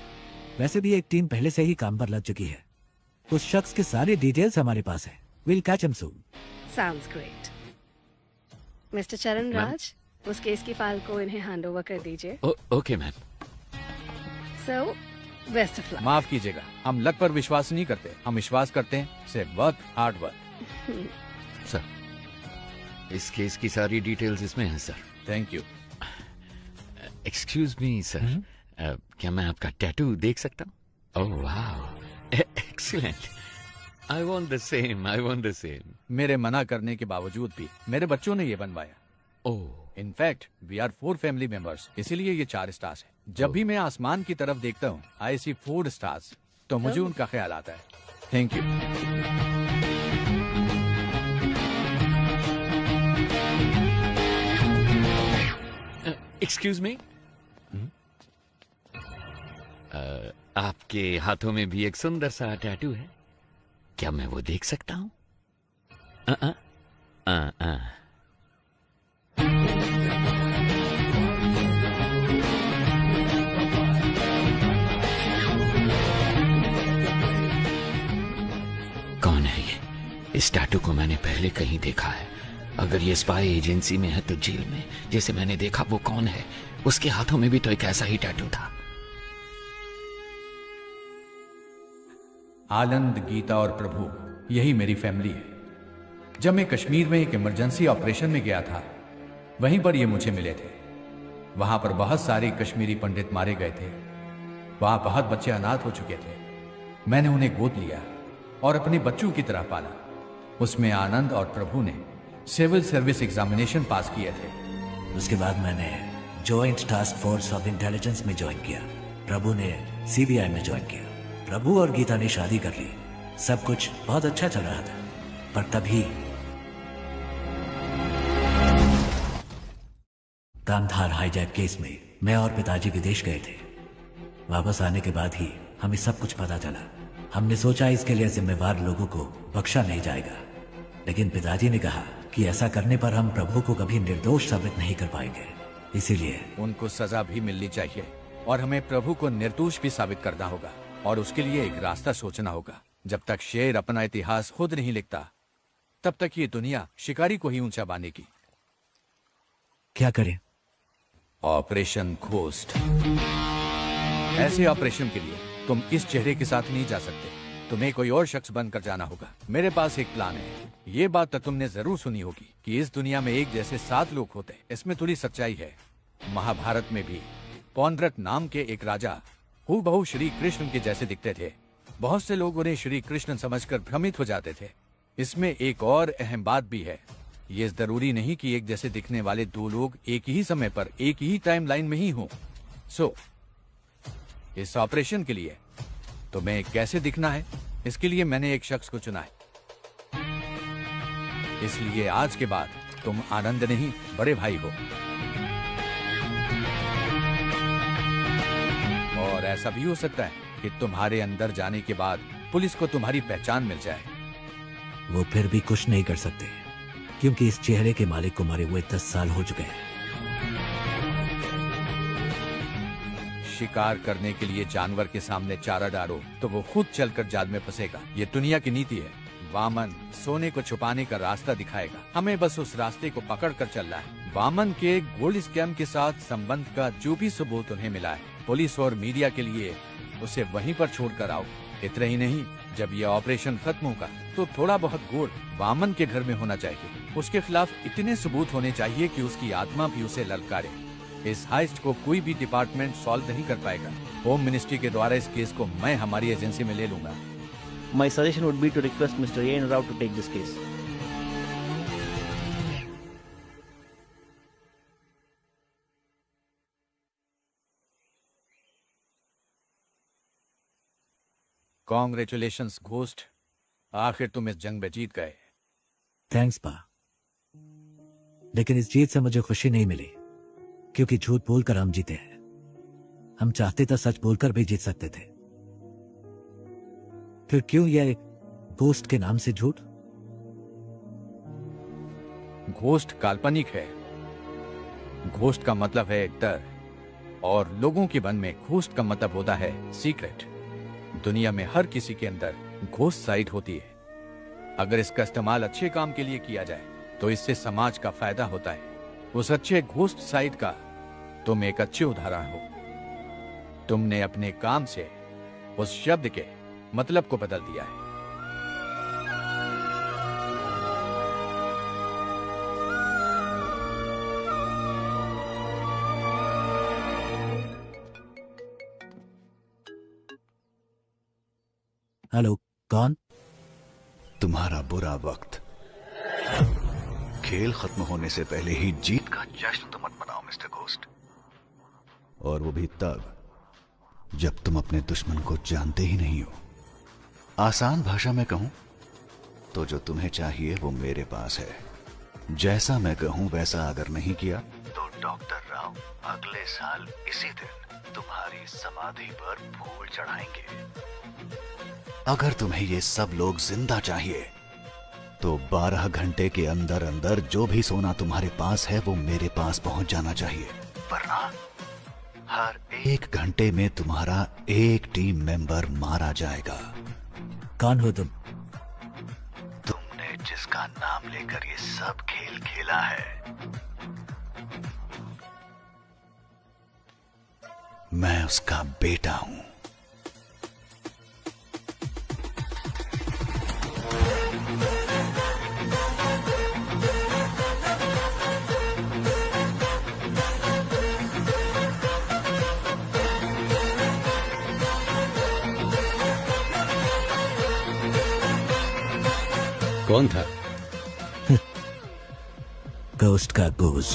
वैसे भी एक टीम पहले से ही काम पर लग चुकी है। उस शख्स के सारे डिटेल्स हमारे पास है। We'll catch him soon. Sounds great. Mister चरण राज, उस केस की फाइल को इन्हें हैंड ओवर कर दीजिए। Okay ma'am. So, best of luck. माफ कीजिएगा, हम लक पर विश्वास नहीं करते, हम विश्वास करते हैं सिर्फ वर्क, हार्ड वर्क। सर इस केस की सारी डिटेल्स इसमें हैं sir. Thank you. Excuse me sir, क्या मैं आपका टैटू देख सकता हूँ? ओह वाह, excellent. I want the same, I want the same. मेरे मना करने के बावजूद भी मेरे बच्चों ने ये बनवाया। Oh in fact we are 4 family members, इसीलिए ये 4 स्टार्स है। जब भी मैं आसमान की तरफ देखता हूँ आई सी 4 स्टार्स, तो मुझे उनका ख्याल आता है। Thank you. एक्सक्यूज मी, आपके हाथों में भी एक सुंदर सा टैटू है, क्या मैं वो देख सकता हूँ? कौन है ये? इस टैटू को मैंने पहले कहीं देखा है। अगर ये स्पाई एजेंसी में है तो जेल में जैसे मैंने देखा वो कौन है? उसके हाथों में भी तो एक ऐसा ही टैटू था। आनंद, गीता और प्रभु, यही मेरी फैमिली है। जब मैं कश्मीर में एक इमरजेंसी ऑपरेशन में गया था, वहीं पर ये मुझे मिले थे। वहां पर बहुत सारे कश्मीरी पंडित मारे गए थे। वहां बहुत बच्चे अनाथ हो चुके थे। मैंने उन्हें गोद लिया और अपने बच्चों की तरह पाला। उसमें आनंद और प्रभु ने सिविल सर्विस एग्जामिनेशन पास किए थे। उसके बाद मैंने joint task force of intelligence में ज्वाइन किया। प्रभु ने सीबीआई में ज्वाइन किया। प्रभु और गीता ने शादी कर ली। सब कुछ बहुत अच्छा चल रहा था, पर तभी कांधार हाईजैक केस में मैं और पिताजी विदेश गए थे। वापस आने के बाद ही हमें सब कुछ पता चला। हमने सोचा इसके लिए जिम्मेवार लोगों को बख्शा नहीं जाएगा, लेकिन पिताजी ने कहा कि ऐसा करने पर हम प्रभु को कभी निर्दोष साबित नहीं कर पाएंगे। इसीलिए उनको सजा भी मिलनी चाहिए और हमें प्रभु को निर्दोष भी साबित करना होगा, और उसके लिए एक रास्ता सोचना होगा। जब तक शेर अपना इतिहास खुद नहीं लिखता, तब तक ये दुनिया शिकारी को ही ऊंचा बांधेगी। क्या करें? Operation ghost. ऐसे ऑपरेशन के लिए तुम इस चेहरे के साथ नहीं जा सकते, तुम्हें कोई और शख्स बनकर जाना होगा। मेरे पास एक प्लान है। ये बात तो तुमने जरूर सुनी होगी कि इस दुनिया में एक जैसे 7 लोग होते। इसमें थोड़ी सच्चाई है। महाभारत में भी पौंड्रक नाम के एक राजा हूबहू श्री कृष्ण के जैसे दिखते थे। बहुत से लोग उन्हें श्री कृष्ण समझकर भ्रमित हो जाते थे। इसमें एक और अहम बात भी है। ये जरूरी नहीं कि एक जैसे दिखने वाले 2 लोग एक ही समय पर एक ही टाइम लाइन में ही हों। सो इस ऑपरेशन के लिए तुम्हें कैसे दिखना है, इसके लिए मैंने एक शख्स को चुना है। इसलिए आज के बाद तुम आनंद नहीं, बड़े भाई हो। और ऐसा भी हो सकता है कि तुम्हारे अंदर जाने के बाद पुलिस को तुम्हारी पहचान मिल जाए। वो फिर भी कुछ नहीं कर सकते, क्योंकि इस चेहरे के मालिक को मरे हुए 10 साल हो चुके हैं। शिकार करने के लिए जानवर के सामने चारा डालो तो वो खुद चलकर जाल में फंसेगा। ये दुनिया की नीति है। वामन सोने को छुपाने का रास्ता दिखाएगा, हमें बस उस रास्ते को पकड़ कर चलना है। वामन के गोल्ड स्कैम के साथ संबंध का जो भी सबूत उन्हें मिला है, पुलिस और मीडिया के लिए उसे वहीं पर छोड़कर आओ। इतना ही नहीं, जब ये ऑपरेशन खत्म होगा तो थोड़ा बहुत गोल्ड वामन के घर में होना चाहिए। उसके खिलाफ इतने सबूत होने चाहिए कि उसकी आत्मा भी उसे ललकारे। इस हाइस्ट को कोई भी डिपार्टमेंट सॉल्व नहीं कर पाएगा। होम मिनिस्ट्री के द्वारा इस केस को मैं हमारी एजेंसी में ले लूंगा। My suggestion would be to request Mr. A. N. Rao to take this case. Congratulations ghost, आखिर तुम इस जंग में जीत गए। थैंक्स पा, लेकिन इस जीत से मुझे खुशी नहीं मिली, क्योंकि झूठ बोलकर हम जीते हैं। हम चाहते तो सच बोलकर भी जीत सकते थे। फिर क्यों यह घोस्ट के नाम से झूठ? घोस्ट काल्पनिक है। घोस्ट का मतलब है डर, और लोगों के मन में घोस्ट का मतलब होता है सीक्रेट। दुनिया में हर किसी के अंदर घोस्ट साइड होती है। अगर इसका इस्तेमाल अच्छे काम के लिए किया जाए तो इससे समाज का फायदा होता है। उस अच्छे घोस्ट साइड का तुम एक अच्छे उदाहरण हो। तुमने अपने काम से उस शब्द के मतलब को बदल दिया है। हेलो, कौन? तुम्हारा बुरा वक्त। खेल खत्म होने से पहले ही जीत का जश्न तो मत मनाओ मिस्टर घोस्ट, और वो भी तब जब तुम अपने दुश्मन को जानते ही नहीं हो। आसान भाषा में कहूं तो जो तुम्हें चाहिए वो मेरे पास है। जैसा मैं कहूं वैसा अगर नहीं किया तो डॉक्टर राव अगले साल इसी दिन तुम्हारी समाधि पर फूल चढ़ाएंगे। अगर तुम्हें ये सब लोग जिंदा चाहिए तो 12 घंटे के अंदर अंदर जो भी सोना तुम्हारे पास है वो मेरे पास पहुंच जाना चाहिए, वरना हर 1 घंटे में तुम्हारा एक टीम मेंबर मारा जाएगा। कौन हो तुम? तुमने जिसका नाम लेकर ये सब खेल खेला है, मैं उसका बेटा हूं। कौन था? घोस्ट का घोस्ट।